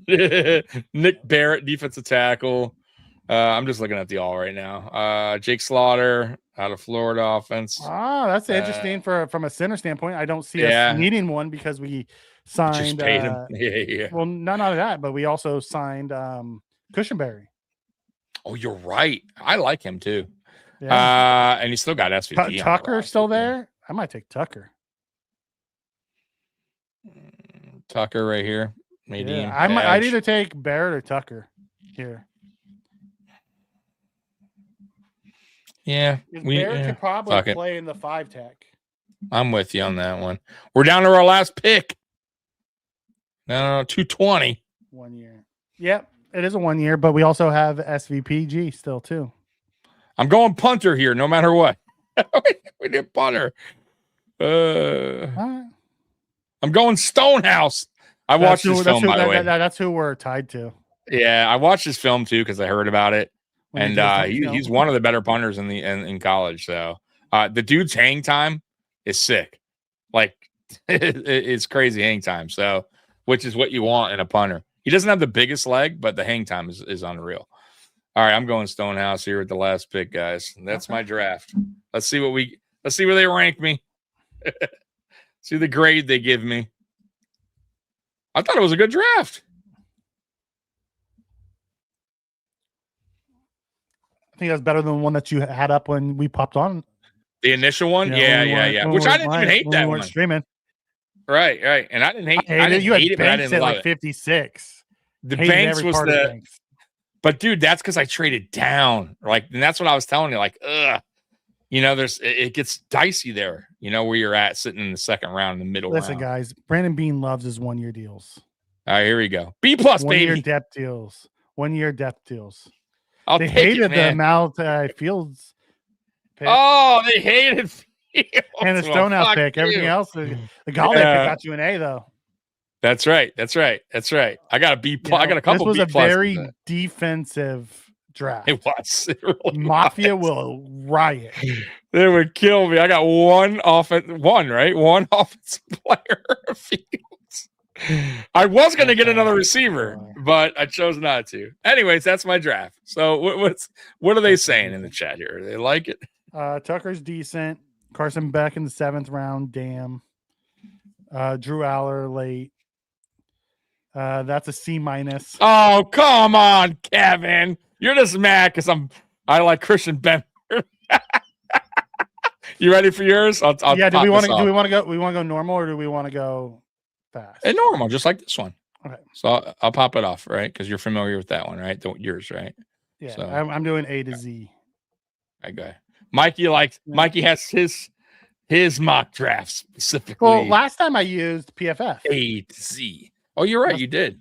Nick Barrett, defensive tackle. I'm just looking at the all right now. Jake Slaughter out of Florida offense. That's interesting from a center standpoint. I don't see us needing one because we signed. Just paid him. Yeah. Well, none of that, but we also signed Cushenberry. Oh, you're right. I like him too. Yeah. And he still got SVP. Tucker still there? I might take Tucker. Tucker right here. Maybe I'd either take Barrett or Tucker here. Yeah, Barrett could probably play in the 5-tech. I'm with you on that one. We're down to our last pick. No, 220. 1 year. Yep, it is a 1 year, but we also have SVPG still too. I'm going punter here, no matter what. We did punter. I'm going Stonehouse. I watched this film, by the way. That's who we're tied to. Yeah, I watched this film too because I heard about it, and he's one of the better punters in college. So the dude's hang time is sick, like it's crazy hang time. So, which is what you want in a punter. He doesn't have the biggest leg, but the hang time is unreal. All right, I'm going Stonehouse here with the last pick, guys. That's my draft. Let's see where they rank me. See the grade they give me. I thought it was a good draft. I think that's better than the one that you had up when we popped on. The initial one? Yeah. Which I didn't even hate that one. Streaming. Right. And I didn't hate it. You had Banks at like 56. The Banks was the... But dude, that's because I traded down. And that's what I was telling you. It gets dicey there, where you're at sitting in the second round, in the middle round. Listen, guys, Brandon Bean loves his 1 year deals. All right, here we go. B+, baby. 1 year depth deals. 1 year depth deals. They hated the amount Fields pick. Oh, they hated Fields. And the Stonehouse pick. Everything else, the Galladay pick got you an A, though. That's right. I got a B+. I got a couple B+. This was a very defensive draft. It was. It really Mafia was. will riot. They would kill me. I got one offensive player. Fields. I was going to get another receiver, but I chose not to. Anyways, that's my draft. So what are they saying in the chat here? They like it? Tucker's decent. Carson Beck in the 7th round. Damn. Drew Aller late. That's a C-. Oh, come on, Kevin. You're just mad because I like Christian Ben. You ready for yours? I'll yeah. Do pop we want this to? off. Do we want to go? We want to go normal, or do we want to go fast? And normal, just like this one. Okay. So I'll pop it off, right? Because you're familiar with that one, right? Yours, right? Yeah. So. I'm doing A to Z. Okay. Mikey has his mock draft specifically. Well, last time I used PFF. A to Z. Oh, you're right. You did.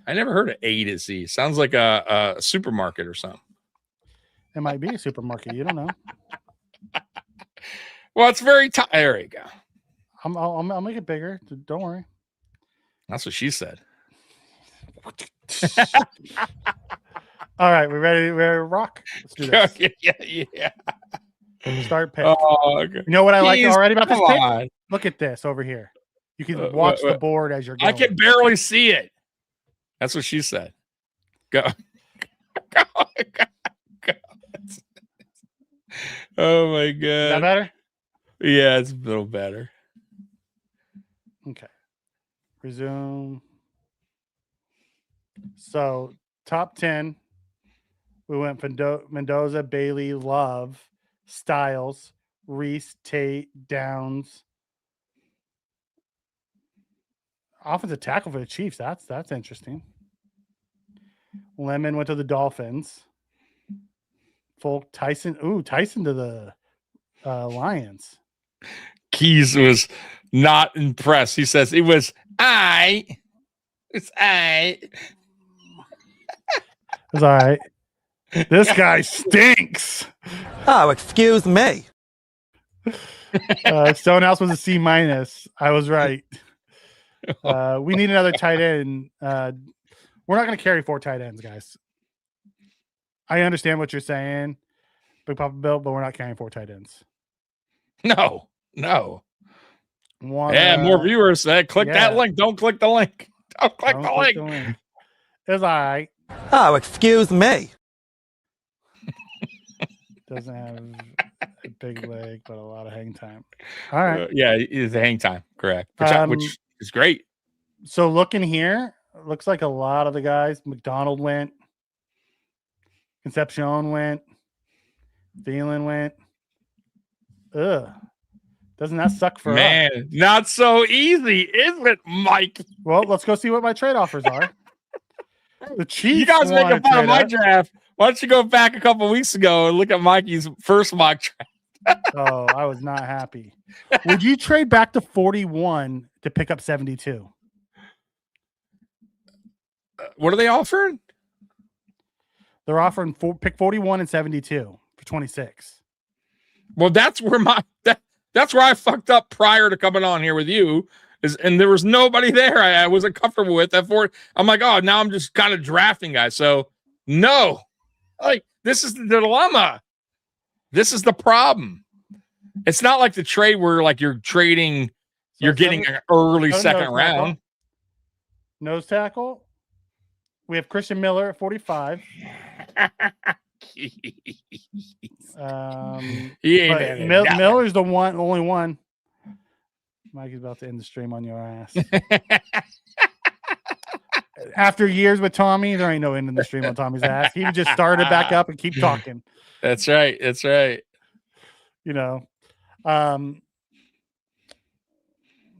I never heard of A to Z. Sounds like a supermarket or something. It might be a supermarket. You don't know. Well, it's very there you go. I'll make it bigger. Don't worry. That's what she said. All right, we ready? We're rock. Let's do this. Yeah. Start pick. Oh, okay. You know what I like already about this pick? On. Look at this over here. You can watch the board as you're going. I can barely see it. That's what she said. Go. Go. Oh my god. Is that better? Yeah, it's a little better. Okay. Resume. So top 10. We went Mendoza, Bailey, Love, Styles, Reese, Tate, Downs. Offensive tackle for the Chiefs. That's interesting. Lemon went to the Dolphins. Folk, Tyson. Ooh, Tyson to the Lions. Keys was not impressed. He says it was It's all right. This guy stinks. Oh, excuse me. Stonehouse was a C-. I was right. We need another tight end. We're not going to carry 4 tight ends, guys. I understand what you're saying, Big Papa Bill, but we're not carrying 4 tight ends. No. More viewers. Click that link. Don't click the link. Don't click the link. It's all right. Oh, excuse me. Doesn't have a big leg, but a lot of hang time. All right. Yeah, it's a hang time. Correct. Which is great. So looking here, looks like a lot of the guys. McDonald went. Concepcion went. Thielen went. Ugh. Doesn't that suck for us? Not so easy, is it, Mike? Well, let's go see what my trade offers are. The Chiefs. You guys making fun of my draft. Why don't you go back a couple weeks ago and look at Mikey's first mock draft? Oh, I was not happy. Would you trade back to 41 to pick up 72? What are they offering? They're offering pick 41 and 72 for 26. Well, that's where that's where I fucked up prior to coming on here with you. And there was nobody there I wasn't comfortable with that for. I'm like, oh, now I'm just kind of drafting guys. So no, like this is the dilemma. This is the problem. It's not like the trade where like you're trading, you're getting an early second round. Nose tackle. We have Christian Miller at 45. Miller's the only one. Mikey's about to end the stream on your ass. After years with Tommy, there ain't no end in the stream on Tommy's ass. He would just start it back up and keep talking. That's right. You know.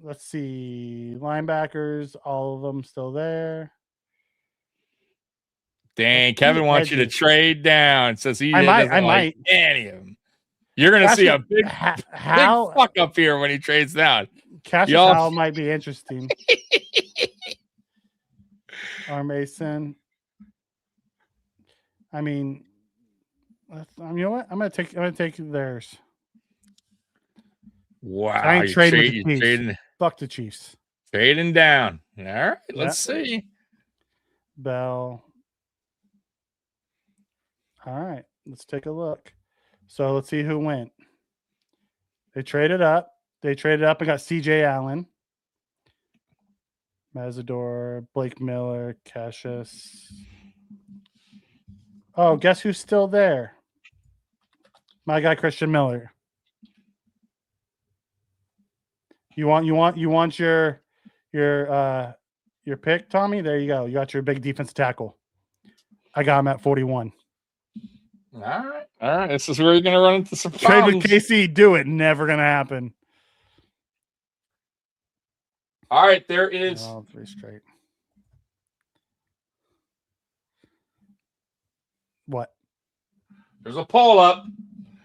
Let's see. Linebackers, all of them still there. Dang, Kevin wants you to trade down. Says he I might. Like any of them. You're going to see a big fuck up here when he trades down. Cassius Howell might be interesting. Or Mason. I mean, you know what? I'm gonna take theirs. Wow, I ain't trading with the Chiefs. Fuck the Chiefs. Trading down. All right, let's see. Bell. All right, let's take a look. So let's see who went. They traded up. And got CJ Allen, Mazador, Blake Miller, Cassius. Oh, guess who's still there? My guy, Christian Miller. You want your pick, Tommy? There you go. You got your big defensive tackle. I got him at 41. All right. This is where you're gonna run into some Trade problems. with KC. Do it. Never gonna happen. All right, there is. Oh, 3 straight. What? There's a poll up.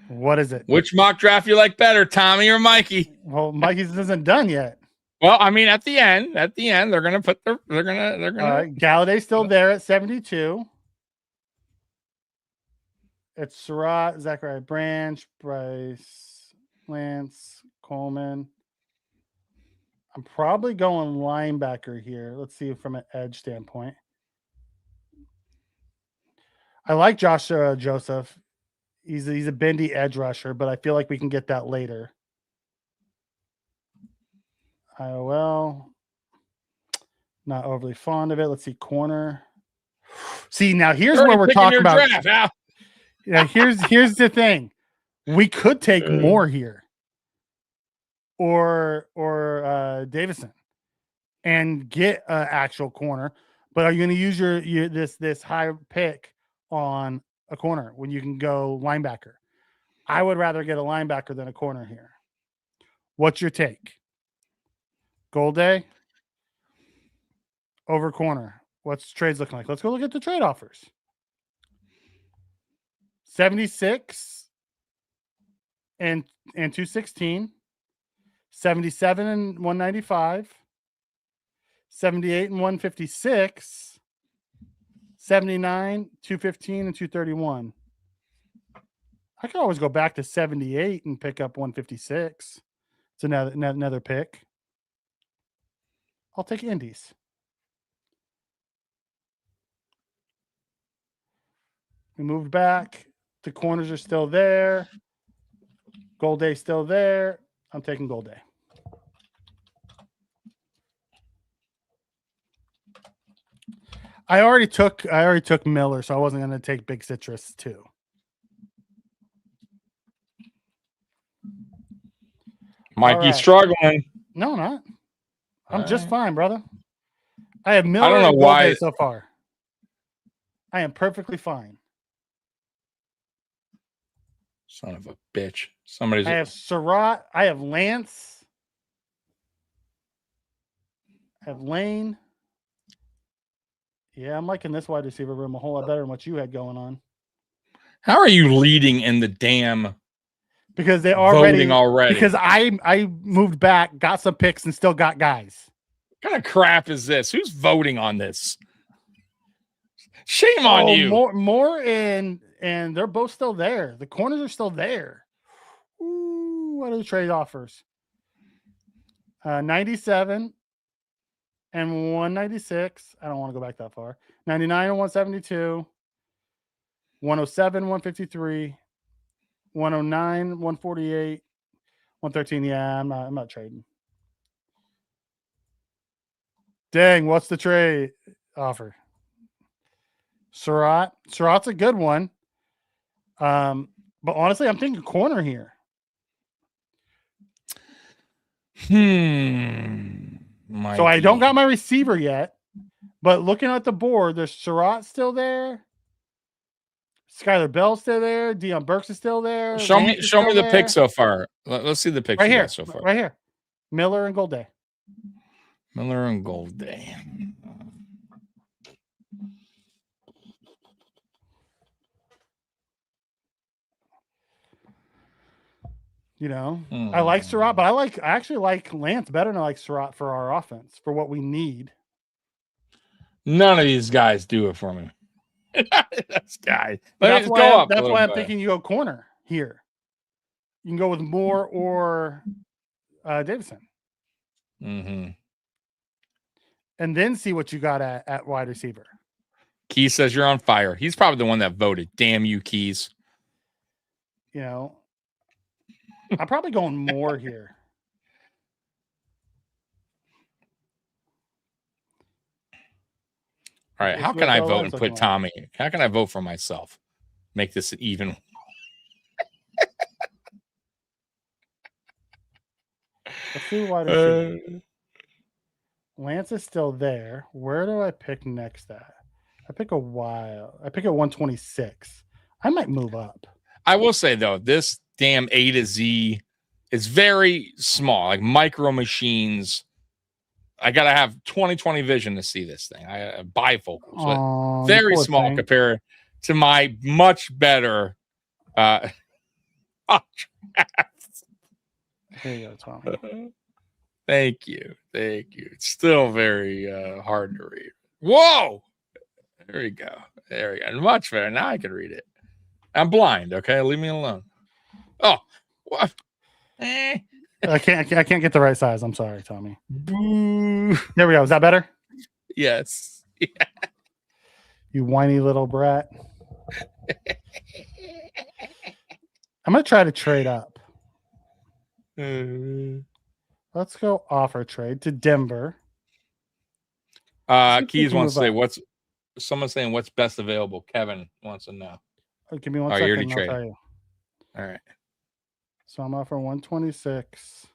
What is it? Which mock draft you like better, Tommy or Mikey? Well, Mikey's isn't done yet. Well, I mean, at the end, they're gonna put they're gonna. All right, Galladay's still there at 72. It's Surratt, Zachariah Branch, Bryce, Lance, Coleman. I'm probably going linebacker here. Let's see from an edge standpoint. I like Josh Joseph. He's a bendy edge rusher, but I feel like we can get that later. IOL. Not overly fond of it. Let's see, corner. See, now here's where we're talking about. Draft, Yeah, here's the thing. We could take more here. Or Davison and get an actual corner. But are you going to use your this high pick on a corner when you can go linebacker? I would rather get a linebacker than a corner here. What's your take? Golday over corner. What's trades looking like? Let's go look at the trade offers. 76 and 216. 77 and 195. 78 and 156. 79, 215, and 231. I could always go back to 78 and pick up 156. It's another pick. I'll take Indies. We moved back. The corners are still there. Golday still there. I'm taking Golday. I already took Miller, so I wasn't going to take Big Citrus too. Mikey's struggling. No, not. I'm just fine, brother. I have Miller. I don't know why so far. I am perfectly fine. Son of a bitch. I have Surratt. I have Lance. I have Lane. Yeah, I'm liking this wide receiver room a whole lot better than what you had going on. How are you leading in the damn? Because they are voting already. Because I moved back, got some picks, and still got guys. What kind of crap is this? Who's voting on this? Shame on you. More and they're both still there. The corners are still there. Ooh, what are the trade offers? 97 and 196. I don't want to go back that far. 99 and 172. 107, 153. 109, 148. 113. Yeah, I'm not trading. Dang, what's the trade offer? Surratt. Surratt's a good one. But honestly, I'm thinking corner here. Mikey. So I don't got my receiver yet, but looking at the board, there's Surratt still there. Skylar Bell's still there. Deion Burks is still there. Show me the pick so far. Let's see the pick right here so far. Right here. Miller and Golday. Miller and Golday. You know, I like Surratt, but I actually like Lance better than I like Surratt for our offense, for what we need. None of these guys do it for me. This guy. That's why I'm thinking you go corner here. You can go with Moore or Davison. Mm-hmm. And then see what you got at wide receiver. Keys says you're on fire. He's probably the one that voted. Damn you, Keys. You know, I'm probably going more here. All right. How can I vote and put Tommy? How can I vote for myself? Make this an even. Let's see wide receiver. Lance is still there. Where do I pick next at? I pick at 126. I might move up. I will say though, this damn A to Z is very small, like micro machines. I gotta have 20/20 vision to see this thing. I bifocals, but very small compared to my much better. Here you go, Tommy. Thank you. It's still very hard to read. Whoa! There we go. Much better. Now I can read it. I'm blind. Okay, leave me alone. Oh, what? I can't get the right size. I'm sorry, Tommy. Boo. There we go. Is that better? Yes. Yeah. You whiny little brat. I'm gonna try to trade up. Let's go offer trade to Denver. Keys wants to say someone's saying what's best available. Kevin wants to know. Oh, give me one second. I'll tell you. All right. So I'm offering 126.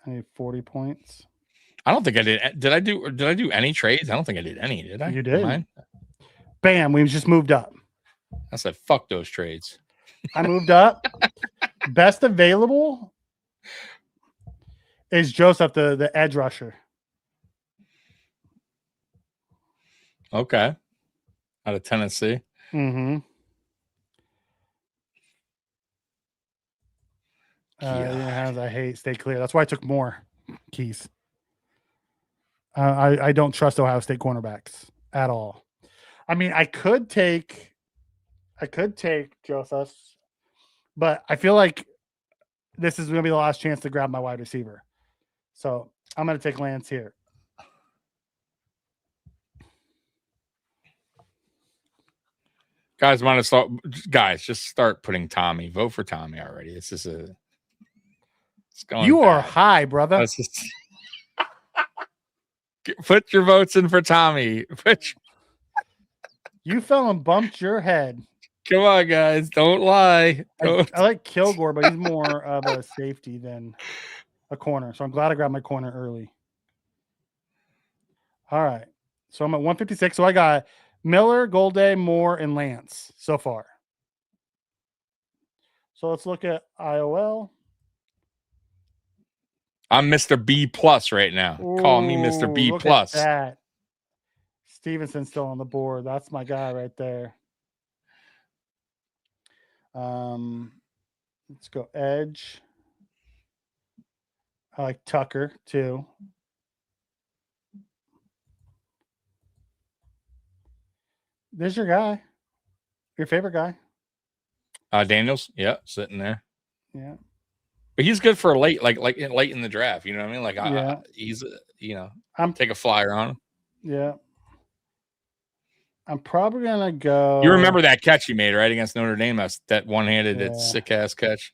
I need 40 points. I don't think I did. Did I do any trades? I don't think I did any. Did I? You did. Mine? Bam! We just moved up. I said, "Fuck those trades." I moved up. Best available is Joseph, the edge rusher. Okay. Out of Tennessee. Mm-hmm. I hate stay clear. That's why I took more keys. I don't trust Ohio State cornerbacks at all. I mean, I could take Joseph, but I feel like this is going to be the last chance to grab my wide receiver. So I'm going to take Lance here. Guys, just start putting Tommy. Vote for Tommy already. It's going. You are high, brother. Put your votes in for Tommy. You fell and bumped your head. Come on, guys. Don't lie. I like Kilgore, but he's more of a safety than a corner. So I'm glad I grabbed my corner early. All right. So I'm at 156. So I got Miller, Golday, Moore, and Lance so far. So let's look at IOL. I'm Mr. B plus right now. Call me Mr. B plus. That. Stevenson's still on the board. That's my guy right there. Let's go edge. I like Tucker too. There's your guy. Your favorite guy. Daniels. Yeah, sitting there. Yeah. But he's good for late in the draft. You know what I mean? Like, he's, I'm take a flyer on him. Yeah. I'm probably going to go. You remember that catch he made, right? Against Notre Dame? That one-handed, that sick-ass catch.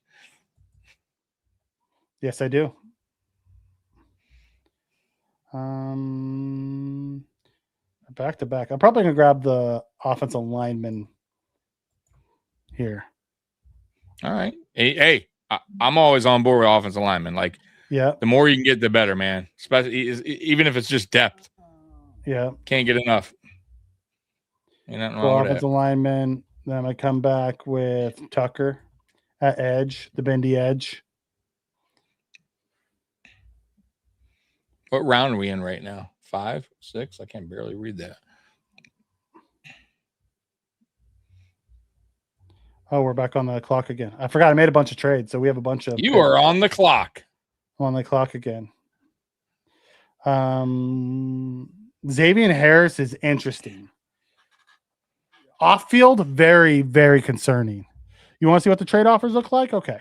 Yes, I do. Back to back. I'm probably going to grab the offensive lineman here. All right. Hey, I'm always on board with offensive linemen. Like, yeah, the more you can get, the better, man. Especially even if it's just depth. Yeah, can't get enough. Ain't nothing wrong with offensive lineman. Then I come back with Tucker at edge, the bendy edge. What round are we in right now? 5, 6? I can barely read that. Oh, we're back on the clock again. I forgot I made a bunch of trades, so we have a bunch of. You are on the clock. On the clock again. Xavier Harris is interesting. Off field, very, very concerning. You want to see what the trade offers look like? Okay.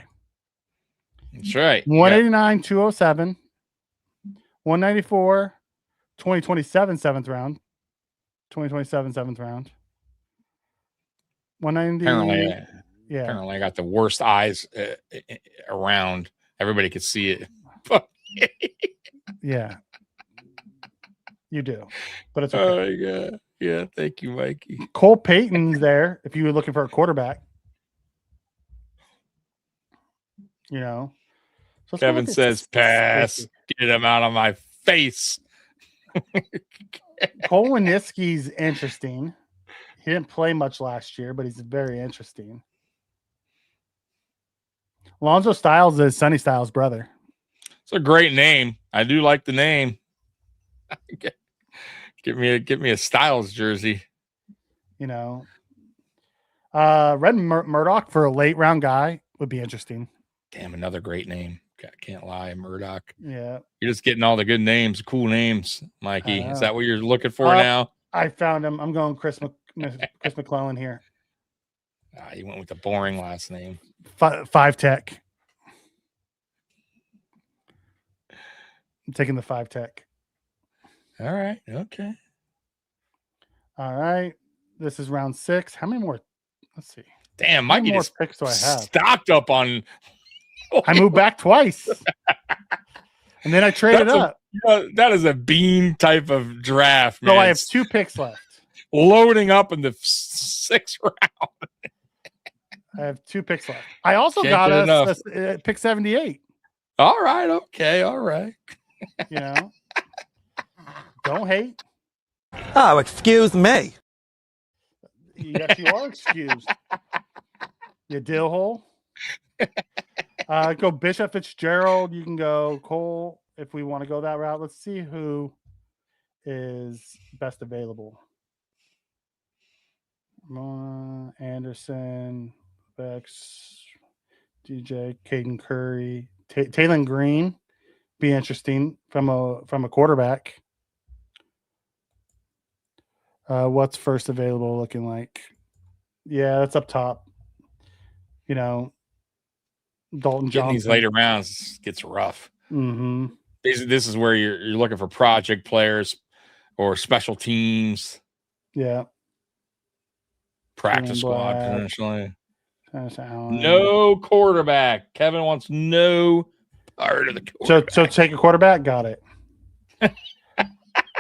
That's right. 189, 207, 194, 2027 7th round, 2027 7th round. 190. Apparently, I got the worst eyes around. Everybody could see it. Yeah, you do, but it's okay. Oh my God. Yeah, thank you, Mikey. Cole Payton's there if you were looking for a quarterback. You know, So Kevin says, pass. Get him out of my face. Cole Winniski's interesting. He didn't play much last year, but he's very interesting. Alonzo Styles is Sonny Styles' brother. It's a great name. I do like the name. Get me a Styles jersey. You know, Red Murdoch for a late round guy would be interesting. Damn, another great name. Can't lie, Murdoch. Yeah, you're just getting all the good names, cool names, Mikey. Is that what you're looking for now? I found him. I'm going Chris McClellan here. You went with the boring last name. 5 tech. I'm taking the 5 tech. All right. Okay. All right. This is round 6. How many more? Let's see. Damn, Mikey more just picks do I have? Stocked up on. I moved back twice. And then I traded up. That is a bean type of draft, man. So I have 2 picks left. Loading up in the 6th round. I have 2 picks left. I also got us pick 78. All right. Okay. All right. You know, don't hate. Oh, excuse me. Yes, you are excused. You dill hole. Go Bishop Fitzgerald. You can go Cole if we want to go that route. Let's see who is best available. Anderson, Bex, DJ, Caden Curry, Taylon Green. Be interesting from a quarterback. What's first available looking like? Yeah, that's up top. You know, Dalton Johnson. These later rounds gets rough. Mm-hmm. This is where you're looking for project players or special teams. Yeah. Practice squad potentially. Allen. No quarterback. Kevin wants no part of the quarterback. So take a quarterback. Got it.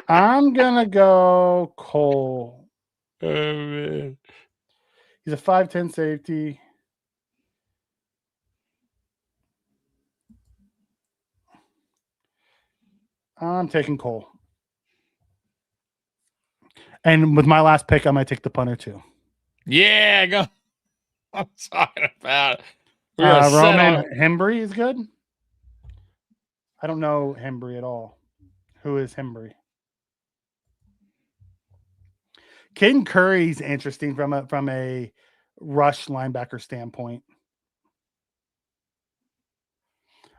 I'm gonna go Cole. Oh man. He's a 5'10" safety. I'm taking Cole. And with my last pick, I might take the punter too. Yeah, go. I'm talking about it. Roman Hembry is good. I don't know Hembry at all. Who is Hembry? Caden Curry's interesting from a rush linebacker standpoint.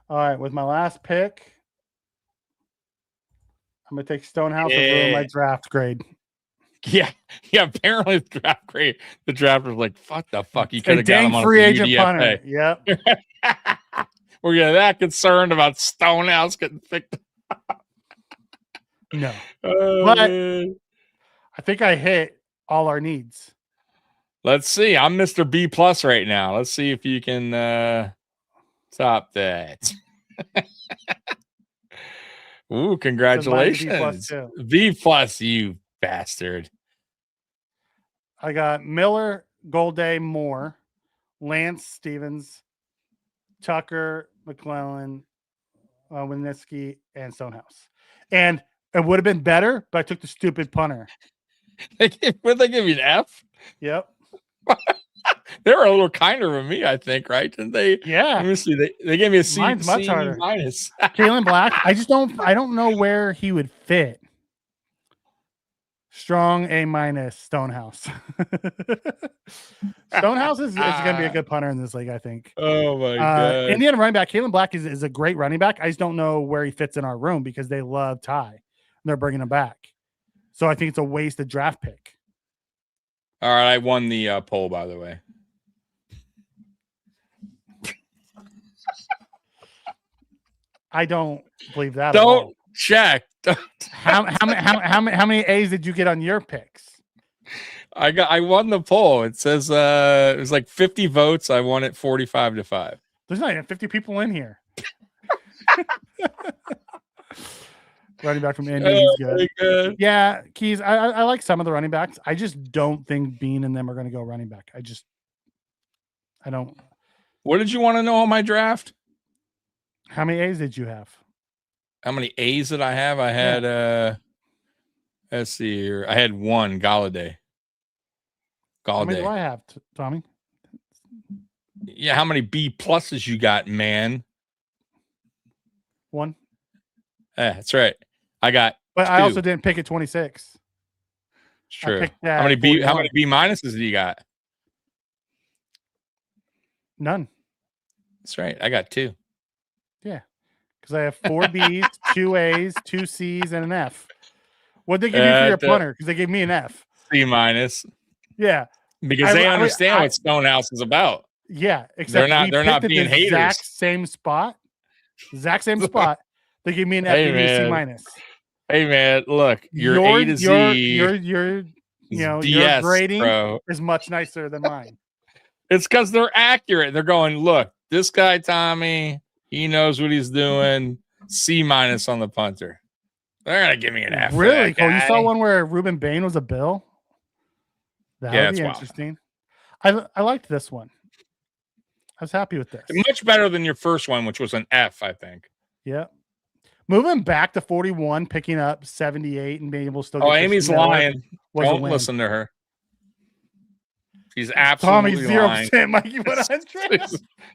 All right, with my last pick, I'm gonna take Stonehouse and ruin my draft grade. Yeah. Apparently, the draft was like, "Fuck the fuck." You could have got him on free agent UDFA. punter. Yep. Were you that concerned about Stonehouse getting picked up? No. But I think I hit all our needs. Let's see. I'm Mr. B+ right now. Let's see if you can top that. Ooh, congratulations. B+, you bastard. I got Miller, Golday, Moore, Lance Stevens, Tucker, McClellan, Winniski, and Stonehouse. And it would have been better, but I took the stupid punter. Would they give you an F? Yep. They were a little kinder than me, I think, right? Didn't they? Yeah. Let me see. They gave me a C. Mine's much harder. Minus. Kalen Black. I don't know where he would fit. Strong A-, Stonehouse. Stonehouse is going to be a good punter in this league, I think. Oh my god! Indiana running back Kalen Black is a great running back. I just don't know where he fits in our room because they love Ty. And they're bringing him back, so I think it's a wasted draft pick. All right, I won the poll, by the way. I don't believe that. Don't check. How many A's did you get on your picks? I won the poll. It says it was like 50 votes. I won it 45-5. There's not even 50 people in here. Running back from Indy is good. Yeah, Keys. I like some of the running backs. I just don't think Bean and them are going to go running back. I don't. What did you want to know on my draft? How many A's did you have? How many A's did I have? I had let's see here. I had one Galladay. How many do I have, Tommy? Yeah, how many B pluses you got, man? One. Yeah, that's right. I got But 2. I also didn't pick at 26. It's true. picked How many B 41. minuses do you got? None. That's right. I got 2. Yeah. Because I have 4 B's, 2 A's, 2 C's, and an F. What'd they give you for your punter? Because they gave me an F. C minus. Yeah. Because they understand what Stonehouse is about. Yeah. Except they're not being haters. Exact same spot. They gave me an F. Hey, and C minus. Hey man, look, your A to Z. Your grading is much nicer than mine. It's because they're accurate. They're going, look, this guy Tommy, he knows what he's doing. C minus on the punter. They're gonna give me an F. Really cool. You saw one where Ruben Bain was a Bill. That would be interesting. I liked this one. I was happy with this. Much better than your first one, which was an F, I think. Yeah. Moving back to 41, picking up 78, and being able to still. Oh, Amy's lying. Don't listen to her. She's absolutely Tommy's 0%, lying. Mikey 100.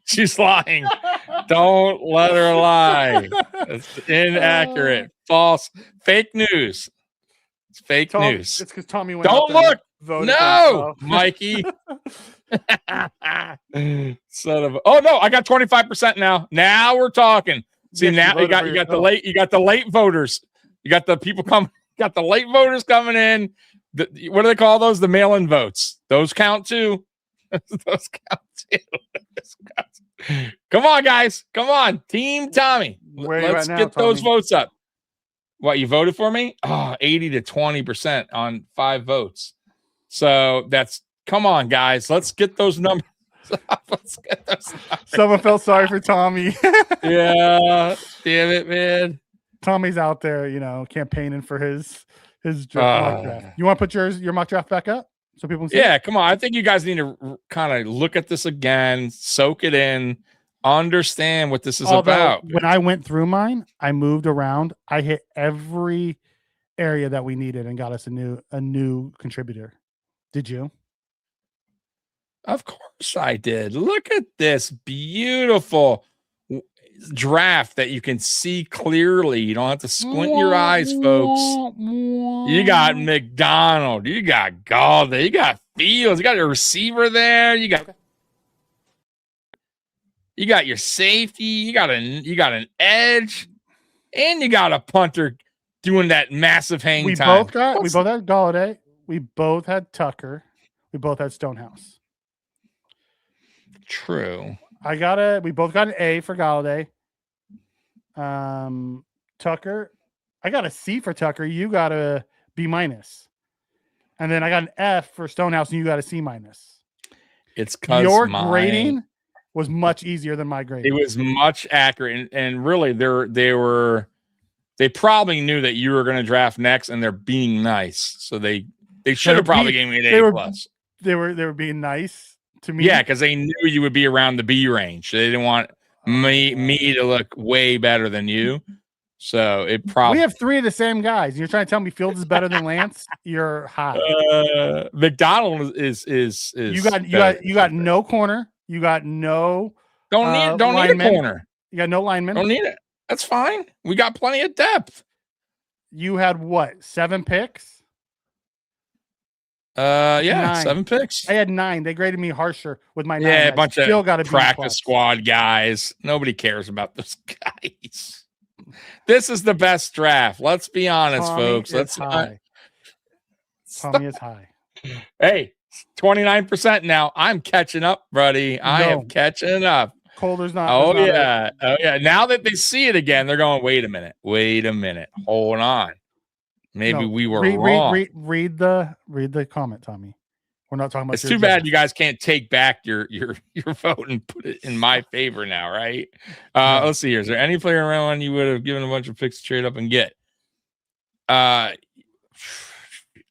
She's lying. Don't let her lie. It's inaccurate, false, fake news. It's fake news. It's because Tommy went. Don't look. No, Mikey. Son of. Oh no, I got 25% now. Now we're talking. See, now you got the late voters. You got the people come. Got the late voters coming in. What do they call those? The mail-in votes. Those count too. Those count too. Come on, guys. Come on, Team Tommy. Let's get those votes up. What, you voted for me? Oh, 80 to 20% on 5 votes. So come on, guys. Let's get those numbers. Someone felt sorry for Tommy. Yeah, damn it, man. Tommy's out there, campaigning for his mock draft. You want to put your mock draft back up so people can see? Yeah, come on. I think you guys need to kind of look at this again, soak it in, understand what this is about. When I went through mine, I moved around. I hit every area that we needed and got us a new contributor. Did you? Of course I did. Look at this beautiful draft that you can see clearly. You don't have to squint your eyes, folks. You got McDonald. You got Galladay. You got Fields. You got a receiver there. You got your safety. You got an edge, and you got a punter doing that massive hang time. We both had Galladay. We both had Tucker. We both had Stonehouse. True. We both got an A for Galladay. Tucker, I got a C for Tucker. You got a B minus. And then I got an F for Stonehouse and you got a C minus. It's because your grading was much easier than my grading. It was much accurate. And really they probably knew that you were going to draft next and they're being nice. So they should have probably gave me an A plus. They were being nice to me. Yeah, because they knew you would be around the B range. They didn't want me to look way better than you. So it probably. We have 3 of the same guys. You're trying to tell me Fields is better than Lance? You're high. McDonald is. You got no corner. You got no. Don't need a corner. You got no lineman. Don't need it. That's fine. We got plenty of depth. You had what? 7 picks. 9. 7 picks. I had 9. They graded me harsher with my 9. Yeah, a bunch of practice squad guys. Nobody cares about those guys. This is the best draft. Let's be honest, folks. Tommy is high. Hey, 29% now. I'm catching up, buddy. I am catching up. Calder's not. Oh yeah. Now that they see it again, they're going, wait a minute. Hold on. Maybe we were wrong. Read the comment, Tommy. We're not talking about. It's too bad you guys can't take back your vote and put it in my favor now, right? Let's see here. Is there any player around you would have given a bunch of picks to trade up and get? I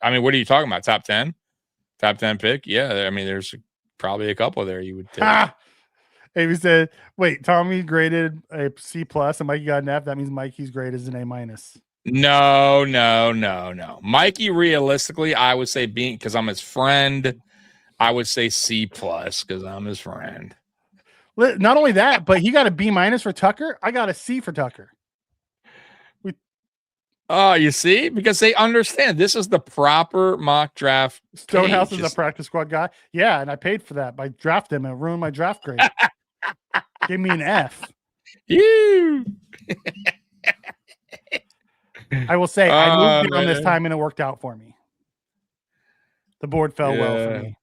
mean, what are you talking about? Top 10? Top 10 pick? Yeah, I mean, there's probably a couple there you would take. Amy said, "Wait, Tommy graded a C plus and Mikey got an F. That means Mikey's grade is an A minus." No. Mikey, realistically, I would say because I'm his friend, I would say C plus because I'm his friend. Not only that, but he got a B minus for Tucker. I got a C for Tucker. Oh, you see, because they understand this is the proper mock draft. Stonehouse is a practice squad guy. Yeah, and I paid for that by drafting him and ruined my draft grade. Gave me an F. You. I will say I moved on this time and it worked out for me. The board fell well for me.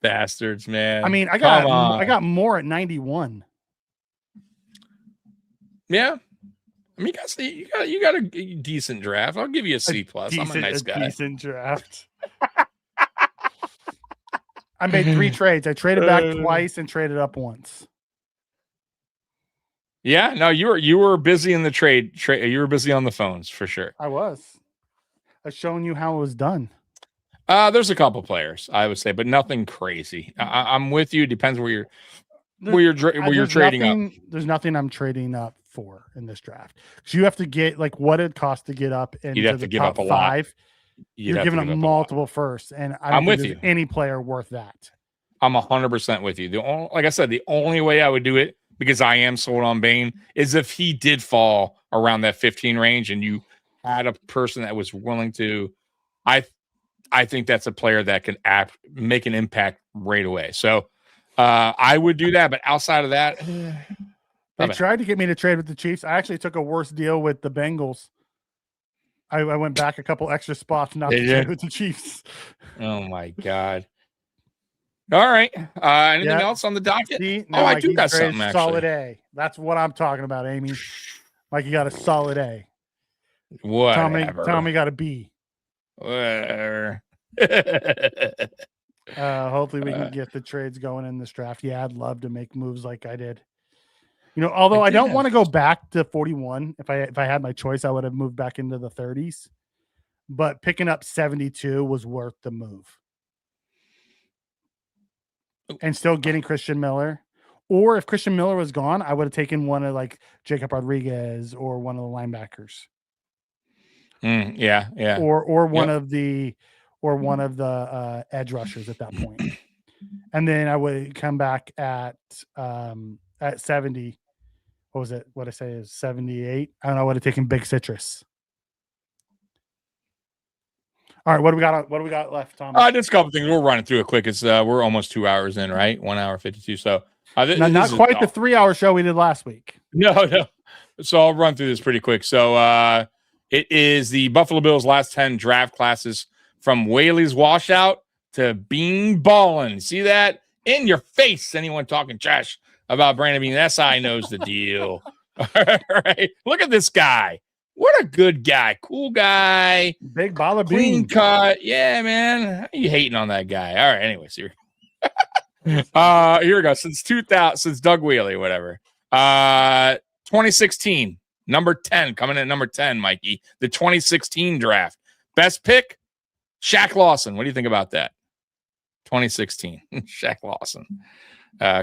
Bastards, man. I mean, I got more at 91. Yeah. I mean, you got a decent draft. I'll give you a C plus. I'm a nice guy. Decent draft. I made 3 trades. I traded back twice and traded up once. Yeah, no, you were busy in the trade. You were busy on the phones for sure. I was. I've shown you how it was done. There's a couple players I would say, but nothing crazy. I'm with you. Depends where you're trading up. There's nothing I'm trading up for in this draft. So you have to get like what it costs to get up into You'd have the to give top up a 5. lot. You're giving up multiple firsts, and I don't think there's any player worth that. I'm 100% with you. Like I said, the only way I would do it, because I am sold on Bane, is if he did fall around that 15 range and you had a person that was willing to. I think that's a player that can make an impact right away. So I would do that, but outside of that, they tried to get me to trade with the Chiefs. I actually took a worse deal with the Bengals. I went back a couple extra spots not to trade with the Chiefs. Oh my God. All right. Anything else on the docket? I do got something actually. Solid A. That's what I'm talking about, Amy. Mikey got a solid A. Whatever. Tommy got a B. Whatever. Hopefully we can get the trades going in this draft. Yeah, I'd love to make moves like I did. You know, although I don't want to go back to 41. If I had my choice, I would have moved back into the 30s. But picking up 72 was worth the move. And still getting Christian Miller. Or if Christian Miller was gone, I would have taken one of like Jacob Rodriguez or one of the linebackers. Yeah. Or one of the edge rushers at that point. And then I would come back at 70. What was it? What I say is 78. I don't know. I would have taken Big Citrus. All right, what do we got left, Tom? Just a couple things. We're running through it quick. It's we're almost 2 hours in, right? 1 hour 52. So not quite the 3-hour show we did last week. No. So I'll run through this pretty quick. So it is the Buffalo Bills' last 10 draft classes from Whaley's washout to Bean Ballin. See that? In your face. Anyone talking trash about Brandon Bean? SI knows the deal. All right. Look at this guy. What a good guy. Cool guy. Big baller clean bean. cut. Yeah, man. How are you hating on that guy? All right. Anyways, here we go. Since Doug Whaley, whatever. 2016, number 10, coming in at number 10, Mikey. The 2016 draft. Best pick, Shaq Lawson. What do you think about that? 2016, Shaq Lawson.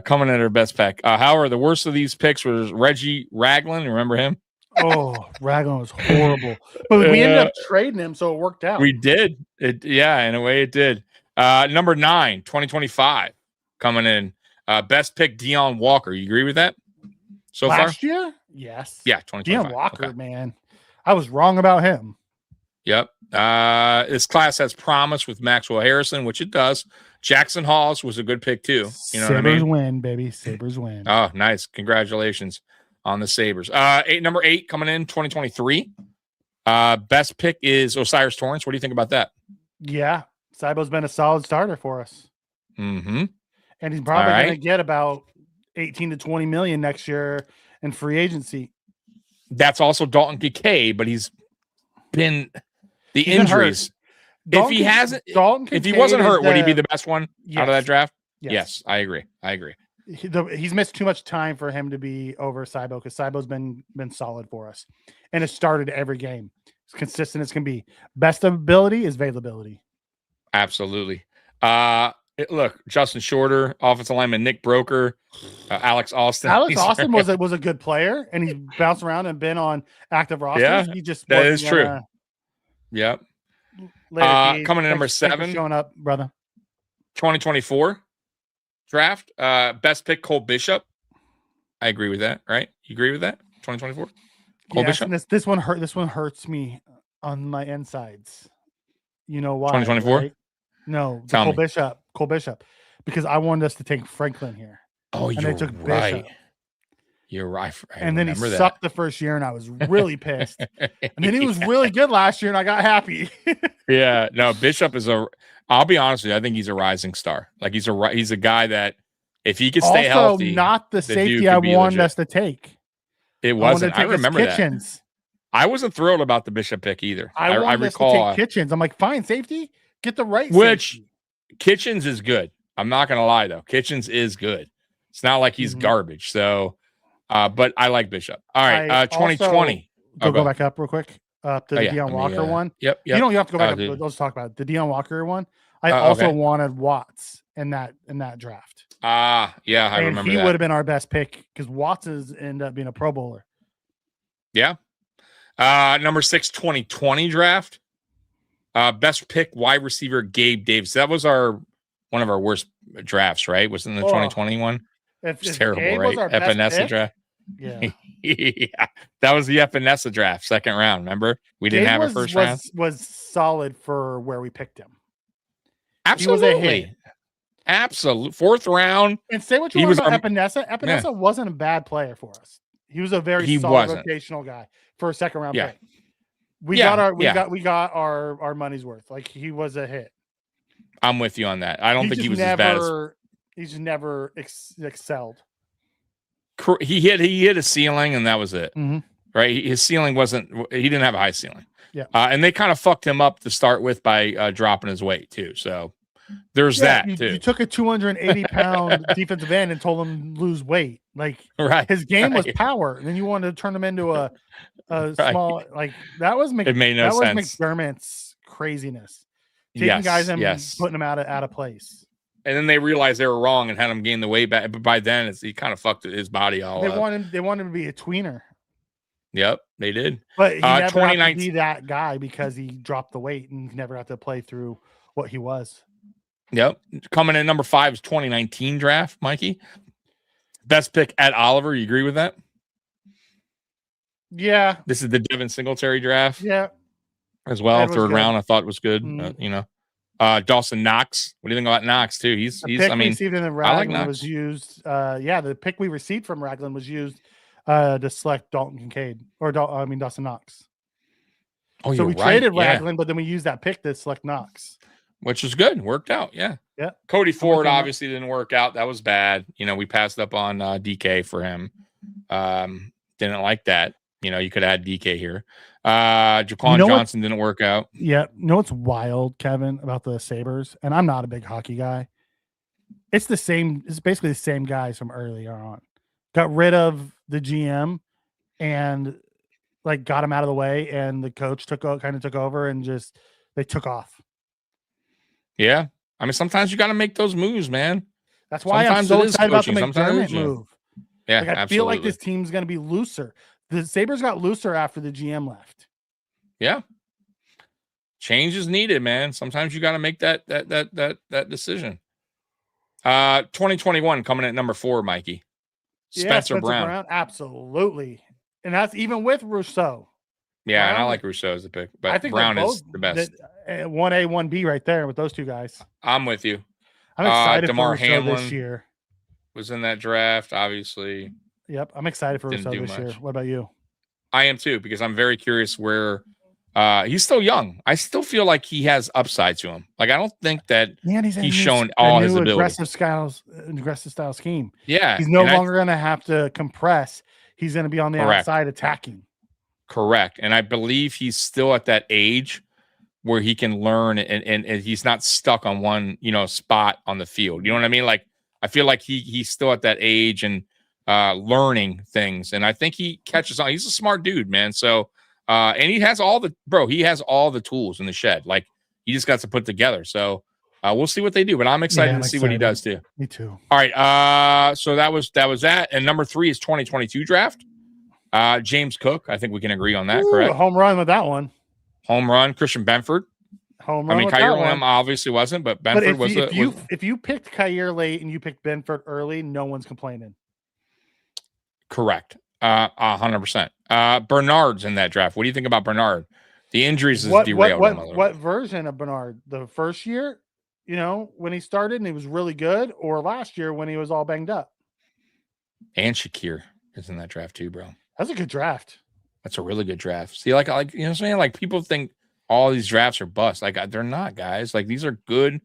Coming in at our best pick. However, the worst of these picks was Reggie Ragland. Remember him? Oh, Ragland was horrible. But we ended up trading him, so it worked out. We did. In a way it did. Number 9, 2025, coming in. Best pick, Deion Walker. You agree with that so far? Last year? Yes. Yeah, 2025. Deion Walker, man. I was wrong about him. Yep. This class has promise with Maxwell Harrison, which it does. Jackson Halls was a good pick too. You know Sabres what I mean? Win, baby. Sabres win. Oh, nice. Congratulations on the Sabres. Number 8 coming in 2023. Best pick is Osiris Torrance. What do you think about that? Yeah. Cybo's been a solid starter for us. Mm-hmm. And he's probably going to get about 18 to 20 million next year in free agency. That's also Dalton Kincaid, but he's been injuries. If he wasn't hurt, would he be the best one out of that draft? Yes, I agree. He's missed too much time for him to be over Cybo because Cybo's been solid for us and has started every game. As consistent as can be. Best ability is availability. Absolutely. Look, Justin Shorter, offensive lineman Nick Broker, Alex Austin. Alex Austin was a good player, and he's bounced around and been on active rosters. Yeah, he just that is true. Yep. Coming in number 7, showing up, brother. 2024 draft. Best pick Cole Bishop. I agree with that. Right? You agree with that? 2024. Cole Bishop. This one hurt. This one hurts me on my insides. You know why? 2024. Right? No, Cole Bishop, because I wanted us to take Franklin here. Oh, and you're they took right. Bishop. You're right. And then he sucked the first year, and I was really pissed. And then he was really good last year, and I got happy. Yeah, no, Bishop is I'll be honest with you, I think he's a rising star. Like he's a guy that if he could stay healthy, not the safety I wanted us to take. It wasn't. I remember Kitchens. that. I wasn't thrilled about the Bishop pick either. I recall us to take Kitchens. I'm like, fine, safety. Get the right. Which safety. Kitchens is good. I'm not gonna lie though. Kitchens is good. It's not like he's garbage. So, but I like Bishop. All right, 2020. Go back up real quick. Up to the Deion Walker one. Yep. You have to go back up. Let's talk about it. The Deion Walker one. I also wanted Watts in that draft. Yeah, I remember he that. would have been our best pick because Watts ended up being a Pro Bowler. Yeah. Number 6, 2020 draft. Best pick wide receiver Gabe Davis. That was one of our worst drafts, right? Was in the 2020 one. It's terrible, Gabe right? Epinesa draft. Yeah. Yeah. That was the Epinesa draft, second round. Remember? We didn't have a first round. Was solid for where we picked him. Absolutely. Absolute 4th round. And say what you want about Epinesa. Epinesa wasn't a bad player for us. He was a very solid rotational guy for a second round pick. We got our money's worth. Like he was a hit. I'm with you on that. I don't think he was as bad as he's never excelled. He hit a ceiling and that was it. Mm-hmm. Right? His ceiling he didn't have a high ceiling. Yeah. And they kind of fucked him up to start with by dropping his weight too. So there's that too. You took a 280-pound defensive end and told him to lose weight. Like his game was power, and then you wanted to turn him into a small like that was it made no sense. Was McDermott's craziness. Taking guys and putting them out of place. And then they realized they were wrong and had him gain the weight back. But by then he kind of fucked his body all up. They wanted him to be a tweener. Yep, they did. But he never got to be that guy because he dropped the weight and never got to play through what he was. Yep. Coming in number 5 is 2019 draft, Mikey. Best pick at Oliver. You agree with that? Yeah. This is the Devin Singletary draft. Yeah. As well. Third round, I thought was good. Dawson Knox. What do you think about Knox too? He's received in the Raglan was used. The pick we received from Raglan was used to select Dalton Kincaid Dawson Knox. Oh, so we traded Raglan, but then we used that pick to select Knox. Which was good. Worked out. Yeah. Yeah. Cody Ford obviously didn't work out. That was bad. We passed up on DK for him. Didn't like that. You could add DK here. Jaquan Johnson didn't work out. Yeah. What's wild, Kevin, about the Sabres? And I'm not a big hockey guy. It's basically the same guys from earlier on. Got rid of the GM and got him out of the way, and the coach took over and they took off. Yeah. I mean, sometimes you got to make those moves, man. That's why I'm so excited about the McDermott move. Yeah, I feel like this team's going to be looser. The Sabres got looser after the GM left. Yeah. Change is needed, man. Sometimes you got to make that decision. 2021 coming at number 4, Mikey. Spencer Brown. Absolutely. And that's even with Rousseau. Yeah, and I like Rousseau as a pick, but I think Brown is the best. 1A, 1B right there with those two guys. I'm with you. I'm excited DeMar for Rousseau Hamlin this year. Was in that draft, obviously. Yep, I'm excited for Rousseau this year. What about you? I am too, because I'm very curious where he's still young. I still feel like he has upside to him. I don't think that he's shown all his ability. Aggressive style scheme. Yeah. He's no longer going to have to compress. He's going to be on the outside attacking. Correct. And I believe he's still at that age where he can learn and he's not stuck on one, spot on the field. You know what I mean? I feel like he's still at that age and learning things. And I think he catches on. He's a smart dude, man. So, and he has all the tools in the shed. He just got to put together. So We'll see what they do, but I'm excited to see what he does too. Me too. All right. So that was that. And number 3 is 2022 draft. James Cook. I think we can agree on that, correct? Home run with that one. Home run. Christian Benford. Home run. I mean, Kyer Lamb obviously wasn't, but Benford was. If you picked Kyer late and you picked Benford early, no one's complaining. Correct. 100%. Bernard's in that draft. What do you think about Bernard? The injuries has derailed him a little what bit. version of Bernard? The first year, when he started and he was really good, or last year when he was all banged up? And Shakir is in that draft too, bro. That's a good draft. That's a really good draft. See, like you know what I'm saying? Like people think all these drafts are bust. Like they're not, guys. Like these are good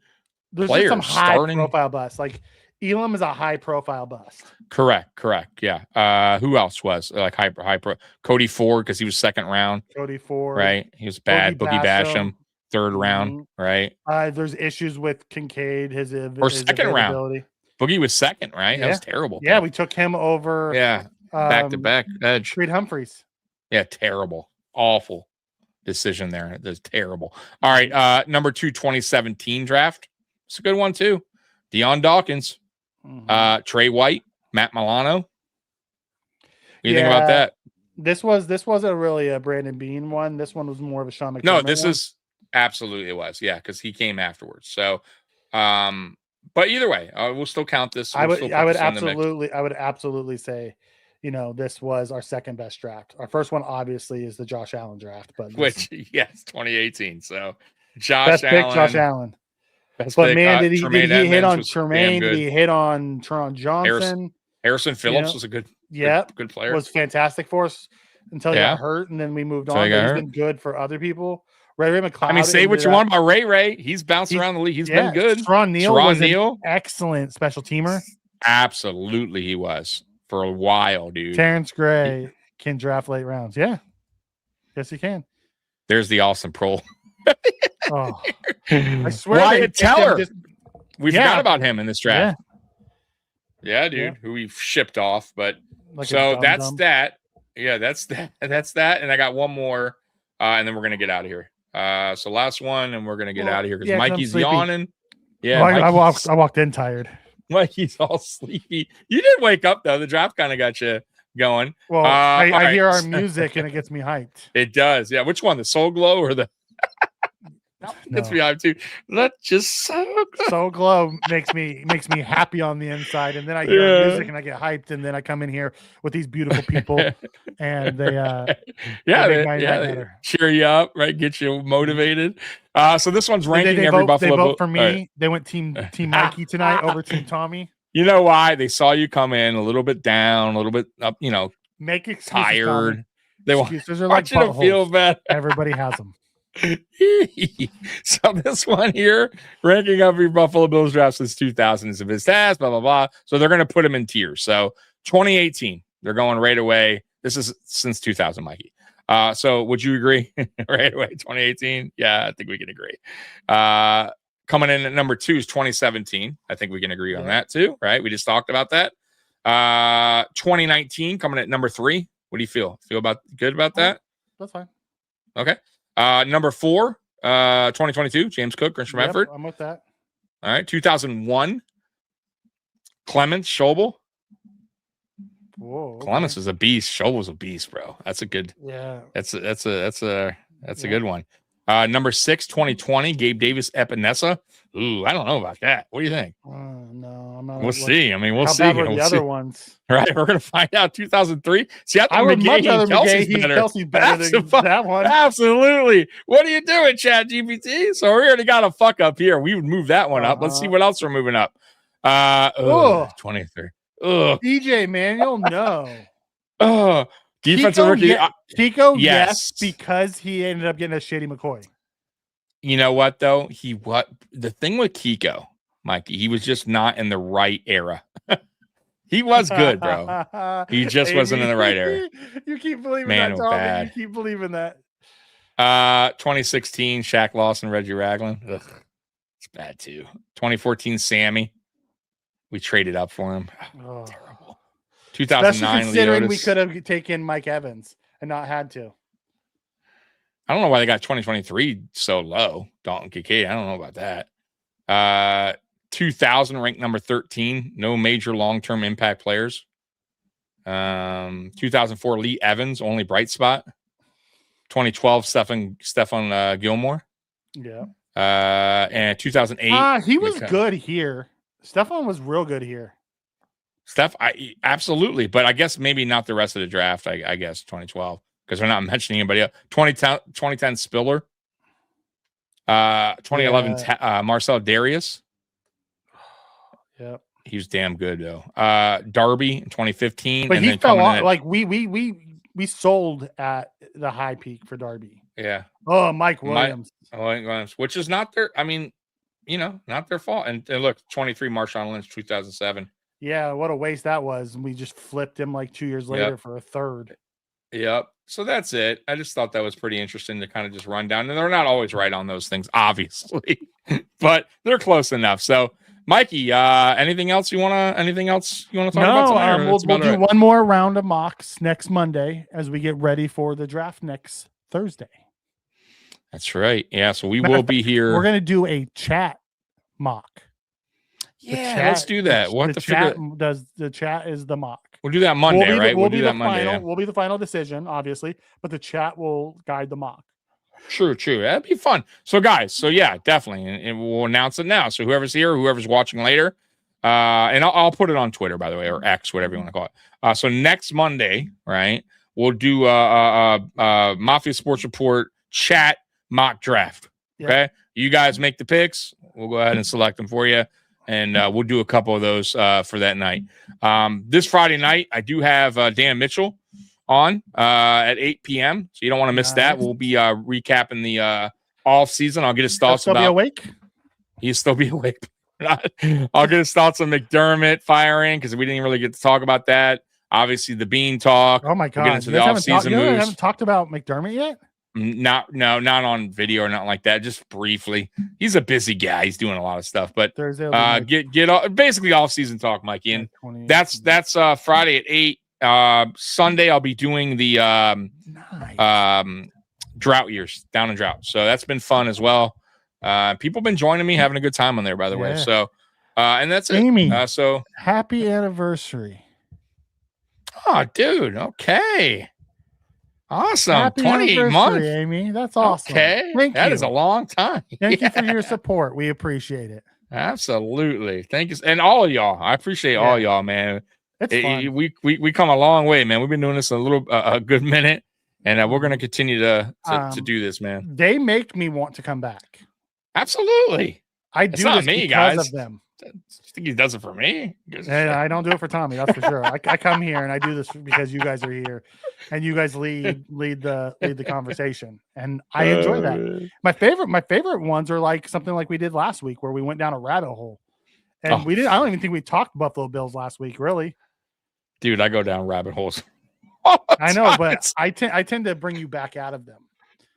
players. Some high profile bust. Like Elam is a high profile bust. Correct. Yeah. Who else was like high pro? Cody Ford, because he was second round. Cody Ford, right? He was bad. Boogie Basham, third round, right? There's issues with Kincaid. His second round. Boogie was second, right? Yeah. That was terrible. Yeah, we took him over. Yeah, back to back edge. Reed Humphreys. Yeah, terrible, awful decision there. That's terrible. All right, number 2, 2017 draft. It's a good one too. Deion Dawkins, Trey White, Matt Milano. What do you think about that? This wasn't really a Brandon Bean one. This one was more of a Sean McDermott. No, this is absolutely it was. Yeah, because he came afterwards. So, but either way, we'll still count this. I would absolutely say, this was our second best draft. Our first one obviously is the Josh Allen draft, but yes, 2018. So Josh Allen. But man, did he hit on Tremaine? Did he hit on Tron Johnson? Harrison Phillips was a good player. Was fantastic for us until he got hurt, and then we moved on. He's been good for other people. Ray McLeod. I mean, say what you want about Ray. He's bounced around the league. He's been good. Teron Neal was an excellent special teamer. Absolutely, he was for a while, dude. Terrence Gray can draft late rounds. Yeah, yes, he can. There's the Austin Prohl. I swear, Wyatt Teller. We forgot about him in this draft. Yeah, dude, who we shipped off. But so that's that. Yeah, that's that. That's that. And I got one more, and then we're gonna get out of here. So last one, and we're gonna get out of here because Mikey's yawning. Yeah, I walked in tired. Mikey's all sleepy. You did wake up though. The draft kind of got you going. Well, I hear our music and it gets me hyped. It does. Yeah. Which one? The Soul Glow or the? Gets me hyped too. That's just so good. Soul Glow makes me happy on the inside, and then I hear our music and I get hyped, and then I come in here with these beautiful people, and they they cheer you up, right? Get you motivated. So this one's ranking every Buffalo. They vote for me. Right. They went team Mikey tonight over team Tommy. You know why? They saw you come in a little bit down, a little bit up. Make excuses, tired. Tommy. They want you to feel bad. Everybody has them. So this one here, ranking every Buffalo Bills draft since 2000 is of his task, blah, blah, blah. So they're going to put him in tiers. So 2018, they're going right away. This is since 2000, Mikey. So would you agree right away? 2018? Yeah, I think we can agree. Coming in at number 2 is 2017. I think we can agree on that too, right? We just talked about that. 2019 coming at number 3. What do you feel? Good about that? That's fine. Okay. Number 4, 2022, James Cook, Christian Benford. I'm with that. All right. 2001, Clemens, Schobel. Whoa. Okay. Clemens is a beast. Schobel's a beast, bro. That's a good. Yeah. That's a good one. Number 6, 2020, Gabe Davis, Epinesa. Ooh, I don't know about that. What do you think? No, I'm not. We'll see. I mean, we'll see. How bad were the other ones? Right, we're gonna find out. 2003. See, I would much rather Kelsey's better than that one. Absolutely. What are you doing, Chat GPT? So we already got a fuck up here. We would move that one up. Let's see what else we're moving up. 23. DJ, man, you'll know. Defensive rookie. Chico, yes, because he ended up getting a Shady McCoy. You know what though? The thing with Kiko, Mikey, he was just not in the right era. He was good, bro. He just wasn't in the right era. You keep believing that, Tommy. You keep believing that. 2016, Shaq Lawson, Reggie Ragland. Ugh, it's bad too. 2014, Sammy. We traded up for him. Oh, terrible. 2009, especially considering Leotis. We could have taken Mike Evans and not had to. I don't know why they got 2023 so low. Dalton Kincaid. I don't know about that. 2000 ranked number 13. No major long-term impact players. 2004 Lee Evans, only bright spot. 2012 Stefan Gilmore. Yeah. And 2008. He was good here. Stefan was real good here. Absolutely, but I guess maybe not the rest of the draft. I guess 2012 because we're not mentioning anybody else. 2010 Spiller. 2011 Marcel Darius. Yep. He was damn good though. Darby in 2015. But and he then fell off. Like we sold at the high peak for Darby. Yeah. Oh, Mike Williams. Which is not their. I mean, not their fault. And look, 23 Marshawn Lynch, 2007. Yeah, what a waste that was. And we just flipped him like 2 years later for a third. Yep. So that's it. I just thought that was pretty interesting to kind of just run down. And they're not always right on those things, obviously, but they're close enough. So, Mikey, anything else you want to talk about tonight? We'll do one more round of mocks next Monday as we get ready for the draft next Thursday. That's right. Yeah. So we will be here. We're going to do a chat mock. Yeah, let's do that. The chat is the mock. We'll do that Monday, right? We'll do that Monday. We'll be the final decision, obviously, but the chat will guide the mock. True. That'd be fun. So, guys, yeah, definitely, and we'll announce it now. So, whoever's here, whoever's watching later, and I'll put it on Twitter, by the way, or X, whatever you want to call it. So next Monday, right, we'll do Mafia Sports Report chat mock draft. Okay, you guys make the picks. We'll go ahead and select them for you. And we'll do a couple of those for that night. This Friday night, I do have Dan Mitchell on at 8 p.m. So you don't want to miss that. We'll be recapping the off season. I'll get his thoughts about. Be awake? He'll still be awake. I'll get his thoughts on McDermott firing because we didn't really get to talk about that. Obviously, the Bean talk. Oh my God! We'll get into the off season moves. You haven't talked about McDermott yet. Not on video or nothing like that. Just briefly. He's a busy guy. He's doing a lot of stuff. But get basically off season talk, Mikey. And that's Friday at 8. Sunday I'll be doing the drought years, down and drought. So that's been fun as well. People have been joining me, having a good time on there, by the way. So and that's Amy, it. So happy anniversary. Oh, dude. Okay. Awesome. Happy 28 months. Amy. That's awesome. Okay. That is a long time. Thank you for your support. We appreciate it. Absolutely. Thank you. And all of y'all. I appreciate all y'all, man. It's fun. We come a long way, man. We've been doing this a good minute, and we're going to continue to do this, man. They make me want to come back. Absolutely. I do this because of them. I think he does it for me. I don't do it for Tommy. That's for sure. I come here and I do this because you guys are here, and you guys lead the conversation, and I enjoy that. My favorite ones are like something like we did last week, where we went down a rabbit hole, and we didn't. I don't even think we talked Buffalo Bills last week, really. Dude, I go down rabbit holes. I know, but I tend to bring you back out of them.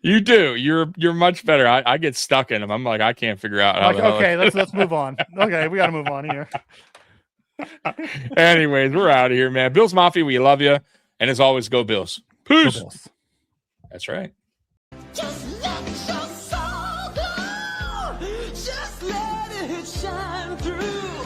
You do. You're much better. I get stuck in them. I'm like, I can't figure out. Let's move on. Okay, we got to move on here. Anyways, we're out of here, man. Bills Mafia, we love you, and as always, go Bills. Peace. Go Bills. That's right. Just let your soul go. Just let it shine through.